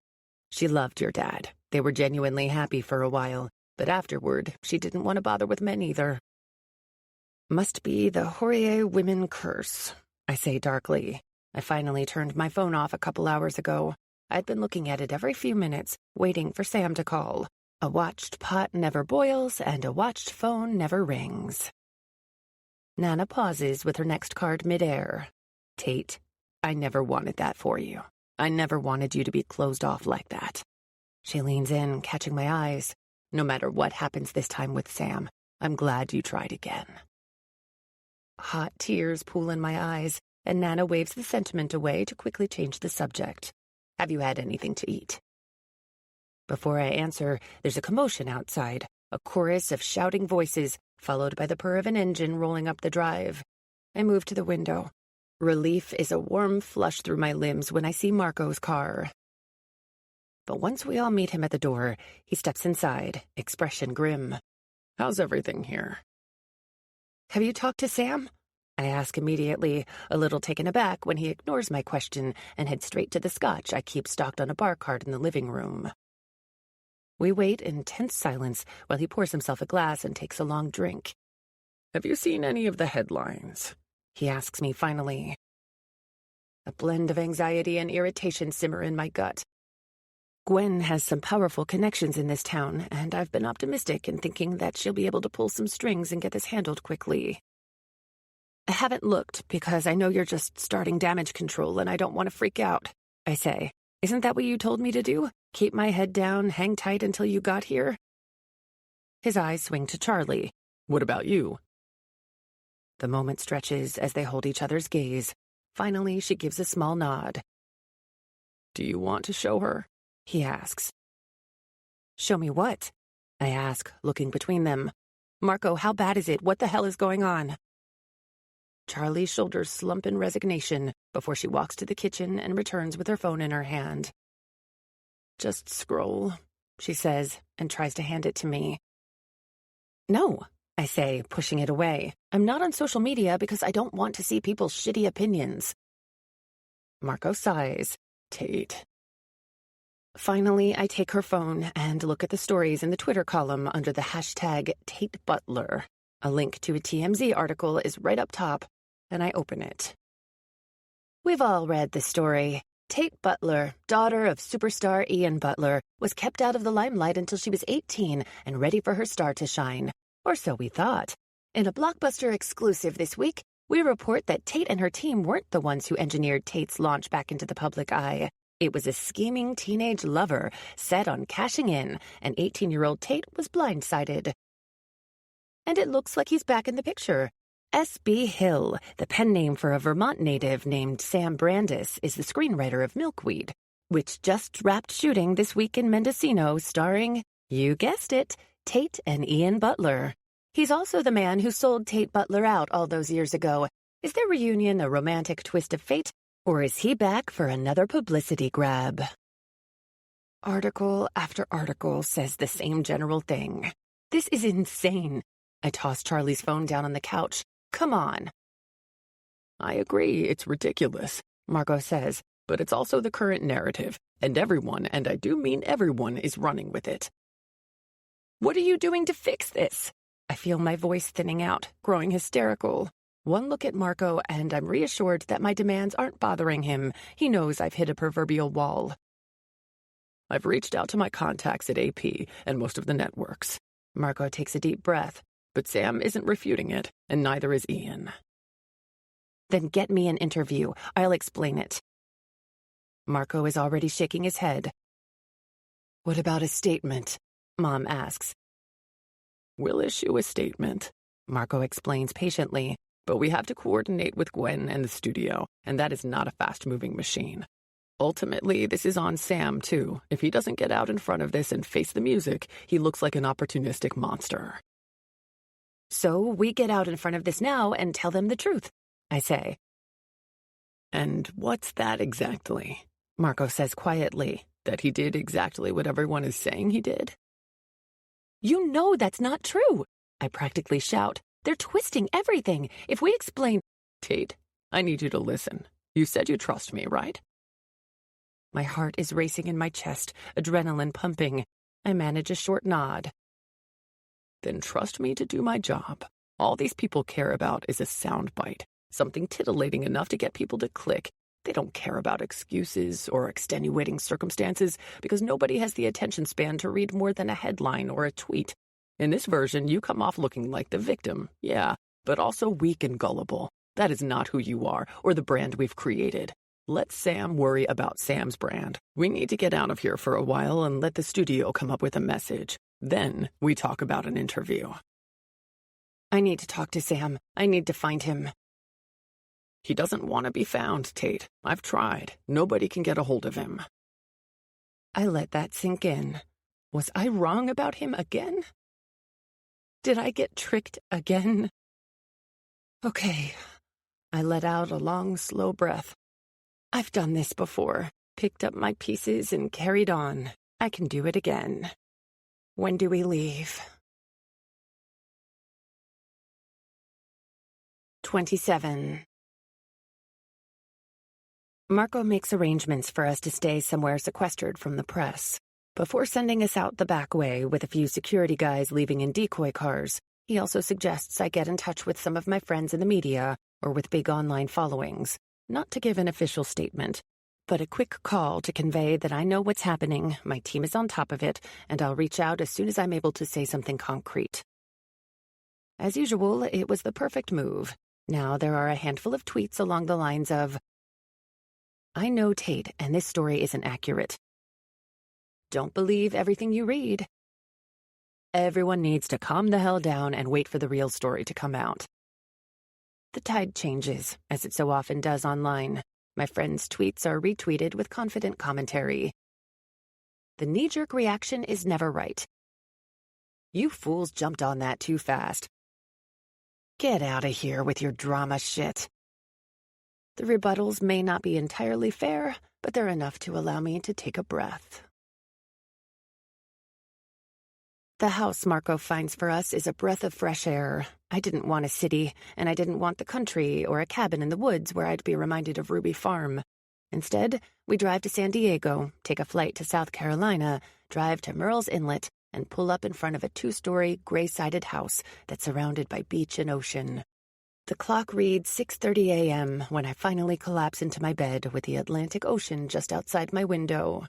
She loved your dad. They were genuinely happy for a while, but afterward, she didn't want to bother with men either. Must be the Horie women curse, I say darkly. I finally turned my phone off a couple hours ago. I'd been looking at it every few minutes, waiting for Sam to call. A watched pot never boils, and a watched phone never rings. Nana pauses with her next card midair. Tate, I never wanted that for you. I never wanted you to be closed off like that. She leans in, catching my eyes. No matter what happens this time with Sam, I'm glad you tried again. Hot tears pool in my eyes, and Nana waves the sentiment away to quickly change the subject. Have you had anything to eat? Before I answer, there's a commotion outside, a chorus of shouting voices, followed by the purr of an engine rolling up the drive. I move to the window. Relief is a warm flush through my limbs when I see Marco's car. But once we all meet him at the door, he steps inside, expression grim. How's everything here? Have you talked to Sam? I ask immediately, a little taken aback when he ignores my question and heads straight to the scotch I keep stocked on a bar cart in the living room. We wait in tense silence while he pours himself a glass and takes a long drink. Have you seen any of the headlines? He asks me finally. A blend of anxiety and irritation simmer in my gut. Gwen has some powerful connections in this town, and I've been optimistic in thinking that she'll be able to pull some strings and get this handled quickly. I haven't looked because I know you're just starting damage control and I don't want to freak out, I say. Isn't that what you told me to do? Keep my head down, hang tight until you got here? His eyes swing to Charlie. What about you? The moment stretches as they hold each other's gaze. Finally, she gives a small nod. Do you want to show her? He asks. Show me what? I ask, looking between them. Marco, how bad is it? What the hell is going on? Charlie's shoulders slump in resignation before she walks to the kitchen and returns with her phone in her hand. Just scroll, she says, and tries to hand it to me. No, I say, pushing it away. I'm not on social media because I don't want to see people's shitty opinions. Marco sighs. Tate. Finally, I take her phone and look at the stories in the Twitter column under the hashtag Tate Butler. A link to a TMZ article is right up top, and I open it. We've all read the story. Tate Butler, daughter of superstar Ian Butler, was kept out of the limelight until she was 18 and ready for her star to shine. Or so we thought. In a Blockbuster exclusive this week, we report that Tate and her team weren't the ones who engineered Tate's launch back into the public eye. It was a scheming teenage lover set on cashing in, and 18-year-old Tate was blindsided. And it looks like he's back in the picture. S.B. Hill, the pen name for a Vermont native named Sama Brandisa, is the screenwriter of Milkweed, which just wrapped shooting this week in Mendocino, starring, you guessed it, Tate and Ian Butler. He's also the man who sold Tate Butler out all those years ago. Is their reunion a romantic twist of fate, or is he back for another publicity grab? Article after article says the same general thing. This is insane. I toss Charlie's phone down on the couch. Come on. I agree, it's ridiculous, Marco says, but it's also the current narrative, and everyone, and I do mean everyone, is running with it. What are you doing to fix this? I feel my voice thinning out, growing hysterical. One look at Marco, and I'm reassured that my demands aren't bothering him. He knows I've hit a proverbial wall. I've reached out to my contacts at AP and most of the networks. Marco takes a deep breath. But Sam isn't refuting it, and neither is Ian. Then get me an interview. I'll explain it. Marco is already shaking his head. What about a statement? Mom asks. We'll issue a statement, Marco explains patiently, but we have to coordinate with Gwen and the studio, and that is not a fast-moving machine. Ultimately, this is on Sam, too. If he doesn't get out in front of this and face the music, he looks like an opportunistic monster. So we get out in front of this now and tell them the truth, I say. And what's that exactly? Marco says quietly, that he did exactly what everyone is saying he did? You know that's not true, I practically shout. They're twisting everything. If we explain... Tate, I need you to listen. You said you trust me, right? My heart is racing in my chest, adrenaline pumping. I manage a short nod. Then trust me to do my job. All these people care about is a soundbite, something titillating enough to get people to click. They don't care about excuses or extenuating circumstances because nobody has the attention span to read more than a headline or a tweet. In this version, you come off looking like the victim, yeah, but also weak and gullible. That is not who you are or the brand we've created. Let Sam worry about Sam's brand. We need to get out of here for a while and let the studio come up with a message. Then we talk about an interview. I need to talk to Sam. I need to find him. He doesn't want to be found, Tate. I've tried. Nobody can get a hold of him. I let that sink in. Was I wrong about him again? Did I get tricked again? Okay. I let out a long, slow breath. I've done this before. Picked up my pieces and carried on. I can do it again. When do we leave? 27. Marco makes arrangements for us to stay somewhere sequestered from the press. Before sending us out the back way with a few security guys leaving in decoy cars, he also suggests I get in touch with some of my friends in the media or with big online followings, not to give an official statement, but a quick call to convey that I know what's happening, my team is on top of it, and I'll reach out as soon as I'm able to say something concrete. As usual, it was the perfect move. Now there are a handful of tweets along the lines of, I know Tate, and this story isn't accurate. Don't believe everything you read. Everyone needs to calm the hell down and wait for the real story to come out. The tide changes, as it so often does online. My friends' tweets are retweeted with confident commentary. The knee-jerk reaction is never right. You fools jumped on that too fast. Get out of here with your drama shit. The rebuttals may not be entirely fair, but they're enough to allow me to take a breath. The house Marco finds for us is a breath of fresh air. I didn't want a city, and I didn't want the country or a cabin in the woods where I'd be reminded of Ruby Farm. Instead, we drive to San Diego, take a flight to South Carolina, drive to Murrells Inlet, and pull up in front of a 2-story, gray-sided house that's surrounded by beach and ocean. The clock reads 6:30 a.m. when I finally collapse into my bed with the Atlantic Ocean just outside my window.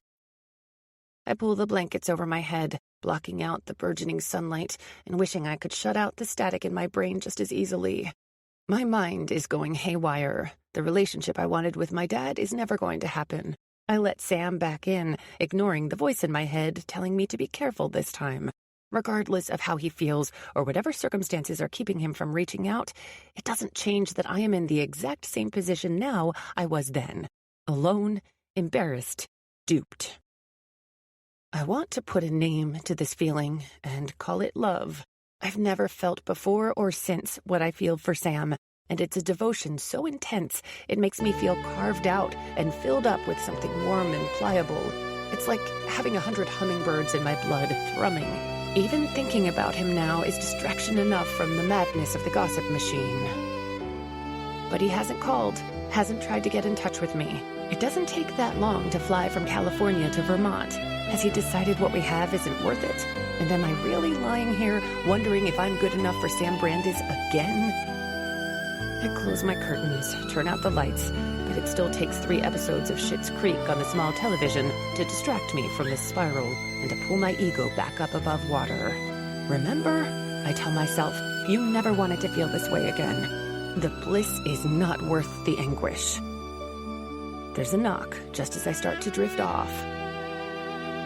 I pull the blankets over my head, blocking out the burgeoning sunlight and wishing I could shut out the static in my brain just as easily. My mind is going haywire. The relationship I wanted with my dad is never going to happen. I let Sam back in, ignoring the voice in my head telling me to be careful this time. Regardless of how he feels or whatever circumstances are keeping him from reaching out, it doesn't change that I am in the exact same position now I was then. Alone, embarrassed, duped. I want to put a name to this feeling and call it love. I've never felt before or since what I feel for Sam, and it's a devotion so intense it makes me feel carved out and filled up with something warm and pliable. It's like having 100 hummingbirds in my blood thrumming. Even thinking about him now is distraction enough from the madness of the gossip machine. But he hasn't called, hasn't tried to get in touch with me. It doesn't take that long to fly from California to Vermont. Has he decided what we have isn't worth it? And am I really lying here wondering if I'm good enough for Sama Brandisa again? I close my curtains, turn out the lights, but it still takes 3 episodes of Schitt's Creek on the small television to distract me from this spiral and to pull my ego back up above water. Remember? I tell myself, you never wanted to feel this way again. The bliss is not worth the anguish. There's a knock just as I start to drift off.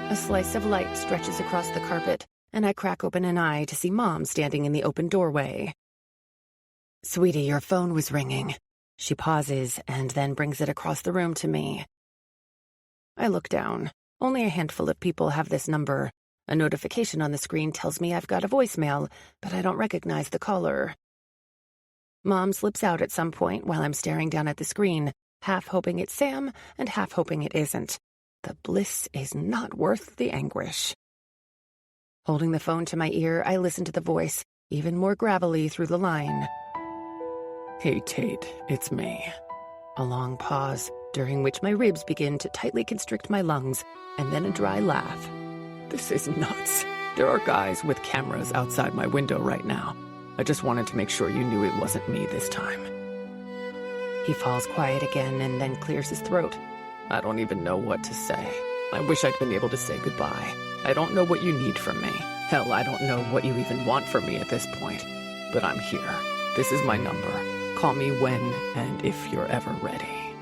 A slice of light stretches across the carpet, and I crack open an eye to see Mom standing in the open doorway. "Sweetie, your phone was ringing." She pauses and then brings it across the room to me. I look down. Only a handful of people have this number. A notification on the screen tells me I've got a voicemail, but I don't recognize the caller. Mom slips out at some point while I'm staring down at the screen, half hoping it's Sam and half hoping it isn't. The bliss is not worth the anguish. Holding the phone to my ear, I listen to the voice, even more gravelly through the line. "Hey, Tate, it's me." A long pause, during which my ribs begin to tightly constrict my lungs, and then a dry laugh. "This is nuts. There are guys with cameras outside my window right now. I just wanted to make sure you knew it wasn't me this time." He falls quiet again and then clears his throat. "I don't even know what to say. I wish I'd been able to say goodbye. I don't know what you need from me. Hell, I don't know what you even want from me at this point. But I'm here. This is my number. Call me when and if you're ever ready."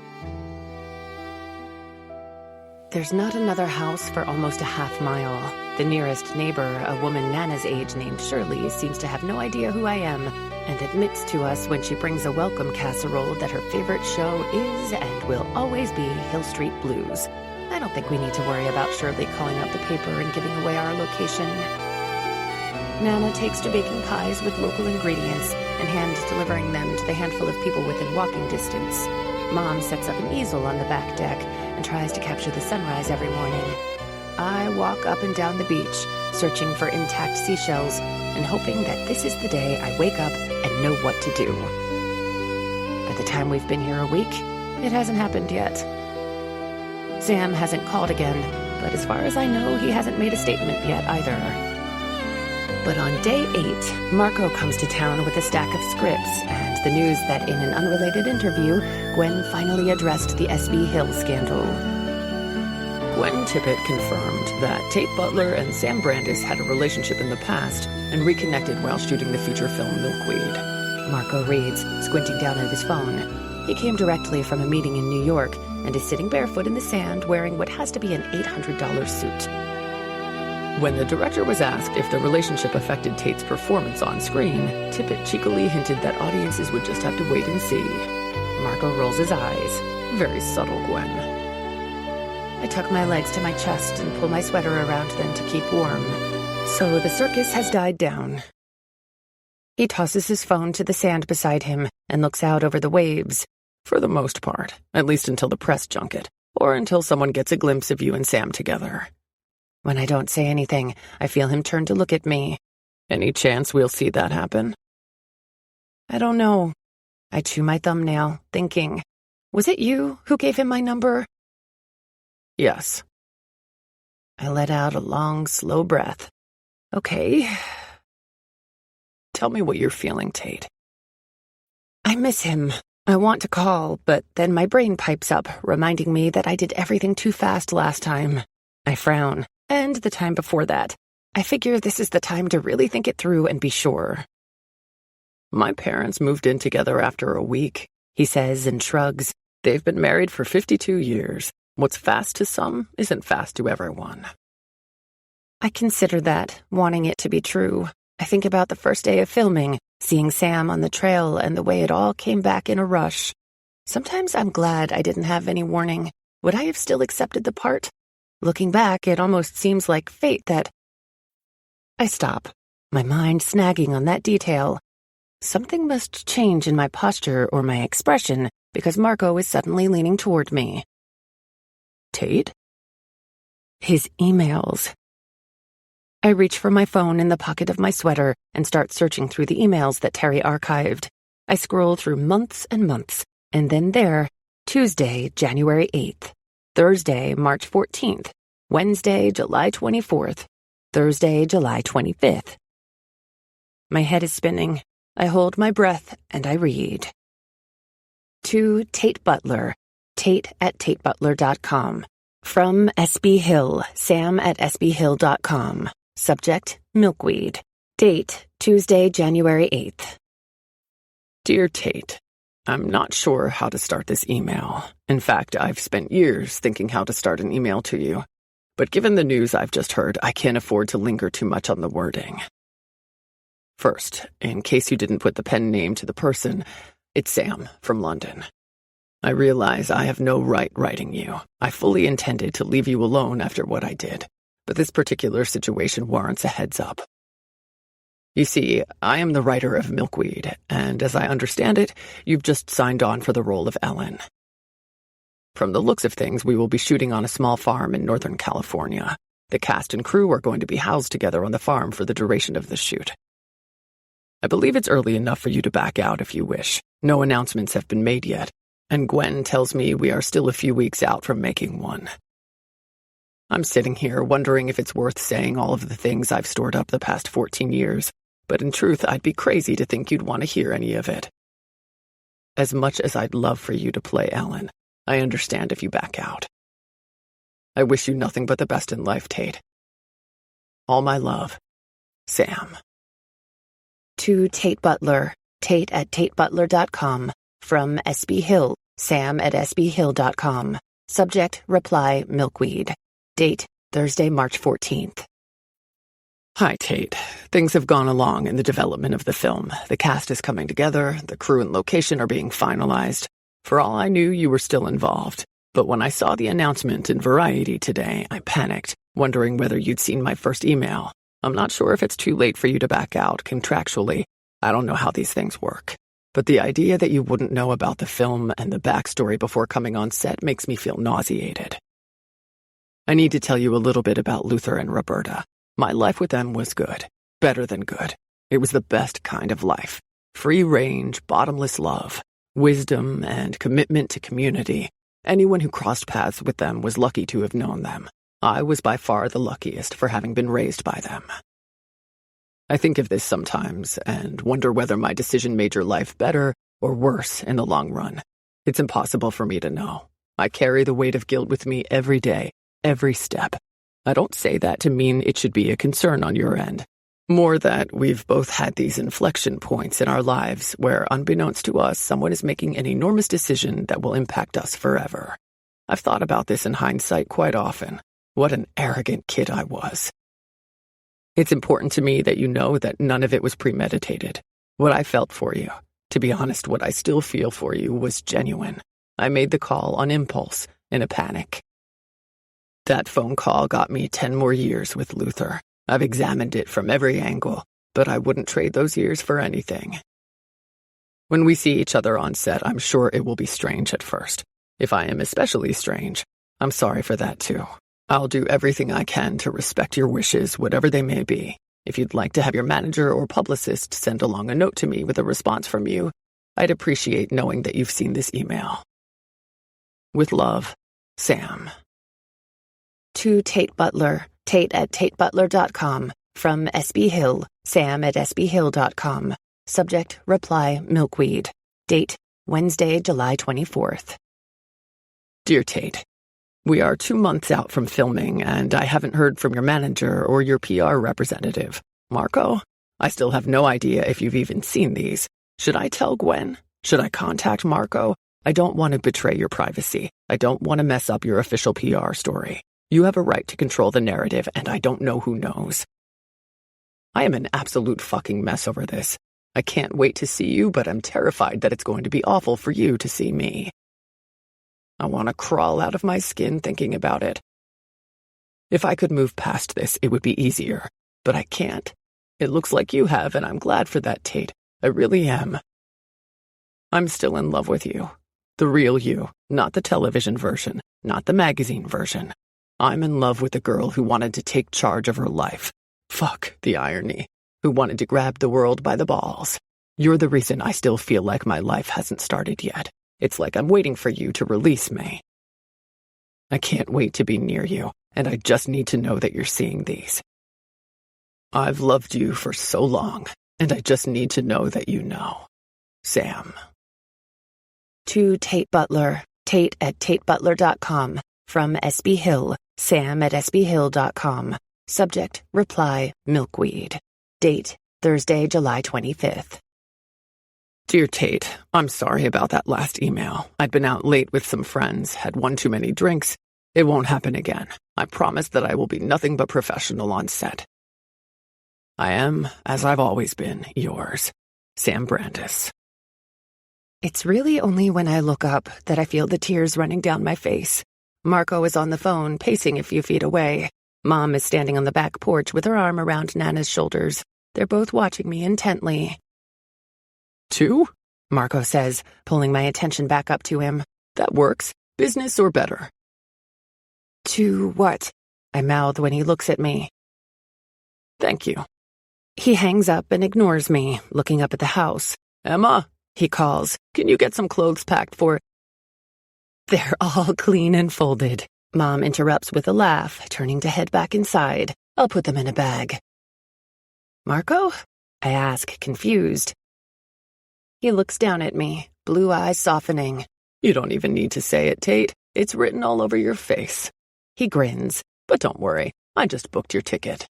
There's not another house for almost a half mile. The nearest neighbor, a woman Nana's age named Shirley, seems to have no idea who I am and admits to us when she brings a welcome casserole that her favorite show is and will always be Hill Street Blues. I don't think we need to worry about Shirley calling out the paper and giving away our location. Nana takes to baking pies with local ingredients and hand-delivering them to the handful of people within walking distance. Mom sets up an easel on the back deck and tries to capture the sunrise every morning. I walk up and down the beach, searching for intact seashells and hoping that this is the day I wake up and know what to do. By the time we've been here a week, it hasn't happened yet. Sam hasn't called again, but as far as I know, he hasn't made a statement yet either. But on day 8, Marco comes to town with a stack of scripts and the news that in an unrelated interview, Gwen finally addressed the SB Hill scandal. Gwen Tippett confirmed that Tate Butler and Sama Brandisa had a relationship in the past and reconnected while shooting the feature film Milkweed. Marco reads, squinting down at his phone. He came directly from a meeting in New York and is sitting barefoot in the sand wearing what has to be an $800 suit. When the director was asked if the relationship affected Tate's performance on screen, Tippett cheekily hinted that audiences would just have to wait and see. Marco rolls his eyes. Very subtle, Gwen. I tuck my legs to my chest and pull my sweater around them to keep warm. So the circus has died down. He tosses his phone to the sand beside him and looks out over the waves. For the most part, at least until the press junket, or until someone gets a glimpse of you and Sam together. When I don't say anything, I feel him turn to look at me. Any chance we'll see that happen? I don't know. I chew my thumbnail, thinking, was it you who gave him my number? Yes. I let out a long, slow breath. Okay. Tell me what you're feeling, Tate. I miss him. I want to call, but then my brain pipes up, reminding me that I did everything too fast last time. I frown, and the time before that. I figure this is the time to really think it through and be sure. My parents moved in together after a week, he says and shrugs. They've been married for 52 years. What's fast to some isn't fast to everyone. I consider that, wanting it to be true. I think about the first day of filming, seeing Sam on the trail and the way it all came back in a rush. Sometimes I'm glad I didn't have any warning. Would I have still accepted the part? Looking back, it almost seems like fate that... I stop, my mind snagging on that detail. Something must change in my posture or my expression because Marco is suddenly leaning toward me. Tate? His emails. I reach for my phone in the pocket of my sweater and start searching through the emails that Terry archived. I scroll through months and months, and then there, Tuesday, January 8th, Thursday, March 14th, Wednesday, July 24th, Thursday, July 25th. My head is spinning. I hold my breath and I read. To Tate Butler, Tate@TateButler.com. From SB Hill, Sam@SBHill.com. Subject, milkweed. Date, Tuesday, January 8th. Dear Tate, I'm not sure how to start this email. In fact, I've spent years thinking how to start an email to you. But given the news I've just heard, I can't afford to linger too much on the wording. First, in case you didn't put the pen name to the person, it's Sam from London. I realize I have no right writing you. I fully intended to leave you alone after what I did, but this particular situation warrants a heads up. You see, I am the writer of Milkweed, and as I understand it, you've just signed on for the role of Ellen. From the looks of things, we will be shooting on a small farm in Northern California. The cast and crew are going to be housed together on the farm for the duration of the shoot. I believe it's early enough for you to back out if you wish. No announcements have been made yet, and Gwen tells me we are still a few weeks out from making one. I'm sitting here wondering if it's worth saying all of the things I've stored up the past 14 years, but in truth, I'd be crazy to think you'd want to hear any of it. As much as I'd love for you to play Ellen, I understand if you back out. I wish you nothing but the best in life, Tate. All my love, Sam. To Tate Butler, Tate@TateButler.com. From SB Hill, Sam@SBHill.com. Subject, reply, milkweed. Date, Thursday, March 14th. Hi, Tate. Things have gone along in the development of the film. The cast is coming together, the crew and location are being finalized. For all I knew, you were still involved. But when I saw the announcement in Variety today, I panicked, wondering whether you'd seen my first email. I'm not sure if it's too late for you to back out contractually. I don't know how these things work. But the idea that you wouldn't know about the film and the backstory before coming on set makes me feel nauseated. I need to tell you a little bit about Luther and Roberta. My life with them was good. Better than good. It was the best kind of life. Free range, bottomless love. Wisdom and commitment to community. Anyone who crossed paths with them was lucky to have known them. I was by far the luckiest for having been raised by them. I think of this sometimes and wonder whether my decision made your life better or worse in the long run. It's impossible for me to know. I carry the weight of guilt with me every day, every step. I don't say that to mean it should be a concern on your end. More that we've both had these inflection points in our lives where, unbeknownst to us, someone is making an enormous decision that will impact us forever. I've thought about this in hindsight quite often. What an arrogant kid I was. It's important to me that you know that none of it was premeditated. What I felt for you, to be honest, what I still feel for you, was genuine. I made the call on impulse, in a panic. That phone call got me 10 more years with Luther. I've examined it from every angle, but I wouldn't trade those years for anything. When we see each other on set, I'm sure it will be strange at first. If I am especially strange, I'm sorry for that too. I'll do everything I can to respect your wishes, whatever they may be. If you'd like to have your manager or publicist send along a note to me with a response from you, I'd appreciate knowing that you've seen this email. With love, Sam. To Tate Butler, Tate@tatebutler.com. From SB Hill, Sam@sbhill.com. Subject, reply, milkweed. Date, Wednesday, July 24th. Dear Tate, we are 2 months out from filming, and I haven't heard from your manager or your PR representative. Marco, I still have no idea if you've even seen these. Should I tell Gwen? Should I contact Marco? I don't want to betray your privacy. I don't want to mess up your official PR story. You have a right to control the narrative, and I don't know who knows. I am an absolute fucking mess over this. I can't wait to see you, but I'm terrified that it's going to be awful for you to see me. I want to crawl out of my skin thinking about it. If I could move past this, it would be easier, but I can't. It looks like you have, and I'm glad for that, Tate. I really am. I'm still in love with you. The real you, not the television version, not the magazine version. I'm in love with the girl who wanted to take charge of her life. Fuck the irony. Who wanted to grab the world by the balls. You're the reason I still feel like my life hasn't started yet. It's like I'm waiting for you to release me. I can't wait to be near you, and I just need to know that you're seeing these. I've loved you for so long, and I just need to know that you know. Sam. To Tate Butler, Tate@tatebutler.com. From SB Hill, Sam@sbhill.com. Subject, reply, milkweed. Date, Thursday, July 25th. Dear Tate, I'm sorry about that last email. I'd been out late with some friends, had one too many drinks. It won't happen again. I promise that I will be nothing but professional on set. I am, as I've always been, yours, Sama Brandisa. It's really only when I look up that I feel the tears running down my face. Marco is on the phone, pacing a few feet away. Mom is standing on the back porch with her arm around Nana's shoulders. They're both watching me intently. 2? Marco says, pulling my attention back up to him. That works. Business or better? 2 what? I mouth when he looks at me. Thank you. He hangs up and ignores me, looking up at the house. Emma, he calls. Can you get some clothes packed for... They're all clean and folded. Mom interrupts with a laugh, turning to head back inside. I'll put them in a bag. Marco? I ask, confused. He looks down at me, blue eyes softening. You don't even need to say it, Tate. It's written all over your face. He grins. But don't worry, I just booked your ticket.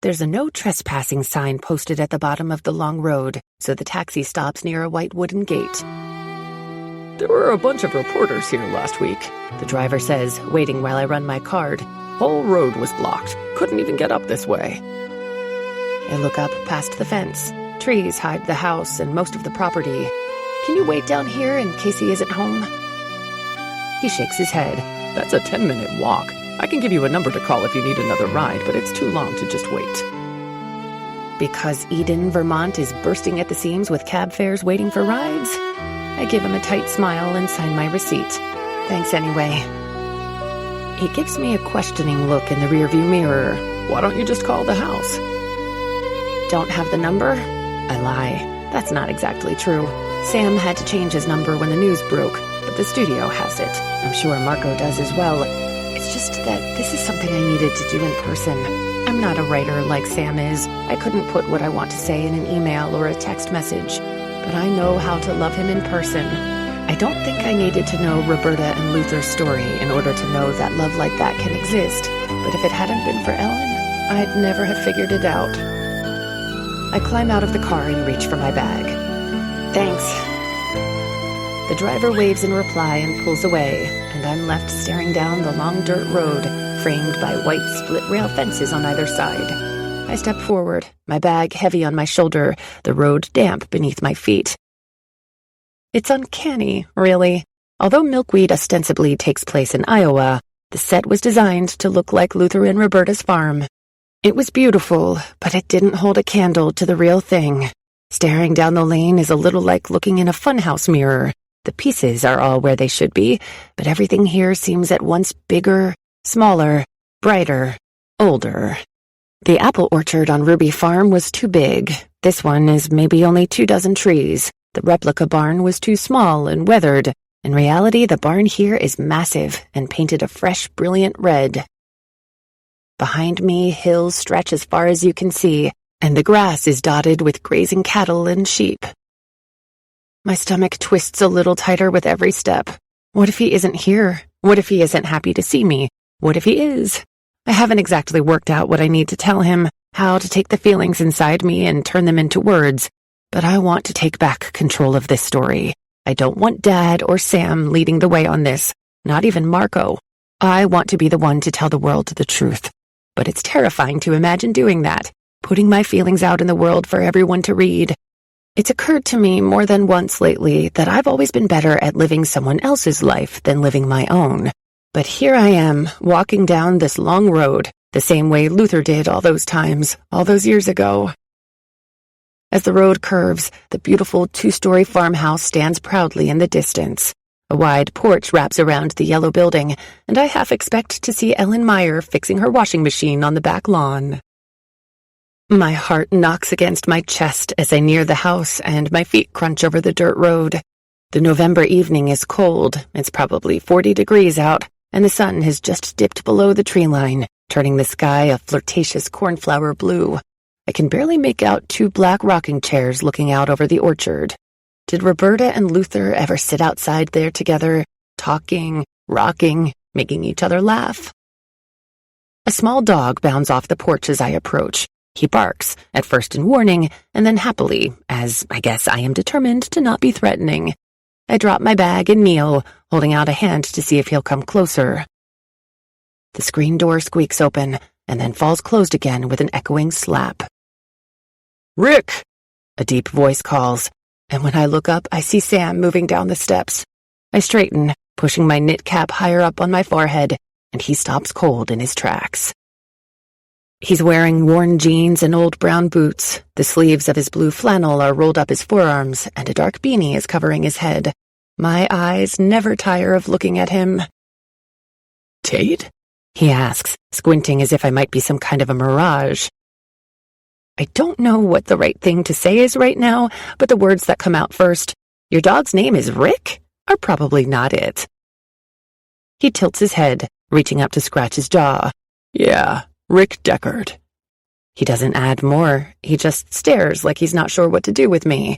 There's a no trespassing sign posted at the bottom of the long road, so the taxi stops near a white wooden gate. There were a bunch of reporters here last week, the driver says, waiting while I run my card. Whole road was blocked. Couldn't even get up this way. I look up past the fence. Trees hide the house and most of the property. Can you wait down here in case he isn't home? He shakes his head. That's a 10-minute walk. I can give you a number to call if you need another ride, but it's too long to just wait. Because Eden, Vermont is bursting at the seams with cab fares waiting for rides? I give him a tight smile and sign my receipt. Thanks anyway. He gives me a questioning look in the rearview mirror. Why don't you just call the house? Don't have the number? I lie. That's not exactly true. Sam had to change his number when the news broke, but the studio has it. I'm sure Marco does as well. It's just that this is something I needed to do in person. I'm not a writer like Sam is. I couldn't put what I want to say in an email or a text message, but I know how to love him in person. I don't think I needed to know Roberta and Luther's story in order to know that love like that can exist, but if it hadn't been for Ellen, I'd never have figured it out. I climb out of the car and reach for my bag. Thanks. The driver waves in reply and pulls away, and I'm left staring down the long dirt road, framed by white split-rail fences on either side. I step forward, my bag heavy on my shoulder, the road damp beneath my feet. It's uncanny, really. Although Milkweed ostensibly takes place in Iowa, The set was designed to look like Luther and Roberta's farm. It was beautiful, but it didn't hold a candle to the real thing. Staring down the lane is a little like looking in a funhouse mirror. The pieces are all where they should be, but everything here seems at once bigger, smaller, brighter, older. The apple orchard on Ruby Farm was too big. This one is maybe only 24 trees. The replica barn was too small and weathered. In reality, the barn here is massive and painted a fresh, brilliant red. Behind me, hills stretch as far as you can see, and the grass is dotted with grazing cattle and sheep. My stomach twists a little tighter with every step. What if he isn't here? What if he isn't happy to see me? What if he is? I haven't exactly worked out what I need to tell him, how to take the feelings inside me and turn them into words, but I want to take back control of this story. I don't want Dad or Sam leading the way on this, not even Marco. I want to be the one to tell the world the truth. But it's terrifying to imagine doing that, putting my feelings out in the world for everyone to read. It's occurred to me more than once lately that I've always been better at living someone else's life than living my own. But here I am, walking down this long road, the same way Luther did all those times, all those years ago. As the road curves, the beautiful 2-story farmhouse stands proudly in the distance. A wide porch wraps around the yellow building, and I half expect to see Ellen Meyer fixing her washing machine on the back lawn. My heart knocks against my chest as I near the house, and my feet crunch over the dirt road. The November evening is cold. It's probably 40 degrees out, and the sun has just dipped below the tree line, turning the sky a flirtatious cornflower blue. I can barely make out 2 black rocking chairs looking out over the orchard. Did Roberta and Luther ever sit outside there together, talking, rocking, making each other laugh? A small dog bounds off the porch as I approach. He barks, at first in warning, and then happily, as I guess I am determined to not be threatening. I drop my bag and kneel, holding out a hand to see if he'll come closer. The screen door squeaks open, and then falls closed again with an echoing slap. "Rick!" a deep voice calls, and when I look up, I see Sam moving down the steps. I straighten, pushing my knit cap higher up on my forehead, and he stops cold in his tracks. He's wearing worn jeans and old brown boots. The sleeves of his blue flannel are rolled up his forearms, and a dark beanie is covering his head. My eyes never tire of looking at him. "Tate?" he asks, squinting as if I might be some kind of a mirage. I don't know what the right thing to say is right now, but the words that come out first, "Your dog's name is Rick?" are probably not it. He tilts his head, reaching up to scratch his jaw. "Yeah, Rick Deckard." He doesn't add more. He just stares like he's not sure what to do with me.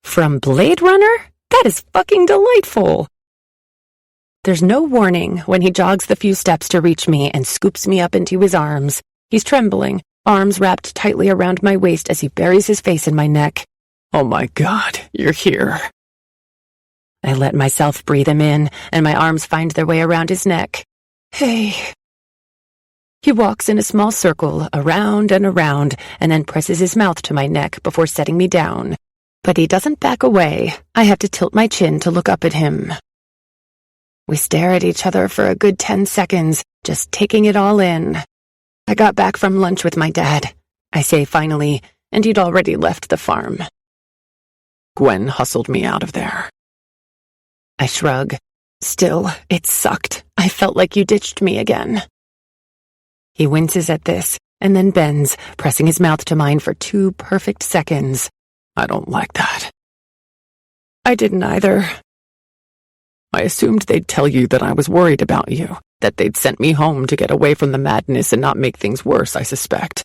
From Blade Runner? That is fucking delightful. There's no warning when he jogs the few steps to reach me and scoops me up into his arms. He's trembling, arms wrapped tightly around my waist as he buries his face in my neck. "Oh my God, you're here." I let myself breathe him in, and my arms find their way around his neck. "Hey." He walks in a small circle, around and around, and then presses his mouth to my neck before setting me down. But he doesn't back away. I have to tilt my chin to look up at him. We stare at each other for a good 10 seconds, just taking it all in. "I got back from lunch with my dad," I say finally, and he'd already left the farm. "Gwen hustled me out of there." I shrug. "Still, it sucked. I felt like you ditched me again." He winces at this, and then bends, pressing his mouth to mine for 2 perfect seconds. "I don't like that." "I didn't either." "I assumed they'd tell you that I was worried about you, that they'd sent me home to get away from the madness and not make things worse, I suspect."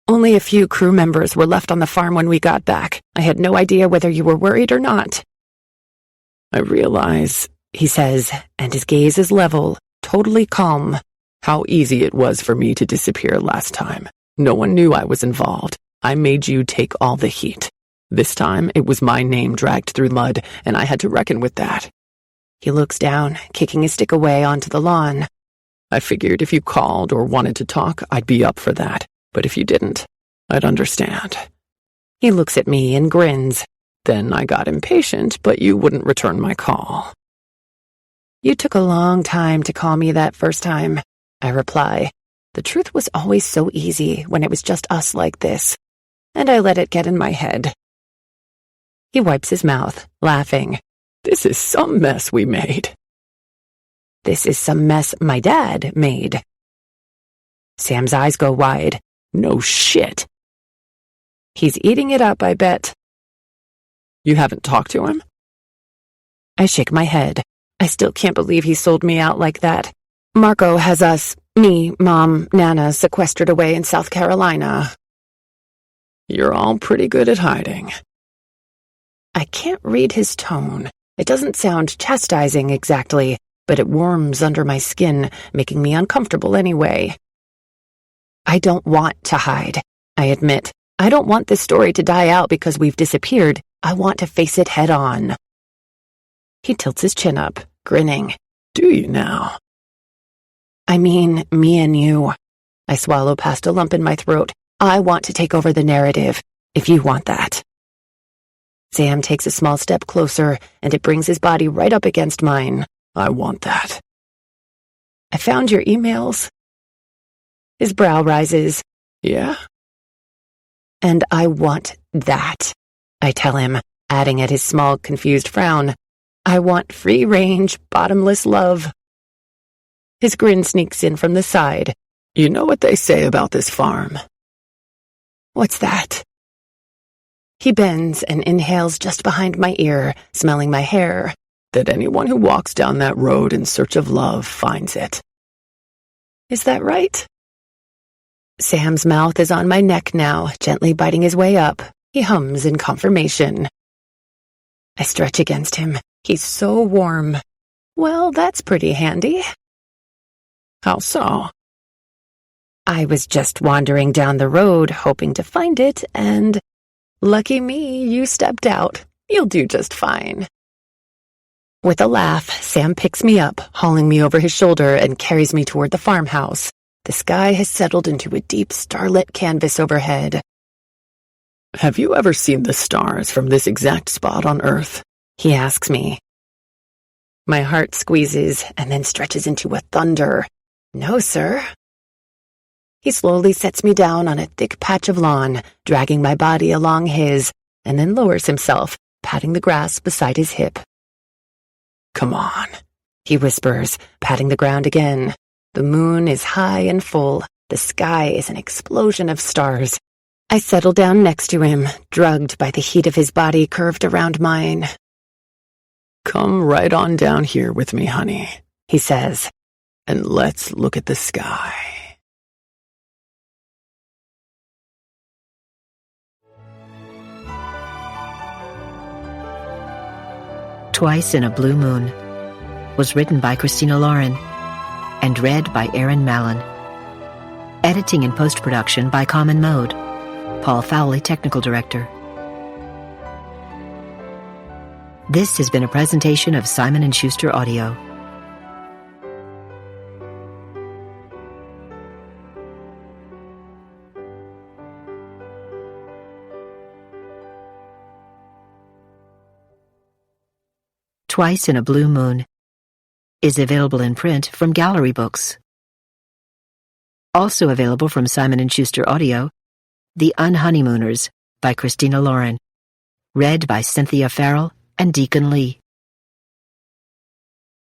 "Only a few crew members were left on the farm when we got back. I had no idea whether you were worried or not." "I realize," he says, and his gaze is level, totally calm, "how easy it was for me to disappear last time. No one knew I was involved. I made you take all the heat. This time, it was my name dragged through mud, and I had to reckon with that." He looks down, kicking his stick away onto the lawn. "I figured if you called or wanted to talk, I'd be up for that. But if you didn't, I'd understand." He looks at me and grins. "Then I got impatient, but you wouldn't return my call." You took a long time to call me that first time, I reply. The truth was always so easy when it was just us like this, and I let it get in my head. He wipes his mouth, laughing. This is some mess we made. This is some mess my dad made. Sam's eyes go wide. No shit. He's eating it up, I bet. You haven't talked to him? I shake my head. I still can't believe he sold me out like that. Marco has us, me, Mom, Nana, sequestered away in South Carolina. You're all pretty good at hiding. I can't read his tone. It doesn't sound chastising exactly, but it warms under my skin, making me uncomfortable anyway. I don't want to hide, I admit. I don't want this story to die out because we've disappeared. I want to face it head on. He tilts his chin up, grinning. Do you now? I mean, me and you. I swallow past a lump in my throat. I want to take over the narrative, if you want that. Sam takes a small step closer, and it brings his body right up against mine. I want that. I found your emails. His brow rises. Yeah? And I want that, I tell him, adding at his small, confused frown. I want free-range, bottomless love. His grin sneaks in from the side. You know what they say about this farm? What's that? He bends and inhales just behind my ear, smelling my hair. That anyone who walks down that road in search of love finds it. Is that right? Sam's mouth is on my neck now, gently biting his way up. He hums in confirmation. I stretch against him. He's so warm. Well, that's pretty handy. How so? I was just wandering down the road, hoping to find it, and lucky me, you stepped out. You'll do just fine. With a laugh, Sam picks me up, hauling me over his shoulder and carries me toward the farmhouse. The sky has settled into a deep starlit canvas overhead. Have you ever seen the stars from this exact spot on Earth? He asks me. My heart squeezes and then stretches into a thunder. No, sir. He slowly sets me down on a thick patch of lawn, dragging my body along his, and then lowers himself, patting the grass beside his hip. Come on, he whispers, patting the ground again. The moon is high and full. The sky is an explosion of stars. I settle down next to him, drugged by the heat of his body curved around mine. Come right on down here with me, honey, he says, and let's look at the sky. Twice in a Blue Moon was written by Christina Lauren and read by Aaron Mallon. Editing and post-production by Common Mode. Paul Fowley, Technical Director. This has been a presentation of Simon & Schuster Audio. Twice in a Blue Moon is available in print from Gallery Books. Also available from Simon & Schuster Audio, The Unhoneymooners by Christina Lauren, read by Cynthia Farrell and Deacon Lee.